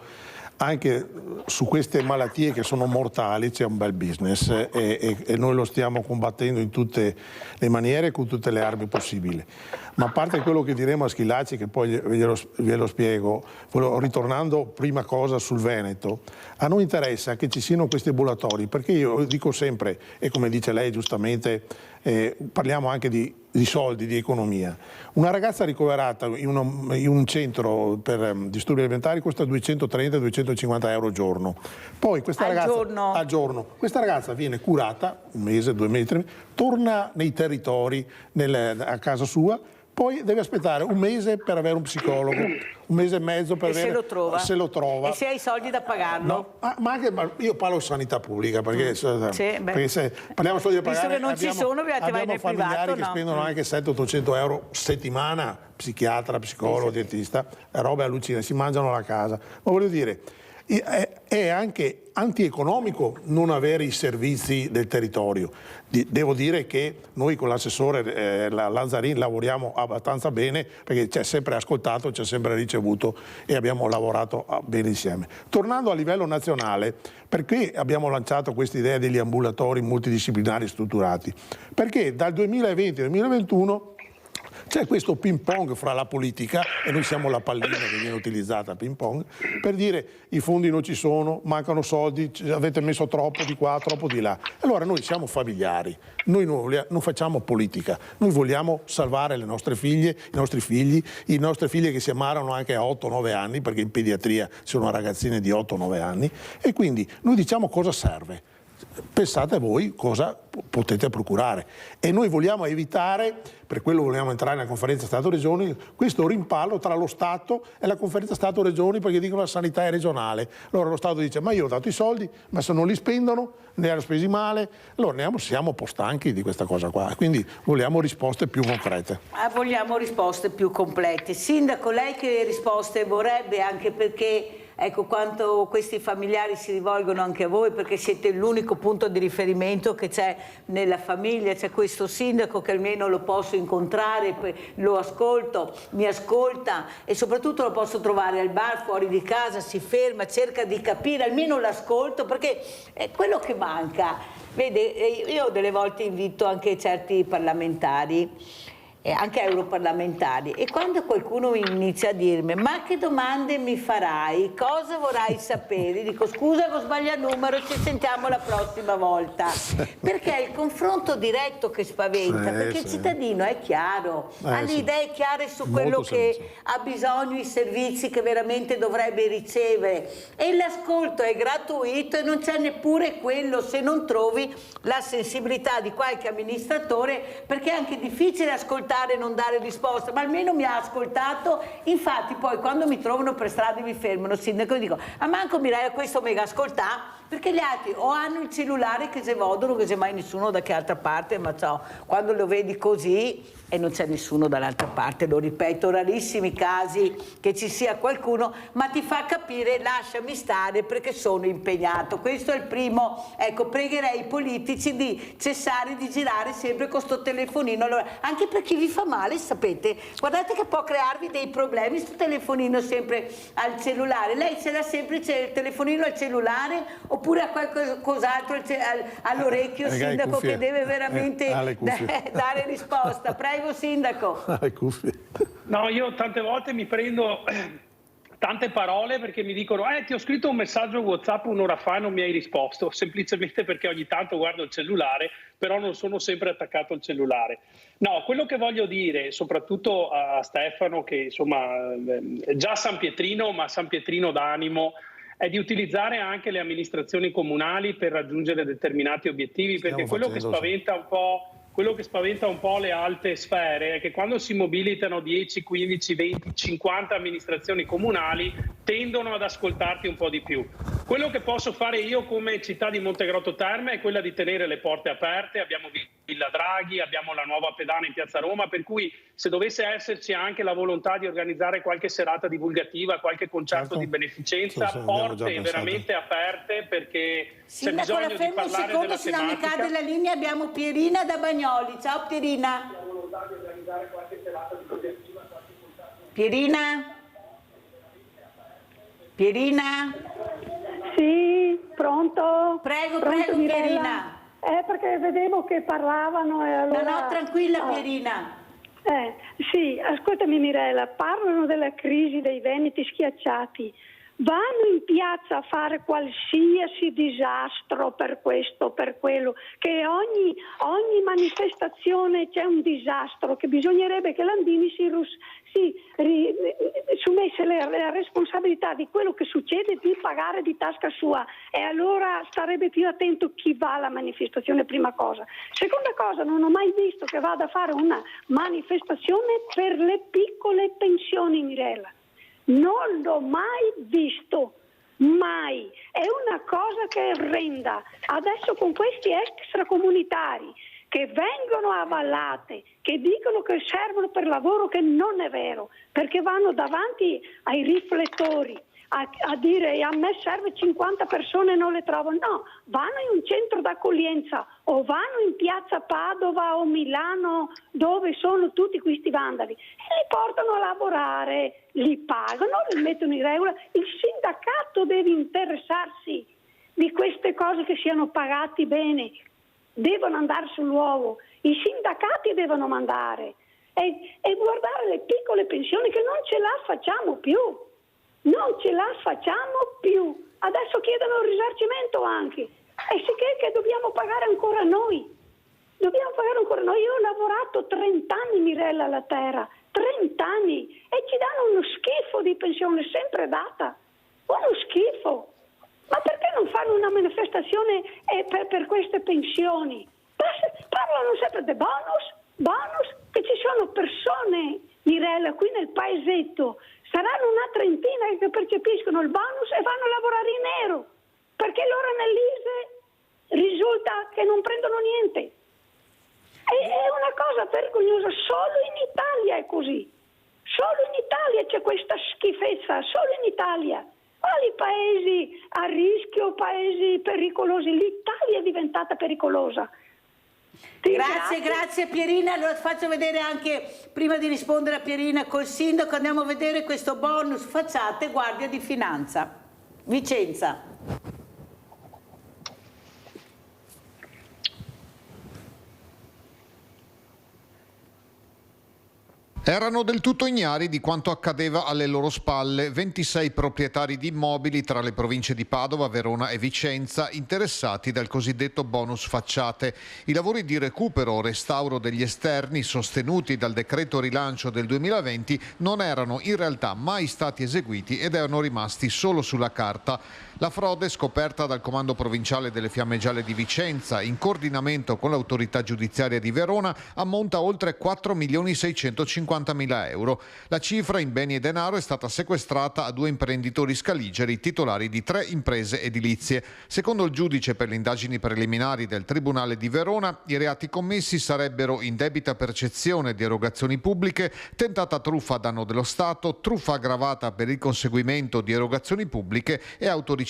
anche su queste malattie che sono mortali c'è un bel business e noi lo stiamo combattendo in tutte le maniere, con tutte le armi possibili. Ma a parte quello che diremo a Schillaci, che poi ve lo spiego, ritornando prima cosa sul Veneto, a noi interessa che ci siano questi ambulatori, perché io dico sempre, e come dice lei giustamente, parliamo anche di soldi, di economia. Una ragazza ricoverata in un centro per disturbi alimentari costa 230-250 euro al giorno. Poi questa ragazza al giorno. Questa ragazza viene curata, un mese, 2 mesi, 3 mesi, torna nei territori, a casa sua, poi deve aspettare un mese per avere un psicologo, un mese e mezzo per avere... Se lo trova. E se hai i soldi da pagarlo. No, ma anche io parlo di sanità pubblica, perché, perché se parliamo solo di pagare... Visto che non ci sono, vai nel familiari privato, che spendono anche 700-800 euro settimana, psichiatra, psicologo, dietista, robe allucinanti, si mangiano la casa. Ma voglio dire, è anche antieconomico non avere i servizi del territorio. Devo dire che noi con l'assessore Lazzarin lavoriamo abbastanza bene, perché ci ha sempre ascoltato, ci ha sempre ricevuto e abbiamo lavorato bene insieme. Tornando a livello nazionale, perché abbiamo lanciato questa idea degli ambulatori multidisciplinari strutturati? Perché dal 2020 al 2021 c'è questo ping pong fra la politica, e noi siamo la pallina che viene utilizzata ping pong, per dire i fondi non ci sono, mancano soldi, avete messo troppo di qua, troppo di là. Allora noi siamo familiari, noi non facciamo politica, noi vogliamo salvare le nostre figlie, i nostre figli che si ammalano anche a 8-9 anni, perché in pediatria sono ragazzine di 8-9 anni, e quindi noi diciamo cosa serve. Pensate voi cosa potete procurare, e noi vogliamo evitare, per quello vogliamo entrare nella conferenza Stato-Regioni, questo rimpallo tra lo Stato e la conferenza Stato-Regioni, perché dicono la sanità è regionale. Allora lo Stato dice: ma io ho dato i soldi, ma se non li spendono ne hanno spesi male. Allora siamo un po' stanchi di questa cosa qua, quindi vogliamo risposte più concrete. Vogliamo risposte più complete. Sindaco, lei che risposte vorrebbe, anche perché ecco, quanto questi familiari si rivolgono anche a voi, perché siete l'unico punto di riferimento che c'è nella famiglia, c'è questo sindaco che almeno lo posso incontrare, lo ascolto, mi ascolta, e soprattutto lo posso trovare al bar, fuori di casa, si ferma, cerca di capire, almeno l'ascolto, perché è quello che manca. Vede, io delle volte invito anche certi parlamentari, anche europarlamentari, e quando qualcuno inizia a dirmi: ma che domande mi farai, cosa vorrai sapere, dico: scusa, ho sbagliato numero, ci sentiamo la prossima volta, perché è il confronto diretto che spaventa, perché il cittadino è chiaro, ha le idee chiare su quello che ha bisogno, i servizi che veramente dovrebbe ricevere, e l'ascolto è gratuito e non c'è neppure quello, se non trovi la sensibilità di qualche amministratore, perché è anche difficile ascoltare e non dare risposta, ma almeno mi ha ascoltato. Infatti poi quando mi trovano per strada mi fermano, sindaco, e dico: a manco mirai a questo mega ascoltare, perché gli altri o hanno il cellulare che se vodono, che se mai nessuno da che altra parte, ma quando lo vedi così e non c'è nessuno dall'altra parte, lo ripeto, rarissimi casi che ci sia qualcuno, ma ti fa capire: lasciami stare perché sono impegnato. Questo è il primo. Ecco, pregherei i politici di cessare di girare sempre con sto telefonino, allora, anche per chi vi fa male, sapete, guardate che può crearvi dei problemi sto telefonino sempre al cellulare. Lei ce l'ha sempre il telefonino al cellulare, oppure a qualcos'altro all'orecchio, sindaco, che deve veramente dare risposta? Prego, sindaco. No, io tante volte mi prendo tante parole perché mi dicono: ti ho scritto un messaggio WhatsApp un'ora fa e non mi hai risposto, semplicemente perché ogni tanto guardo il cellulare, però non sono sempre attaccato al cellulare. No, quello che voglio dire, soprattutto a Stefano, che insomma è già San Pietrino, ma San Pietrino d'animo, è di utilizzare anche le amministrazioni comunali per raggiungere determinati obiettivi, perché quello che spaventa un po' le alte sfere è che quando si mobilitano 10, 15, 20, 50 amministrazioni comunali tendono ad ascoltarti un po' di più. Quello che posso fare io come città di Montegrotto Terme è quella di tenere le porte aperte. Abbiamo Villa Draghi, abbiamo la nuova pedana in Piazza Roma, per cui se dovesse esserci anche la volontà di organizzare qualche serata divulgativa, qualche concerto di beneficenza, porte veramente aperte, perché c'è bisogno di parlare della se non mi cade la linea. Abbiamo Pierina da Bagnoli. Ciao Pierina. Pierina? Sì, pronto? Prego, Pronto, prego Pierina. Perché vedevo che parlavano e allora... No, tranquilla Pierina. Sì, ascoltami Mirella, parlano della crisi dei veneti schiacciati. Vanno in piazza a fare qualsiasi disastro per questo, per quello, che ogni manifestazione c'è un disastro, che bisognerebbe che Landini si assumesse la responsabilità di quello che succede, di pagare di tasca sua, e allora starebbe più attento chi va alla manifestazione, prima cosa. Seconda cosa, non ho mai visto che vada a fare una manifestazione per le piccole pensioni, Mirella. Non l'ho mai visto, mai. È una cosa che è orrenda. Adesso con questi extracomunitari che vengono avvallate, che dicono che servono per lavoro, che non è vero, perché vanno davanti ai riflettori a dire a me serve 50 persone e non le trovo. No, vanno in un centro d'accoglienza o vanno in piazza Padova o Milano dove sono tutti questi vandali e li portano a lavorare, li pagano, li mettono in regola. Il sindacato deve interessarsi di queste cose, che siano pagati bene, devono andare sul luogo, i sindacati devono mandare e guardare le piccole pensioni che non ce la facciamo più. Non ce la facciamo più. Adesso chiedono il risarcimento anche. E che dobbiamo pagare ancora noi. Dobbiamo pagare ancora noi. Io ho lavorato 30 anni, Mirella, alla terra. 30 anni. E ci danno uno schifo di pensione sempre data. Uno schifo. Ma perché non fanno una manifestazione per queste pensioni? Parlano sempre di bonus, che ci sono persone, Mirella, qui nel paesetto, saranno una trentina che percepiscono il bonus e vanno a lavorare in nero, perché loro nell'ISE risulta che non prendono niente. È una cosa vergognosa, solo in Italia è così. Solo in Italia c'è questa schifezza, solo in Italia. Quali paesi a rischio, paesi pericolosi? L'Italia è diventata pericolosa. Grazie Pierina. Allora faccio vedere anche, prima di rispondere a Pierina, col sindaco andiamo a vedere questo bonus facciate Guardia di Finanza. Vicenza. Erano del tutto ignari di quanto accadeva alle loro spalle 26 proprietari di immobili tra le province di Padova, Verona e Vicenza interessati dal cosiddetto bonus facciate. I lavori di recupero o restauro degli esterni sostenuti dal decreto rilancio del 2020 non erano in realtà mai stati eseguiti ed erano rimasti solo sulla carta. La frode, scoperta dal Comando Provinciale delle Fiamme Gialle di Vicenza in coordinamento con l'autorità giudiziaria di Verona, ammonta a oltre 4.650.000 euro. La cifra in beni e denaro è stata sequestrata a 2 imprenditori scaligeri titolari di 3 imprese edilizie. Secondo il giudice per le indagini preliminari del Tribunale di Verona, i reati commessi sarebbero indebita percezione di erogazioni pubbliche, tentata truffa a danno dello Stato, truffa aggravata per il conseguimento di erogazioni pubbliche e autoriciclaggio.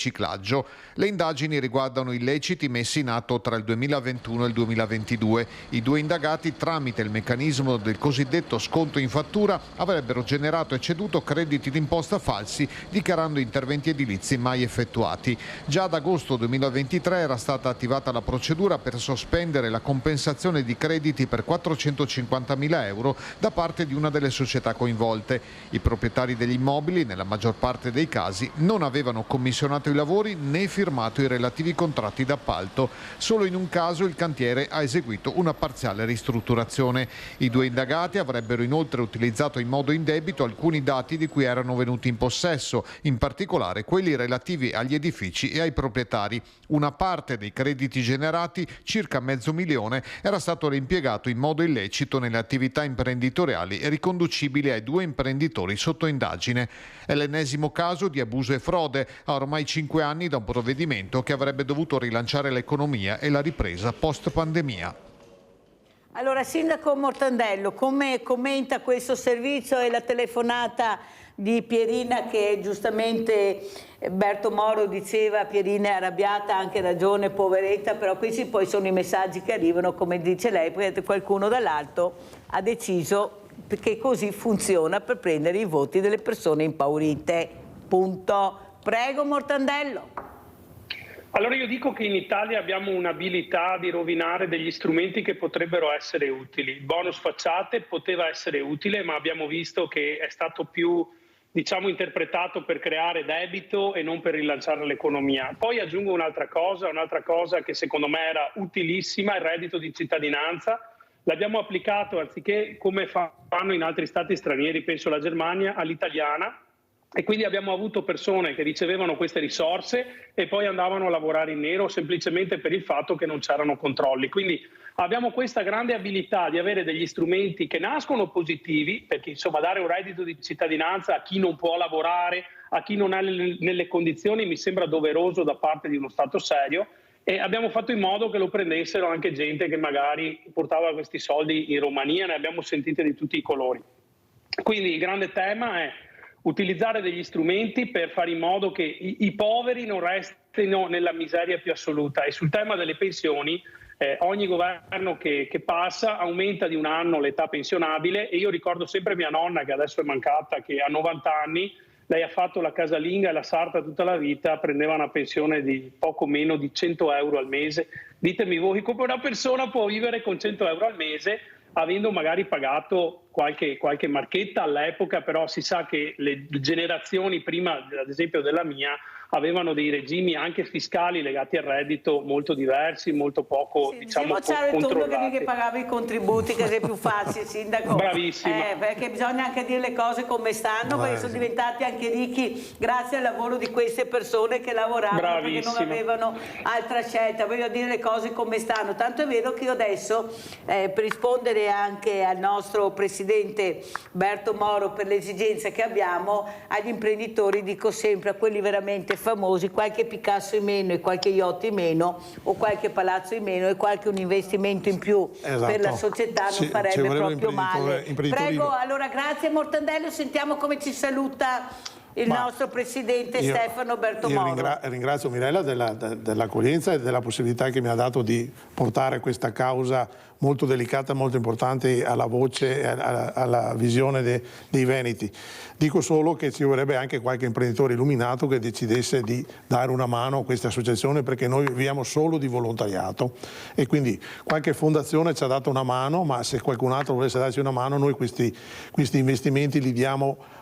Le indagini riguardano illeciti messi in atto tra il 2021 e il 2022. I 2 indagati, tramite il meccanismo del cosiddetto sconto in fattura, avrebbero generato e ceduto crediti d'imposta falsi, dichiarando interventi edilizi mai effettuati. Già ad agosto 2023 era stata attivata la procedura per sospendere la compensazione di crediti per 450.000 euro da parte di una delle società coinvolte. I proprietari degli immobili, nella maggior parte dei casi, non avevano commissionato i lavori né firmato i relativi contratti d'appalto. Solo in un caso il cantiere ha eseguito una parziale ristrutturazione. I 2 indagati avrebbero inoltre utilizzato in modo indebito alcuni dati di cui erano venuti in possesso, in particolare quelli relativi agli edifici e ai proprietari. Una parte dei crediti generati, circa $500.000, era stato reimpiegato in modo illecito nelle attività imprenditoriali riconducibili ai 2 imprenditori sotto indagine. È l'ennesimo caso di abuso e frode a ormai 5 anni da un provvedimento che avrebbe dovuto rilanciare l'economia e la ripresa post-pandemia. Allora, Sindaco Mortandello, come commenta questo servizio e la telefonata di Pierina, che giustamente Berto Moro diceva Pierina è arrabbiata, ha anche ragione, poveretta, però questi poi sono i messaggi che arrivano, come dice lei, perché qualcuno dall'alto ha deciso che così funziona per prendere i voti delle persone impaurite. Punto. Prego Mortandello. Allora io dico che in Italia abbiamo un'abilità di rovinare degli strumenti che potrebbero essere utili. Il bonus facciate poteva essere utile, ma abbiamo visto che è stato più, interpretato per creare debito e non per rilanciare l'economia. Poi aggiungo un'altra cosa che secondo me era utilissima, il reddito di cittadinanza. L'abbiamo applicato, anziché come fanno in altri stati stranieri, penso alla Germania, all'italiana. E quindi abbiamo avuto persone che ricevevano queste risorse e poi andavano a lavorare in nero semplicemente per il fatto che non c'erano controlli. Quindi abbiamo questa grande abilità di avere degli strumenti che nascono positivi, perché dare un reddito di cittadinanza a chi non può lavorare, a chi non è nelle condizioni, mi sembra doveroso da parte di uno Stato serio, e abbiamo fatto in modo che lo prendessero anche gente che magari portava questi soldi in Romania, ne abbiamo sentite di tutti i colori. Quindi il grande tema è utilizzare degli strumenti per fare in modo che i poveri non restino nella miseria più assoluta. E sul tema delle pensioni, ogni governo che passa aumenta di un anno l'età pensionabile, e io ricordo sempre mia nonna, che adesso è mancata, che ha 90 anni, lei ha fatto la casalinga e la sarta tutta la vita, prendeva una pensione di poco meno di 100 euro al mese. Ditemi voi come una persona può vivere con 100 euro al mese, avendo magari pagato qualche marchetta all'epoca, però si sa che le generazioni prima, ad esempio della mia, avevano dei regimi anche fiscali legati al reddito molto diversi, molto poco c'era il turno che pagava i contributi, che è più facile, sindaco. Bravissima. Perché bisogna anche dire le cose come stanno, perché sono diventati anche ricchi grazie al lavoro di queste persone che lavoravano perché non avevano altra scelta. Voglio dire le cose come stanno. Tanto è vero che io adesso, per rispondere anche al nostro presidente Berto Moro per le esigenze che abbiamo, agli imprenditori dico sempre, a quelli veramente famosi, qualche Picasso in meno e qualche yacht in meno, o qualche palazzo in meno e qualche un investimento in più per la società non farebbe proprio male. Prego, allora grazie Mortandello, sentiamo come ci saluta il nostro presidente Stefano Bertomoro. Ringrazio Mirella dell'accoglienza e della possibilità che mi ha dato di portare questa causa molto delicata, molto importante alla voce e alla visione dei veneti. Dico solo che ci vorrebbe anche qualche imprenditore illuminato che decidesse di dare una mano a queste associazioni, perché noi viviamo solo di volontariato, e quindi qualche fondazione ci ha dato una mano, ma se qualcun altro volesse darci una mano, noi questi investimenti li diamo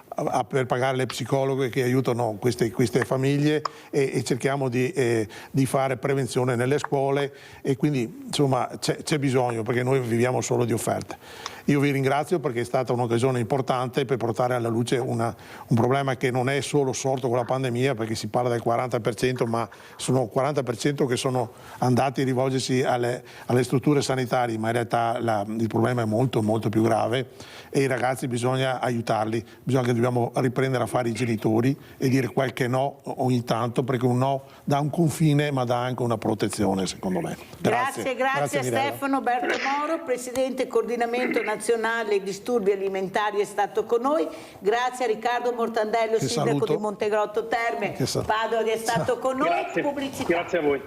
per pagare le psicologhe che aiutano queste famiglie, e cerchiamo di fare prevenzione nelle scuole, e quindi insomma c'è bisogno, perché noi viviamo solo di offerte. Io vi ringrazio perché è stata un'occasione importante per portare alla luce un problema che non è solo sorto con la pandemia, perché si parla del 40%, ma sono 40% che sono andati a rivolgersi alle strutture sanitarie, ma in realtà il problema è molto molto più grave, e i ragazzi bisogna aiutarli, dobbiamo riprendere a fare i genitori e dire qualche no ogni tanto, perché un no dà un confine ma dà anche una protezione, secondo me. Grazie a Stefano Bertomoro, presidente coordinamento nazionale disturbi alimentari, è stato con noi. Grazie a Riccardo Mortandello, sindaco di Montegrotto Terme, Padova, che è stato con noi. Grazie a voi.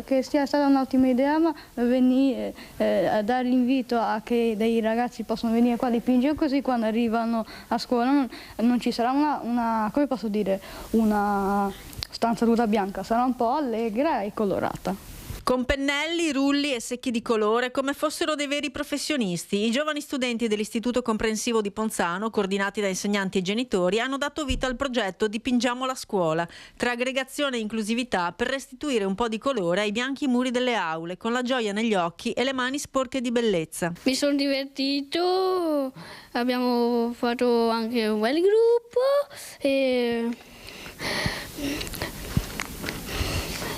Che sia stata un'ottima idea, ma venire a dare l'invito a che dei ragazzi possono venire qua a dipingere, così quando arrivano a scuola non ci sarà una come posso dire, una stanza tutta bianca, sarà un po' allegra e colorata. Con pennelli, rulli e secchi di colore, come fossero dei veri professionisti, i giovani studenti dell'Istituto Comprensivo di Ponzano, coordinati da insegnanti e genitori, hanno dato vita al progetto Dipingiamo la scuola, tra aggregazione e inclusività, per restituire un po' di colore ai bianchi muri delle aule, con la gioia negli occhi e le mani sporche di bellezza. Mi sono divertito, abbiamo fatto anche un bel gruppo e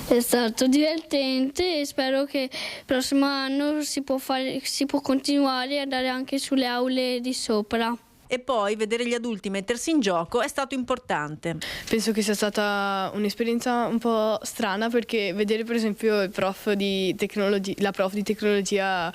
è stato divertente, e spero che il prossimo anno si può continuare a andare anche sulle aule di sopra. E poi vedere gli adulti mettersi in gioco è stato importante. Penso che sia stata un'esperienza un po' strana, perché vedere per esempio la prof di tecnologia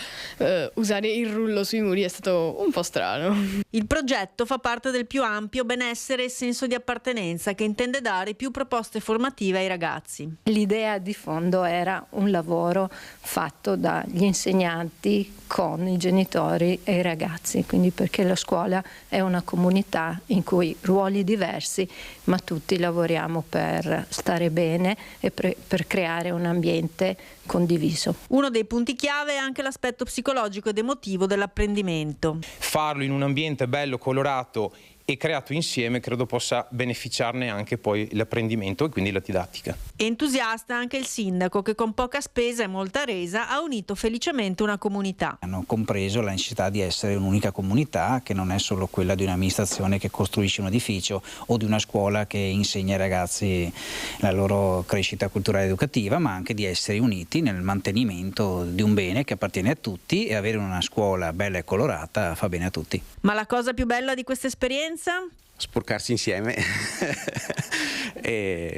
usare il rullo sui muri è stato un po' strano. Il progetto fa parte del più ampio benessere e senso di appartenenza che intende dare più proposte formative ai ragazzi. L'idea di fondo era un lavoro fatto dagli insegnanti con i genitori e i ragazzi, quindi perché la scuola è una comunità in cui ruoli diversi, ma tutti lavoriamo per stare bene e per creare un ambiente condiviso. Uno dei punti chiave è anche l'aspetto psicologico ed emotivo dell'apprendimento. Farlo in un ambiente bello, colorato e creato insieme credo possa beneficiarne anche poi l'apprendimento e quindi la didattica. Entusiasta anche il sindaco, che con poca spesa e molta resa ha unito felicemente una comunità. Hanno compreso la necessità di essere un'unica comunità, che non è solo quella di un'amministrazione che costruisce un edificio o di una scuola che insegna ai ragazzi la loro crescita culturale ed educativa, ma anche di essere uniti nel mantenimento di un bene che appartiene a tutti, e avere una scuola bella e colorata fa bene a tutti. Ma la cosa più bella di questa esperienza? Sporcarsi insieme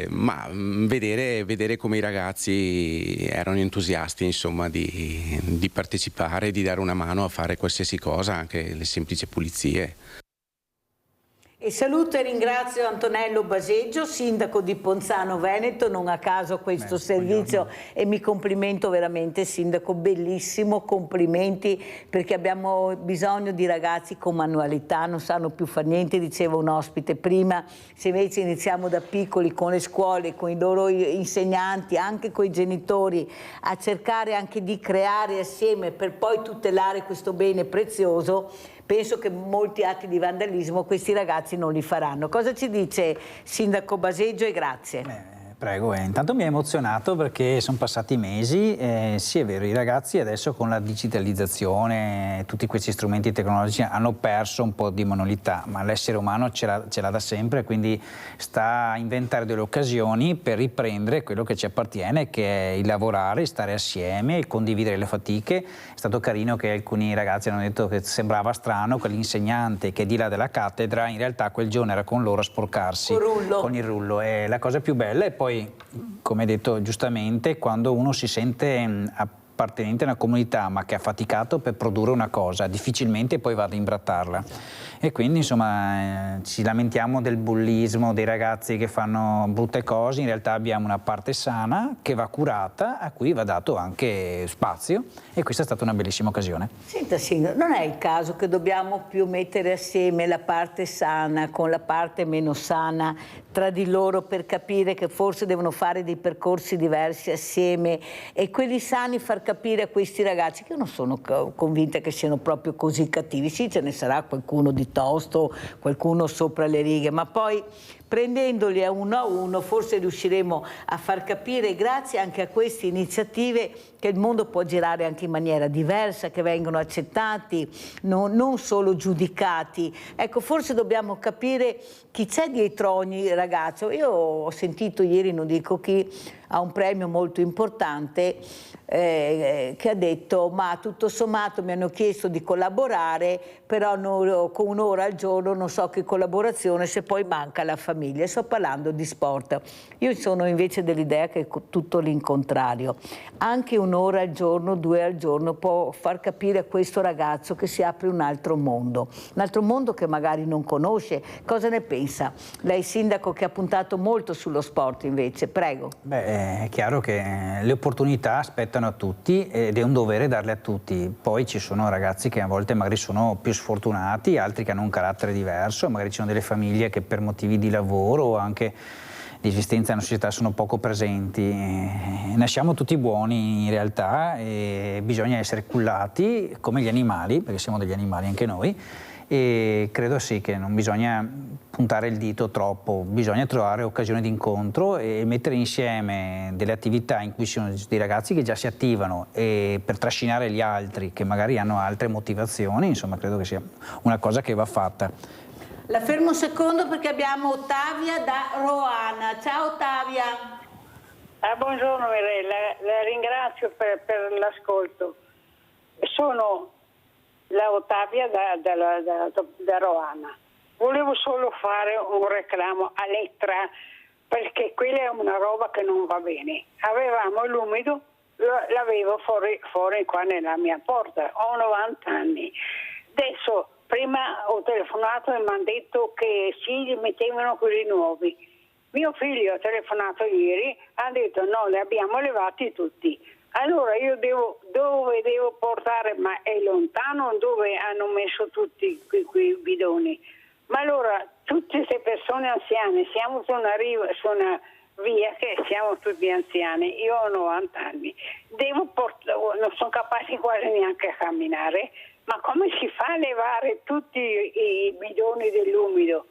ma vedere come i ragazzi erano entusiasti, insomma, di partecipare, di dare una mano a fare qualsiasi cosa, anche le semplici pulizie. E saluto e ringrazio Antonello Baseggio, sindaco di Ponzano Veneto, non a caso questo servizio, e mi complimento veramente, sindaco, bellissimo, complimenti, perché abbiamo bisogno di ragazzi con manualità, non sanno più fare niente, diceva un ospite prima. Se invece iniziamo da piccoli con le scuole, con i loro insegnanti, anche con i genitori, a cercare anche di creare assieme per poi tutelare questo bene prezioso, penso che molti atti di vandalismo questi ragazzi non li faranno. Cosa ci dice sindaco Baseggio, e grazie? Prego, intanto mi ha emozionato perché sono passati mesi, sì è vero, i ragazzi adesso con la digitalizzazione, tutti questi strumenti tecnologici hanno perso un po' di manualità, ma l'essere umano ce l'ha da sempre, quindi sta a inventare delle occasioni per riprendere quello che ci appartiene, che è il lavorare, stare assieme, il condividere le fatiche. È stato carino che alcuni ragazzi hanno detto che sembrava strano che l'insegnante che è di là della cattedra in realtà quel giorno era con loro a sporcarsi con il rullo. E la cosa più bella è poi, come hai detto giustamente, quando uno si sente appartenente a una comunità ma che ha faticato per produrre una cosa, difficilmente poi va ad imbrattarla. E quindi insomma ci lamentiamo del bullismo, dei ragazzi che fanno brutte cose, in realtà abbiamo una parte sana che va curata, a cui va dato anche spazio, e questa è stata una bellissima occasione. Senta signor, non è il caso che dobbiamo più mettere assieme la parte sana con la parte meno sana tra di loro, per capire che forse devono fare dei percorsi diversi assieme, e quelli sani far capire a questi ragazzi, che io non sono convinta che siano proprio così cattivi, sì, ce ne sarà qualcuno di tosto, qualcuno sopra le righe, ma poi prendendoli a uno forse riusciremo a far capire, grazie anche a queste iniziative, che il mondo può girare anche in maniera diversa, che vengono accettati, non solo giudicati. Ecco, forse dobbiamo capire chi c'è dietro ogni ragazzo. Io ho sentito ieri, non dico chi, ha un premio molto importante, che ha detto: ma tutto sommato mi hanno chiesto di collaborare, però con un'ora al giorno non so che collaborazione se poi manca la famiglia. Sto parlando di sport. Io sono invece dell'idea che è tutto l'incontrario. Anche un'ora al giorno, 2 al giorno può far capire a questo ragazzo che si apre un altro mondo che magari non conosce. Cosa ne pensa? Lei sindaco che ha puntato molto sullo sport invece, prego. Beh, è chiaro che le opportunità aspettano a tutti ed è un dovere darle a tutti. Poi ci sono ragazzi che a volte magari sono più sfortunati, altri che hanno un carattere diverso, magari ci sono delle famiglie che per motivi di lavoro o anche di esistenza nella società sono poco presenti. Nasciamo tutti buoni in realtà e bisogna essere cullati come gli animali, perché siamo degli animali anche noi, e credo sì che non bisogna puntare il dito troppo, bisogna trovare occasioni di incontro e mettere insieme delle attività in cui ci sono dei ragazzi che già si attivano, e per trascinare gli altri che magari hanno altre motivazioni. Insomma, credo che sia una cosa che va fatta. La fermo un secondo perché abbiamo Ottavia da Roana. Ciao Ottavia. Buongiorno Mirella, la ringrazio per l'ascolto. Sono la Ottavia da Roana. Volevo solo fare un reclamo a Elettra, perché quella è una roba che non va bene. Avevamo l'umido, l'avevo fuori qua nella mia porta, ho 90 anni. Adesso, prima ho telefonato e mi hanno detto che sì, li mettevano quelli nuovi. Mio figlio ha telefonato ieri, ha detto no, li abbiamo levati tutti. Allora io dove devo portare, ma è lontano dove hanno messo tutti quei bidoni. Ma allora tutte queste persone anziane, siamo su una via che siamo tutti anziani, io ho 90 anni, non sono capaci quasi neanche a camminare, ma come si fa a levare tutti i bidoni dell'umido?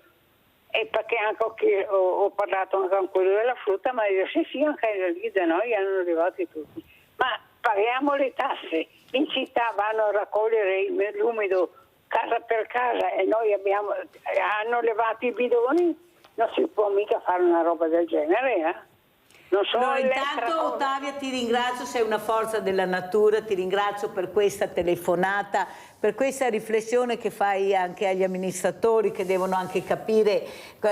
E perché anche ho parlato anche con quello della frutta, ma io sì, anche lì da noi hanno levati tutti. Ma paghiamo le tasse, in città vanno a raccogliere l'umido casa per casa e noi hanno levato i bidoni, non si può mica fare una roba del genere, eh? Non so. Allora, intanto Ottavia ti ringrazio, sei una forza della natura, ti ringrazio per questa telefonata, per questa riflessione che fai anche agli amministratori che devono anche capire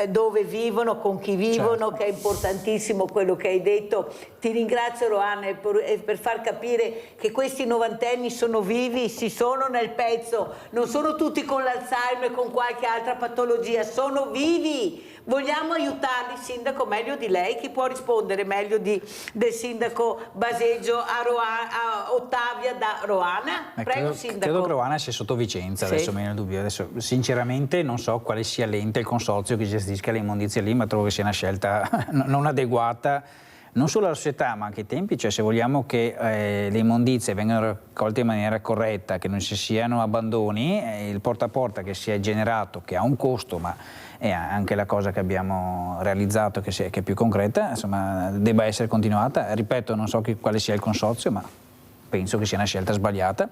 dove vivono, con chi vivono, certo, che è importantissimo quello che hai detto. Ti ringrazio Roana per far capire che questi novantenni sono vivi, si sono nel pezzo, non sono tutti con l'Alzheimer e con qualche altra patologia, sono vivi. Vogliamo aiutarli, sindaco, meglio di lei, chi può rispondere meglio del sindaco Baseggio a Ottavia da Roana? Prego, sindaco. Credo che Roana sia sotto Vicenza, sì, adesso me ne dubbio. Adesso, sinceramente non so quale sia l'ente, il consorzio che gestisca le immondizie lì, ma trovo che sia una scelta non adeguata, non solo alla società ma anche ai tempi, cioè se vogliamo che le immondizie vengano raccolte in maniera corretta, che non ci siano abbandoni, il porta a porta che si è generato, che ha un costo, ma è anche la cosa che abbiamo realizzato che è più concreta, insomma, debba essere continuata. Ripeto, non so quale sia il consorzio, ma penso che sia una scelta sbagliata,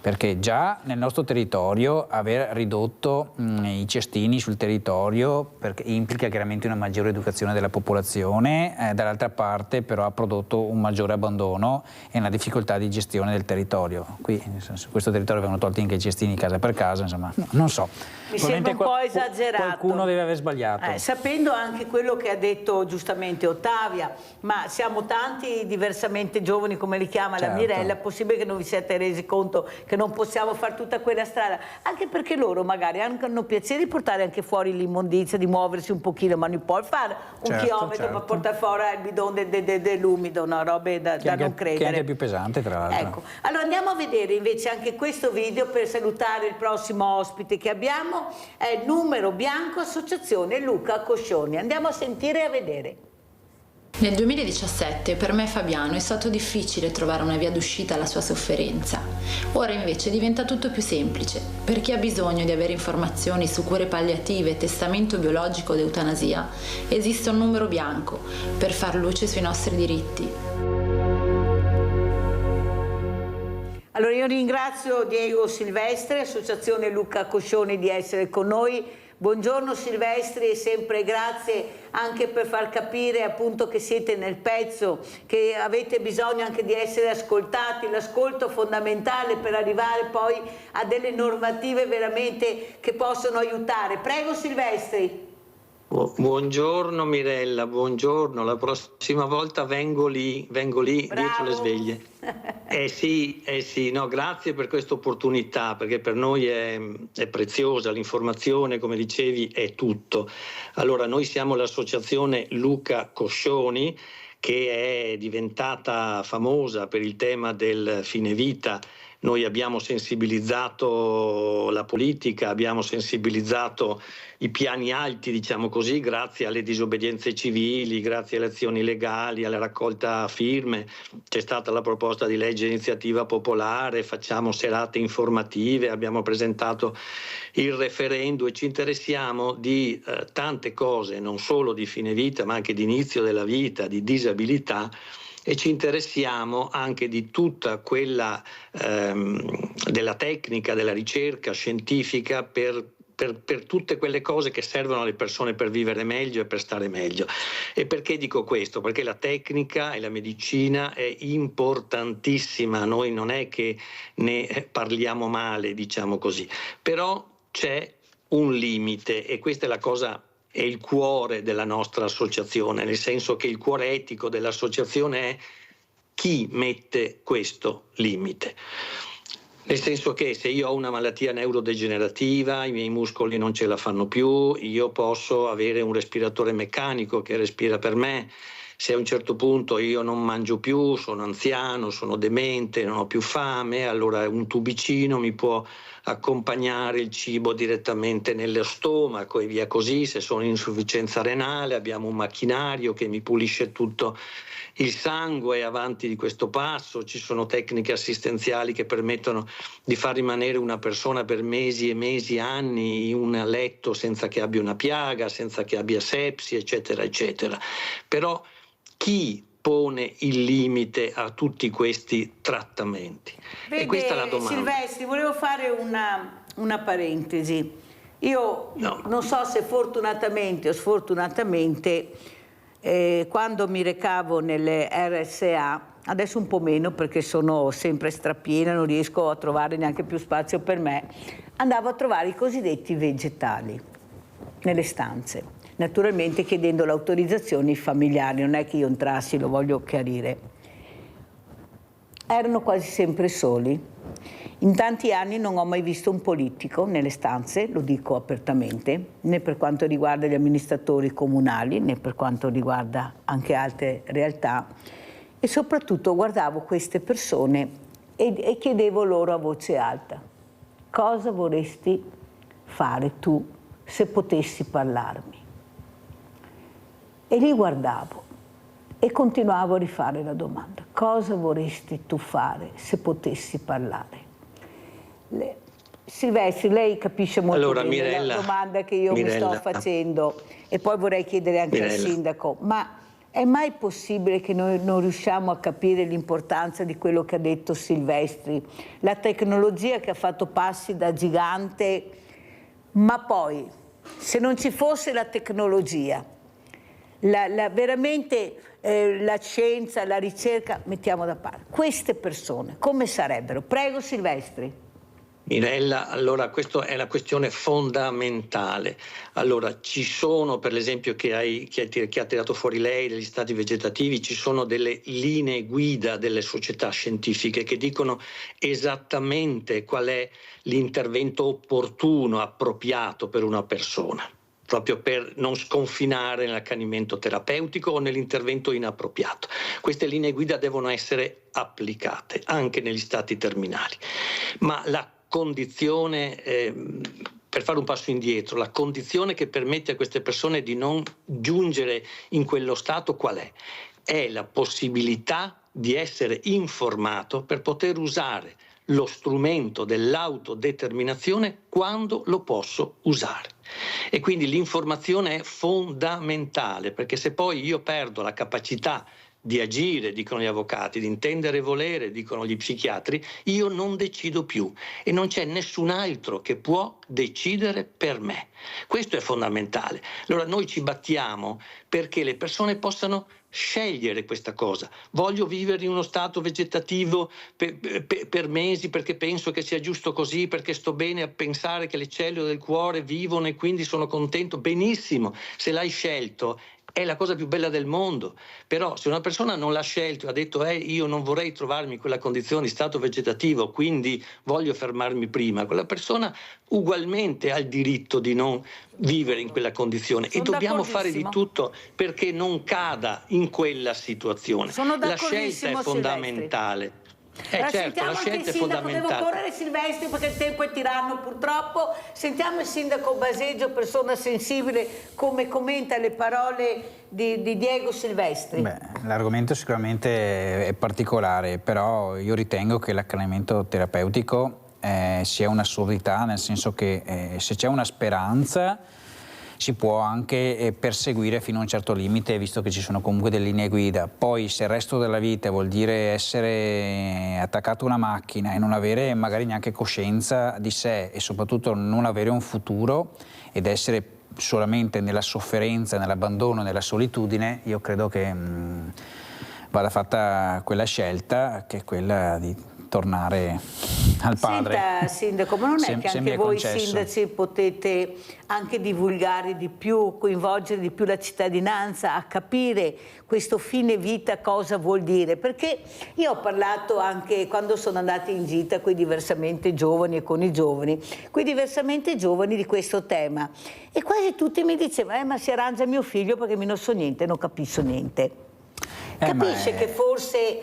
perché già nel nostro territorio aver ridotto i cestini sul territorio perché implica chiaramente una maggiore educazione della popolazione, dall'altra parte però ha prodotto un maggiore abbandono e una difficoltà di gestione del territorio. Qui su questo territorio vengono tolti anche i cestini casa per casa, insomma, non so. Mi sembra un po' esagerato. Qualcuno deve aver sbagliato. Sapendo anche quello che ha detto giustamente Ottavia, ma siamo tanti diversamente giovani, come li chiama, certo, la Mirella, è possibile che non vi siate resi conto che non possiamo fare tutta quella strada, anche perché loro magari hanno piacere di portare anche fuori l'immondizia, di muoversi un pochino, ma non può fare un chilometro per portare fuori il bidone dell'umido, no? Robe da non credere. Che è anche più pesante, tra l'altro. Ecco, allora andiamo a vedere invece anche questo video per salutare il prossimo ospite che abbiamo, è Numero Bianco, Associazione Luca Coscioni. Andiamo a sentire e a vedere. Nel 2017 per me Fabiano è stato difficile trovare una via d'uscita alla sua sofferenza. Ora invece diventa tutto più semplice. Per chi ha bisogno di avere informazioni su cure palliative, testamento biologico ed eutanasia, esiste un numero bianco per far luce sui nostri diritti. Allora io ringrazio Diego Silvestri, Associazione Luca Coscioni, di essere con noi. Buongiorno Silvestri e sempre grazie anche per far capire appunto che siete nel pezzo, che avete bisogno anche di essere ascoltati, l'ascolto fondamentale per arrivare poi a delle normative veramente che possono aiutare. Prego Silvestri. Buongiorno Mirella, buongiorno, la prossima volta vengo lì Bravo. Dietro le sveglie. Sì, no, grazie per questa opportunità, perché per noi è preziosa, l'informazione, come dicevi, è tutto. Allora, noi siamo l'associazione Luca Coscioni, che è diventata famosa per il tema del fine vita. Noi abbiamo sensibilizzato la politica, abbiamo sensibilizzato i piani alti, diciamo così, grazie alle disobbedienze civili, grazie alle azioni legali, alla raccolta firme. C'è stata la proposta di legge iniziativa popolare, facciamo serate informative, abbiamo presentato il referendum e ci interessiamo di tante cose, non solo di fine vita, ma anche di inizio della vita, di disabilità. E ci interessiamo anche di tutta quella della tecnica, della ricerca scientifica per per tutte quelle cose che servono alle persone per vivere meglio e per stare meglio. E perché dico questo? Perché la tecnica e la medicina è importantissima, noi non è che ne parliamo male, diciamo così, però c'è un limite e questa è la cosa, è il cuore della nostra associazione, nel senso che il cuore etico dell'associazione è chi mette questo limite. Nel senso che se io ho una malattia neurodegenerativa, i miei muscoli non ce la fanno più, io posso avere un respiratore meccanico che respira per me. Se a un certo punto io non mangio più, sono anziano, sono demente, non ho più fame, allora un tubicino mi può accompagnare il cibo direttamente nello stomaco e via così. Se sono in insufficienza renale abbiamo un macchinario che mi pulisce tutto il sangue avanti di questo passo. Ci sono tecniche assistenziali che permettono di far rimanere una persona per mesi e mesi, anni in un letto senza che abbia una piaga, senza che abbia sepsi, eccetera, eccetera. Però chi pone il limite a tutti questi trattamenti? Vede, e questa è la domanda. Silvestri, volevo fare una parentesi. Io non so se fortunatamente o sfortunatamente quando mi recavo nelle RSA, adesso un po' meno perché sono sempre strapiena, non riesco a trovare neanche più spazio per me, andavo a trovare i cosiddetti vegetali nelle stanze. Naturalmente chiedendo l'autorizzazione ai familiari, non è che io entrassi, lo voglio chiarire. Erano quasi sempre soli. In tanti anni non ho mai visto un politico nelle stanze, lo dico apertamente, né per quanto riguarda gli amministratori comunali, né per quanto riguarda anche altre realtà. E soprattutto guardavo queste persone e chiedevo loro a voce alta: cosa vorresti fare tu se potessi parlarmi? E li guardavo e continuavo a rifare la domanda: cosa vorresti tu fare se potessi parlare? Silvestri, lei capisce molto bene Mirella, la domanda che io mi sto facendo, e poi vorrei chiedere anche al sindaco, ma è mai possibile che noi non riusciamo a capire l'importanza di quello che ha detto Silvestri? La tecnologia che ha fatto passi da gigante, ma poi se non ci fosse la tecnologia, veramente la scienza, la ricerca, mettiamo da parte, queste persone come sarebbero? Prego Silvestri. Mirella, allora questa è la questione fondamentale. Allora ci sono, per l'esempio che ha tirato fuori lei degli stati vegetativi, ci sono delle linee guida delle società scientifiche che dicono esattamente qual è l'intervento opportuno, appropriato per una persona, proprio per non sconfinare nell'accanimento terapeutico o nell'intervento inappropriato. Queste linee guida devono essere applicate anche negli stati terminali. Ma la condizione, per fare un passo indietro, la condizione che permette a queste persone di non giungere in quello stato qual è? È la possibilità di essere informato per poter usare lo strumento dell'autodeterminazione quando lo posso usare. E quindi l'informazione è fondamentale, perché se poi io perdo la capacità di agire, dicono gli avvocati, di intendere e volere, dicono gli psichiatri, io non decido più e non c'è nessun altro che può decidere per me. Questo è fondamentale. Allora noi ci battiamo perché le persone possano scegliere questa cosa. Voglio vivere in uno stato vegetativo per mesi perché penso che sia giusto così, perché sto bene a pensare che le cellule del cuore vivono e quindi sono contento. Benissimo, se l'hai scelto è la cosa più bella del mondo. Però se una persona non l'ha scelto e ha detto io non vorrei trovarmi in quella condizione di stato vegetativo, quindi voglio fermarmi prima, quella persona ugualmente ha il diritto di non vivere in quella condizione e dobbiamo fare di tutto perché non cada in quella situazione. La scelta è fondamentale. Certo, la scelta è fondamentale. Devo correre Silvestri perché il tempo è tiranno purtroppo. Sentiamo il sindaco Baseggio, persona sensibile, come commenta le parole di Diego Silvestri. L'argomento sicuramente è particolare, però io ritengo che l'accanimento terapeutico sia un'assurdità, nel senso che se c'è una speranza si può anche perseguire fino a un certo limite, visto che ci sono comunque delle linee guida. Poi se il resto della vita vuol dire essere attaccato a una macchina e non avere magari neanche coscienza di sé e soprattutto non avere un futuro ed essere solamente nella sofferenza, nell'abbandono, nella solitudine, io credo che vada fatta quella scelta, che è quella di tornare al padre. Senta, Sindaco, ma non è che anche voi concesso. sindaci potete anche divulgare di più, coinvolgere di più la cittadinanza a capire questo fine vita cosa vuol dire? Perché io ho parlato anche quando sono andata in gita con i diversamente giovani e con i giovani, quei diversamente giovani di questo tema, e quasi tutti mi dicevano ma si arrangia mio figlio perché mi non so niente, non capisco niente. Capisce che forse,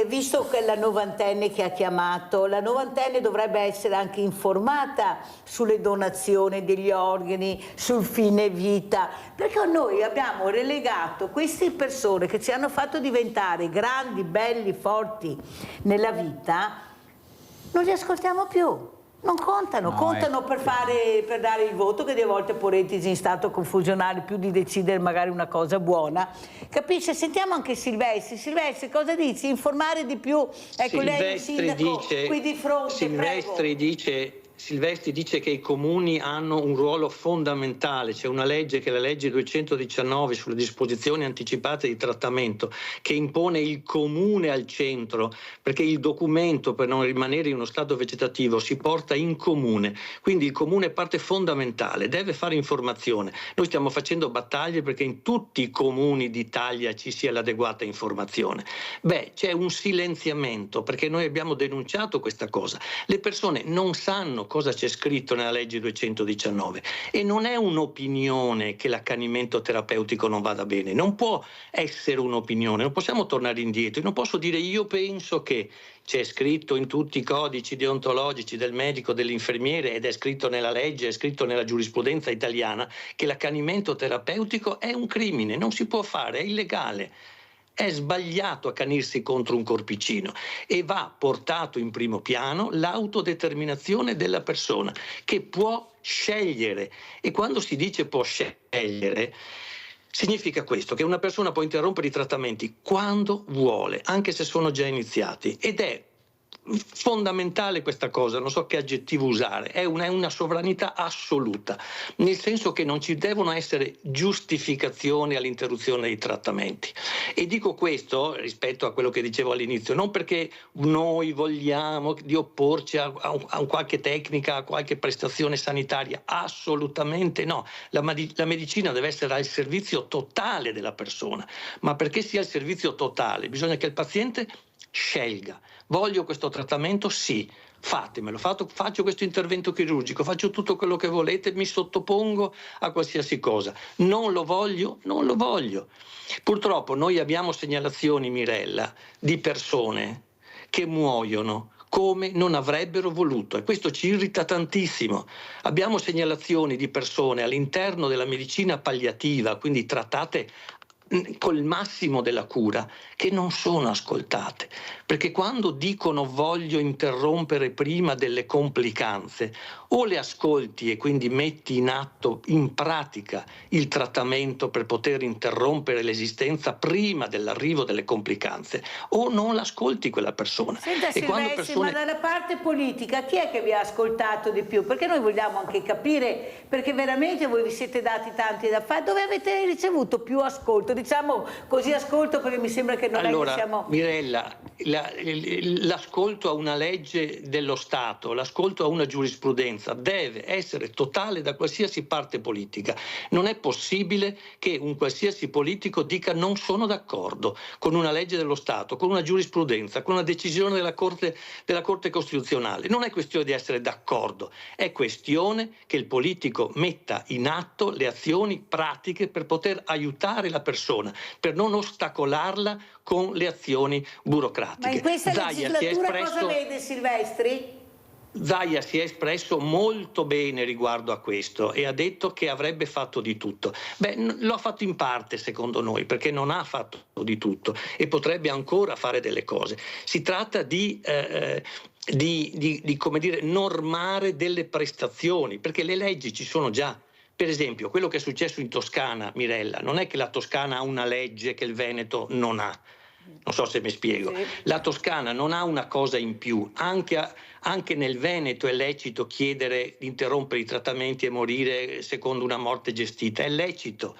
visto che la novantenne che ha chiamato, la novantenne dovrebbe essere anche informata sulle donazioni degli organi, sul fine vita, perché noi abbiamo relegato queste persone che ci hanno fatto diventare grandi, belli, forti nella vita, non li ascoltiamo più. Non contano, contano per dare il voto, che delle volte poretici in stato confusionale più di decidere magari una cosa buona. Capisce? Sentiamo anche Silvestri. Silvestri, cosa dici? Informare di più? Ecco, lei è il sindaco qui di fronte, Silvestri dice che i comuni hanno un ruolo fondamentale, c'è una legge che è la legge 219 sulle disposizioni anticipate di trattamento che impone il comune al centro, perché il documento per non rimanere in uno stato vegetativo si porta in comune, quindi il comune è parte fondamentale, deve fare informazione. Noi stiamo facendo battaglie perché in tutti i comuni d'Italia ci sia l'adeguata informazione. C'è un silenziamento perché noi abbiamo denunciato questa cosa, le persone non sanno cosa c'è scritto nella legge 219 e non è un'opinione che l'accanimento terapeutico non vada bene, non può essere un'opinione, non possiamo tornare indietro, non posso dire io penso che c'è scritto in tutti i codici deontologici del medico, dell'infermiere ed è scritto nella legge, è scritto nella giurisprudenza italiana che l'accanimento terapeutico è un crimine, non si può fare, è illegale. È sbagliato accanirsi contro un corpicino e va portato in primo piano l'autodeterminazione della persona che può scegliere, e quando si dice può scegliere significa questo, che una persona può interrompere i trattamenti quando vuole, anche se sono già iniziati, ed è fondamentale questa cosa, non so che aggettivo usare, è una sovranità assoluta, nel senso che non ci devono essere giustificazioni all'interruzione dei trattamenti. E dico questo rispetto a quello che dicevo all'inizio, non perché noi vogliamo di opporci a qualche tecnica, a qualche prestazione sanitaria, assolutamente no. La medicina deve essere al servizio totale della persona, ma perché sia al servizio totale bisogna che il paziente scelga. Voglio questo trattamento? Sì, fatemelo, faccio questo intervento chirurgico, faccio tutto quello che volete, mi sottopongo a qualsiasi cosa. Non lo voglio, non lo voglio. Purtroppo noi abbiamo segnalazioni, Mirella, di persone che muoiono come non avrebbero voluto, e questo ci irrita tantissimo. Abbiamo segnalazioni di persone all'interno della medicina palliativa, quindi trattate col massimo della cura, che non sono ascoltate, perché quando dicono voglio interrompere prima delle complicanze, o le ascolti e quindi metti in atto, in pratica, il trattamento per poter interrompere l'esistenza prima dell'arrivo delle complicanze, o non l'ascolti quella persona. Senta, e Silvestri, ma dalla parte politica chi è che vi ha ascoltato di più? Perché noi vogliamo anche capire, perché veramente voi vi siete dati tanti da fare, dove avete ricevuto più ascolto? Diciamo così ascolto, perché mi sembra che non è che siamo... Mirella, l'ascolto a una legge dello Stato, l'ascolto a una giurisprudenza deve essere totale da qualsiasi parte politica. Non è possibile che un qualsiasi politico dica non sono d'accordo con una legge dello Stato, con una giurisprudenza, con una decisione della Corte Costituzionale. Non è questione di essere d'accordo, è questione che il politico metta in atto le azioni pratiche per poter aiutare la persona, per non ostacolarla con le azioni burocratiche. Ma in questa legislatura cosa vede, Silvestri? Zaia si è espresso molto bene riguardo a questo e ha detto che avrebbe fatto di tutto. Lo ha fatto in parte, secondo noi, perché non ha fatto di tutto e potrebbe ancora fare delle cose. Si tratta di come dire, normare delle prestazioni, perché le leggi ci sono già. Per esempio, quello che è successo in Toscana, Mirella, non è che la Toscana ha una legge che il Veneto non ha. Non so se mi spiego. Sì. La Toscana non ha una cosa in più. Anche nel Veneto è lecito chiedere di interrompere i trattamenti e morire secondo una morte gestita. È lecito.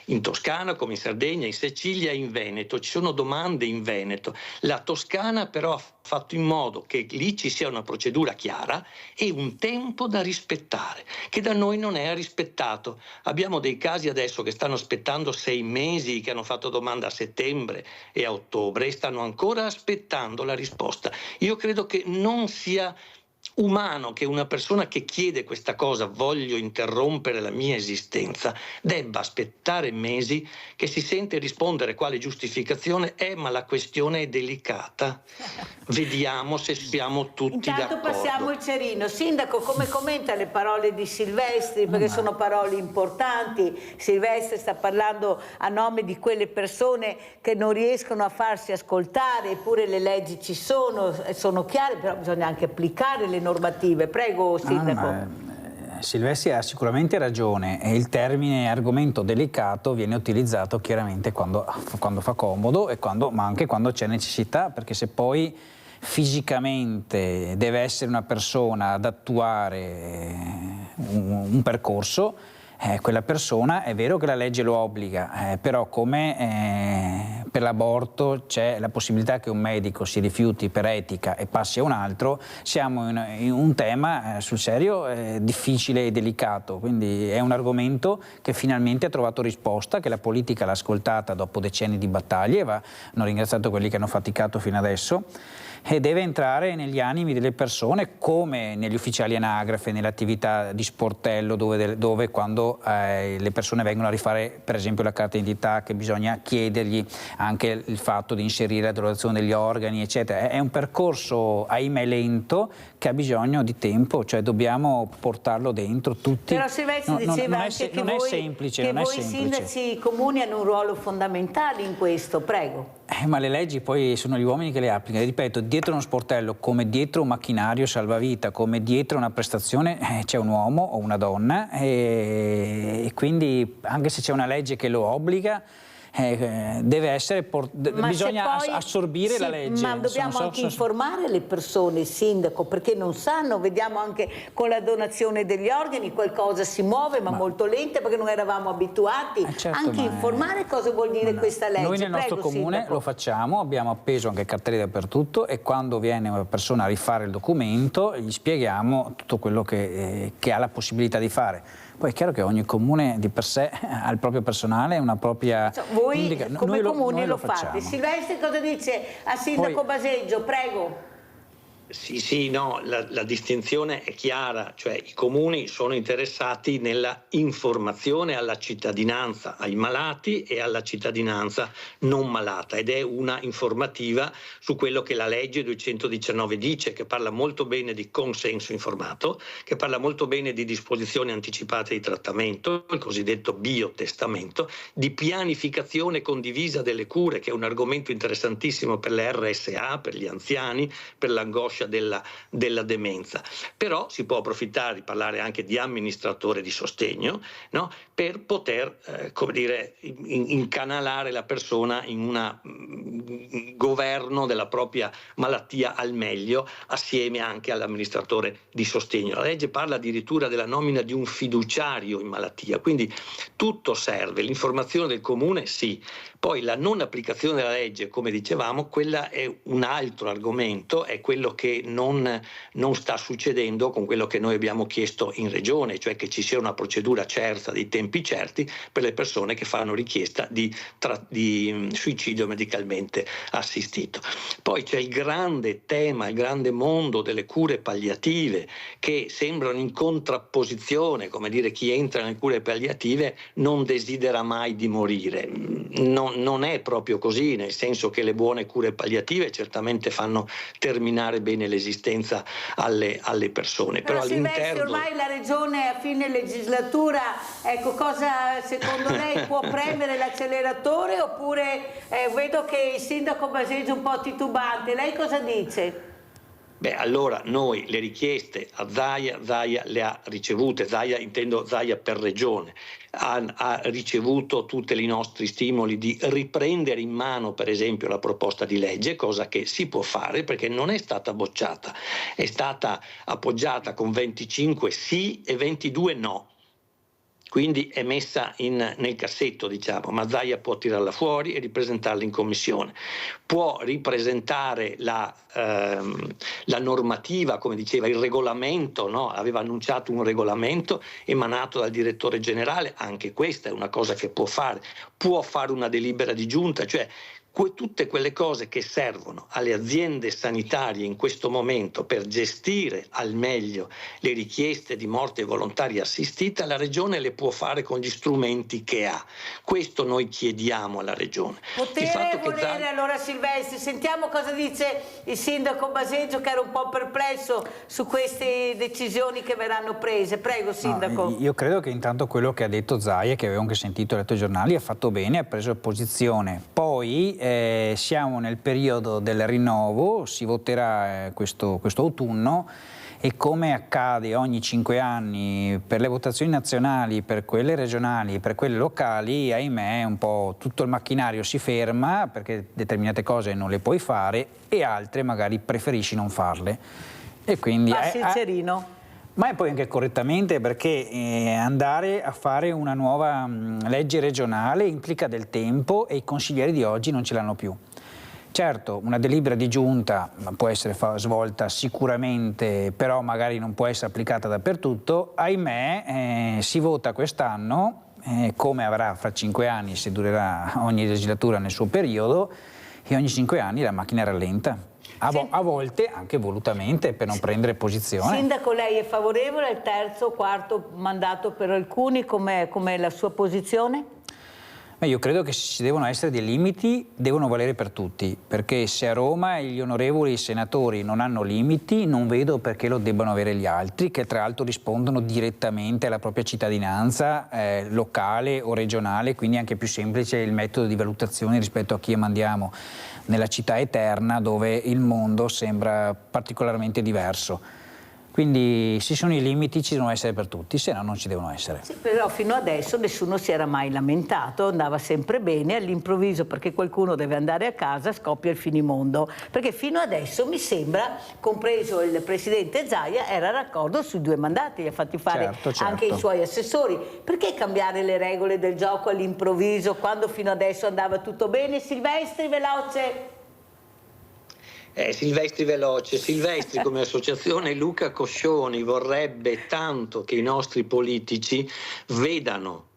In Toscana, come in Sardegna, in Sicilia e in Veneto. Ci sono domande in Veneto. La Toscana però ha fatto in modo che lì ci sia una procedura chiara e un tempo da rispettare, che da noi non è rispettato. Abbiamo dei casi adesso che stanno aspettando 6 mesi, che hanno fatto domanda a settembre e a ottobre e stanno ancora aspettando la risposta. Io credo che non sia umano che una persona che chiede questa cosa, voglio interrompere la mia esistenza, debba aspettare mesi, che si sente rispondere quale giustificazione è, ma la questione è delicata. Vediamo se siamo tutti d'accordo. Intanto passiamo il cerino. Sindaco, come commenta le parole di Silvestri? Perché sono parole importanti. Silvestri sta parlando a nome di quelle persone che non riescono a farsi ascoltare, eppure le leggi ci sono chiare, però bisogna anche applicare le normative. Prego, Sindaco. Silvestri ha sicuramente ragione e il termine argomento delicato viene utilizzato chiaramente quando fa comodo, ma anche quando c'è necessità, perché se poi fisicamente deve essere una persona ad attuare un percorso, quella persona è vero che la legge lo obbliga, però come per l'aborto c'è la possibilità che un medico si rifiuti per etica e passi a un altro, siamo in un tema sul serio difficile e delicato, quindi è un argomento che finalmente ha trovato risposta, che la politica l'ha ascoltata dopo decenni di battaglie, hanno ringraziato quelli che hanno faticato fino adesso, e deve entrare negli animi delle persone, come negli ufficiali anagrafe, nell'attività di sportello, dove quando le persone vengono a rifare per esempio la carta d'identità, che bisogna chiedergli anche il fatto di inserire la donazione degli organi, eccetera. È un percorso, ahimè, lento, che ha bisogno di tempo, cioè dobbiamo portarlo dentro tutti. Però Silvestri diceva anche che voi sindaci comuni hanno un ruolo fondamentale in questo, prego. Ma le leggi poi sono gli uomini che le applicano, ripeto, dietro uno sportello, come dietro un macchinario salvavita, come dietro una prestazione, c'è un uomo o una donna, e quindi anche se c'è una legge che lo obbliga, deve essere bisogna assorbire la legge. Ma dobbiamo anche informare le persone, Sindaco, perché non sanno. Vediamo anche con la donazione degli organi qualcosa si muove, ma molto lenta, perché non eravamo abituati. Certo, anche informare cosa vuol dire questa legge. Noi nel nostro comune Sindaco. lo facciamo, abbiamo appeso anche cartelli dappertutto, e quando viene una persona a rifare il documento gli spieghiamo tutto quello che ha la possibilità di fare. Poi è chiaro che ogni comune di per sé ha il proprio personale, una propria... Voi come comune lo fate. Facciamo. Silvestri cosa dice a Sindaco Baseggio? Prego. Sì, no, la distinzione è chiara, cioè i comuni sono interessati nella informazione alla cittadinanza, ai malati e alla cittadinanza non malata, ed è una informativa su quello che la legge 219 dice, che parla molto bene di consenso informato, che parla molto bene di disposizioni anticipate di trattamento, il cosiddetto biotestamento, di pianificazione condivisa delle cure, che è un argomento interessantissimo per le RSA, per gli anziani, per l'angoscia della demenza. Però si può approfittare di parlare anche di amministratore di sostegno, no? Per poter incanalare la persona in un governo della propria malattia al meglio, assieme anche all'amministratore di sostegno. La legge parla addirittura della nomina di un fiduciario in malattia, quindi tutto serve. L'informazione del comune sì, poi la non applicazione della legge, come dicevamo, quella è un altro argomento, è quello che non sta succedendo con quello che noi abbiamo chiesto in regione, cioè che ci sia una procedura certa, dei tempi certi per le persone che fanno richiesta di suicidio medicalmente assistito. Poi c'è il grande tema, il grande mondo delle cure palliative, che sembrano in contrapposizione, come dire, chi entra nelle cure palliative non desidera mai di morire. Non è proprio così, nel senso che le buone cure palliative certamente fanno terminare bene l'esistenza alle persone. Però Silvestri, ormai la Regione a fine legislatura, ecco, cosa secondo lei può premere l'acceleratore, oppure vedo che il Sindaco Baseggio è un po' titubante, lei cosa dice? Beh, allora noi le richieste a Zaia le ha ricevute, intendo Zaia per regione, ha ricevuto tutti i nostri stimoli di riprendere in mano per esempio la proposta di legge, cosa che si può fare perché non è stata bocciata, è stata appoggiata con 25 sì e 22 no. Quindi è messa nel cassetto, diciamo, ma Zaia può tirarla fuori e ripresentarla in commissione. Può ripresentare la normativa, come diceva, il regolamento, no? Aveva annunciato un regolamento emanato dal direttore generale, anche questa è una cosa che può fare. Può fare una delibera di giunta, cioè tutte quelle cose che servono alle aziende sanitarie in questo momento per gestire al meglio le richieste di morte volontaria assistita, la Regione le può fare con gli strumenti che ha. Questo noi chiediamo alla Regione. Potere, volere, allora Silvestri, sentiamo cosa dice il sindaco Baseggio, che era un po' perplesso su queste decisioni che verranno prese. Prego, sindaco. No, io credo che intanto quello che ha detto Zaia, che avevo anche sentito e letto i giornali, ha fatto bene, ha preso posizione. Poi siamo nel periodo del rinnovo, si voterà questo autunno e come accade ogni 5 anni per le votazioni nazionali, per quelle regionali, per quelle locali, ahimè un po' tutto il macchinario si ferma perché determinate cose non le puoi fare e altre magari preferisci non farle. E quindi sincerino. Ma è poi anche correttamente, perché andare a fare una nuova legge regionale implica del tempo e i consiglieri di oggi non ce l'hanno più. Certo, una delibera di giunta può essere svolta sicuramente, però magari non può essere applicata dappertutto. Ahimè, si vota quest'anno, come avrà fra 5 anni se durerà ogni legislatura nel suo periodo, e ogni 5 anni la macchina rallenta. A volte anche volutamente per non prendere posizione. Sindaco, lei è favorevole al terzo o quarto mandato per alcuni? Com'è la sua posizione? Io credo che ci devono essere dei limiti, devono valere per tutti, perché se a Roma gli onorevoli senatori non hanno limiti, non vedo perché lo debbano avere gli altri, che tra l'altro rispondono direttamente alla propria cittadinanza locale o regionale, quindi è anche più semplice il metodo di valutazione rispetto a chi mandiamo nella città eterna, dove il mondo sembra particolarmente diverso. Quindi se sono i limiti ci devono essere per tutti, se no non ci devono essere. Sì, però fino adesso nessuno si era mai lamentato, andava sempre bene, all'improvviso perché qualcuno deve andare a casa scoppia il finimondo, perché fino adesso mi sembra, compreso il presidente Zaia, era d'accordo sui 2 mandati, li ha fatti fare anche i suoi assessori. Perché cambiare le regole del gioco all'improvviso quando fino adesso andava tutto bene? Silvestri, veloce! Silvestri veloce. Silvestri come associazione Luca Coscioni vorrebbe tanto che i nostri politici vedano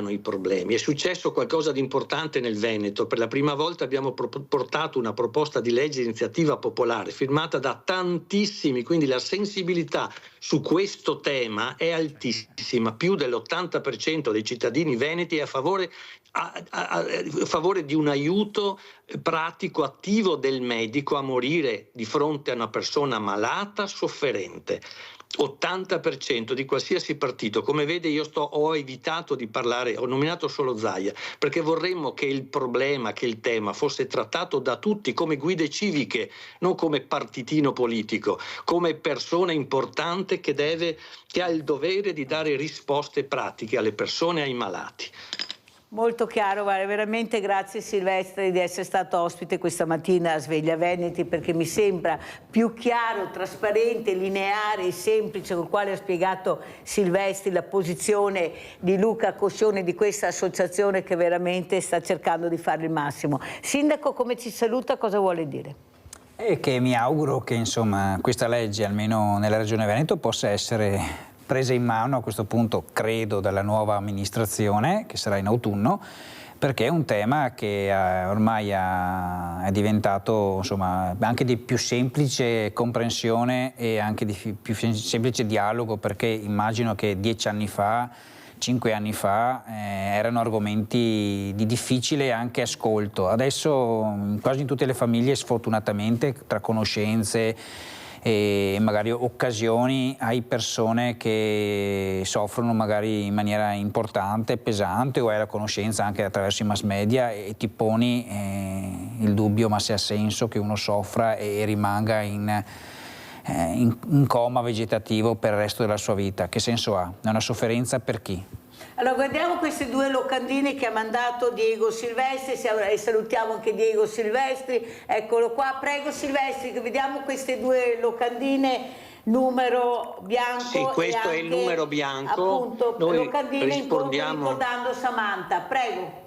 i problemi. È successo qualcosa di importante nel Veneto. Per la prima volta abbiamo portato una proposta di legge di iniziativa popolare firmata da tantissimi, quindi la sensibilità su questo tema è altissima. Più dell'80% dei cittadini veneti è a favore di un aiuto pratico, attivo del medico a morire di fronte a una persona malata, sofferente. 80% di qualsiasi partito. Come vede io ho evitato di parlare, ho nominato solo Zaia, perché vorremmo che il problema, che il tema fosse trattato da tutti come guide civiche, non come partitino politico, come persona importante che ha il dovere di dare risposte pratiche alle persone e ai malati. Molto chiaro, veramente grazie Silvestri di essere stato ospite questa mattina a Sveglia Veneti, perché mi sembra più chiaro, trasparente, lineare e semplice col quale ha spiegato Silvestri la posizione di Luca Coscioni, di questa associazione che veramente sta cercando di fare il massimo. Sindaco, come ci saluta, cosa vuole dire? E che mi auguro che insomma questa legge, almeno nella Regione Veneto, possa essere presa in mano a questo punto, credo, dalla nuova amministrazione che sarà in autunno, perché è un tema che ormai è diventato insomma anche di più semplice comprensione e anche di più semplice dialogo, perché immagino che 10 anni fa, 5 anni fa erano argomenti di difficile anche ascolto. Adesso quasi in tutte le famiglie, sfortunatamente, tra conoscenze e magari occasioni, hai persone che soffrono magari in maniera importante, pesante, o hai la conoscenza anche attraverso i mass media e ti poni il dubbio: ma se ha senso che uno soffra e rimanga in in coma vegetativo per il resto della sua vita. Che senso ha? È una sofferenza per chi? Allora guardiamo queste due locandine che ha mandato Diego Silvestri e salutiamo anche Diego Silvestri, eccolo qua, prego Silvestri, che vediamo queste due locandine, numero bianco. Sì, questo è il numero bianco. Appunto, noi locandine rispondiamo ricordando Samantha, prego.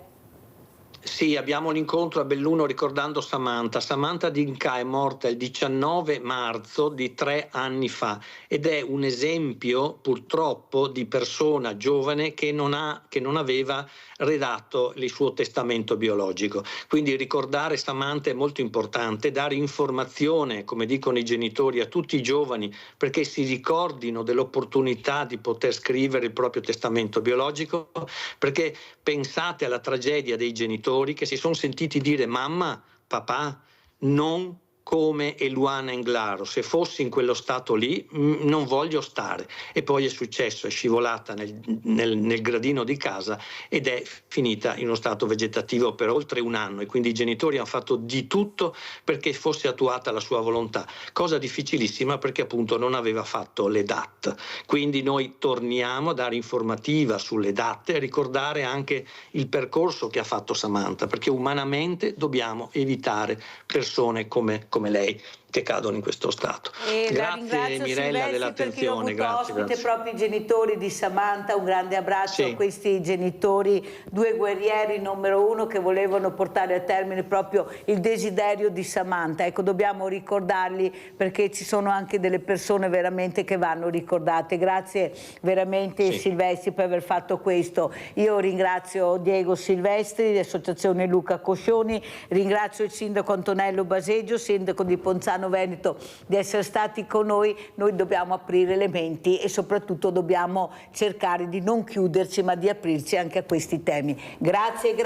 Sì, abbiamo l'incontro a Belluno ricordando Samantha. Samantha Dinca è morta il 19 marzo di 3 anni fa ed è un esempio purtroppo di persona giovane che non aveva redatto il suo testamento biologico. Quindi ricordare Samantha è molto importante, dare informazione, come dicono i genitori, a tutti i giovani perché si ricordino dell'opportunità di poter scrivere il proprio testamento biologico, perché pensate alla tragedia dei genitori che si sono sentiti dire mamma, papà, non come Eluana Englaro, se fossi in quello stato lì non voglio stare. E poi è successo, è scivolata nel gradino di casa ed è finita in uno stato vegetativo per oltre 1 anno e quindi i genitori hanno fatto di tutto perché fosse attuata la sua volontà, cosa difficilissima perché appunto non aveva fatto le DAT. Quindi noi torniamo a dare informativa sulle DAT e ricordare anche il percorso che ha fatto Samantha, perché umanamente dobbiamo evitare persone come lei che cadono in questo stato. Grazie Mirella dell'attenzione. Grazie. Proprio i genitori di Samantha, un grande abbraccio a questi genitori, 2 guerrieri numero 1 che volevano portare a termine proprio il desiderio di Samantha. Ecco, dobbiamo ricordarli perché ci sono anche delle persone veramente che vanno ricordate. Grazie veramente Silvestri per aver fatto questo. Io ringrazio Diego Silvestri di Associazione Luca Coscioni, ringrazio il sindaco Antonello Baseggio, sindaco di Ponzano Veneto, di essere stati con noi. Noi dobbiamo aprire le menti e soprattutto dobbiamo cercare di non chiuderci ma di aprirci anche a questi temi. Grazie.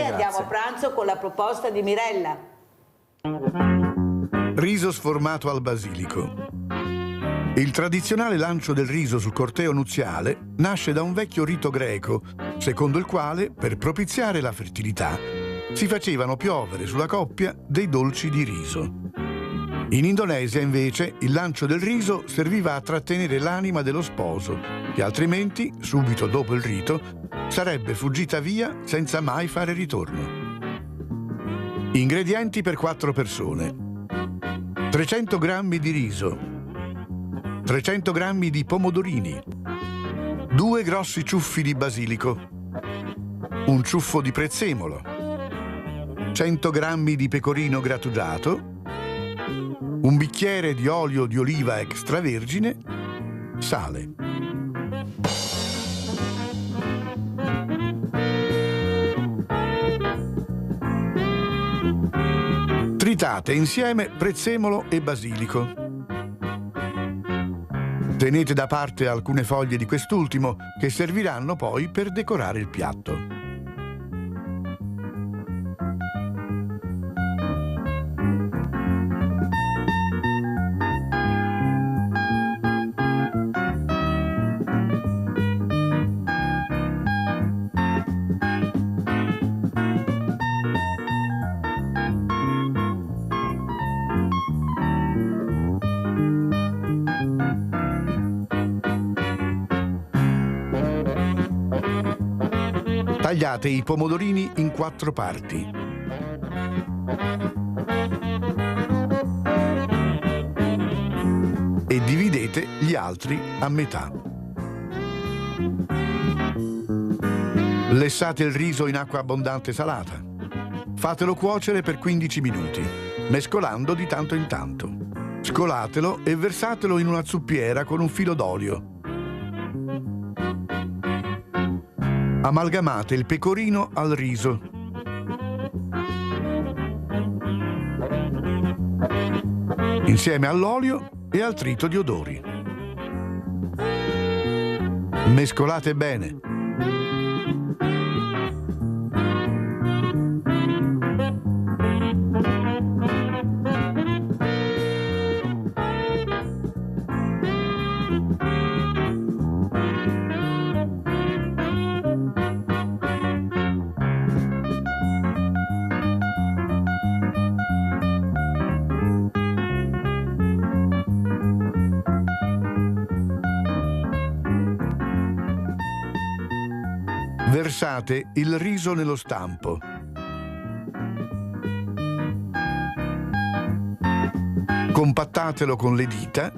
Andiamo a pranzo con la proposta di Mirella. Riso sformato al basilico. Il tradizionale lancio del riso sul corteo nuziale nasce da un vecchio rito greco, secondo il quale, per propiziare la fertilità, si facevano piovere sulla coppia dei dolci di riso. In Indonesia, invece, il lancio del riso serviva a trattenere l'anima dello sposo, che altrimenti, subito dopo il rito, sarebbe fuggita via senza mai fare ritorno. Ingredienti per 4 persone: 300 g di riso, 300 g di pomodorini, 2 grossi ciuffi di basilico, un ciuffo di prezzemolo, 100 g di pecorino grattugiato, un bicchiere di olio di oliva extravergine, sale. Tritate insieme prezzemolo e basilico. Tenete da parte alcune foglie di quest'ultimo che serviranno poi per decorare il piatto. Tagliate i pomodorini in 4 parti. E dividete gli altri a metà. Lessate il riso in acqua abbondante salata. Fatelo cuocere per 15 minuti, mescolando di tanto in tanto. Scolatelo e versatelo in una zuppiera con un filo d'olio. Amalgamate il pecorino al riso. Insieme all'olio e al trito di odori. Mescolate bene. Versate il riso nello stampo. Compattatelo con le dita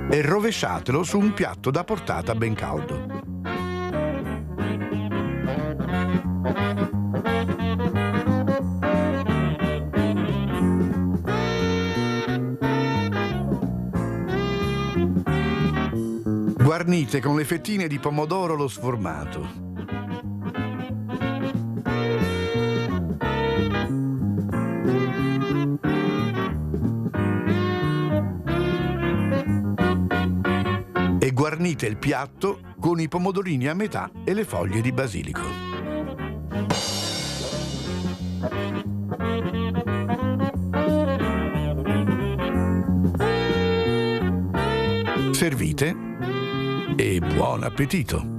e rovesciatelo su un piatto da portata ben caldo. Guarnite con le fettine di pomodoro allo sformato. E guarnite il piatto con i pomodorini a metà e le foglie di basilico. Servite e buon appetito!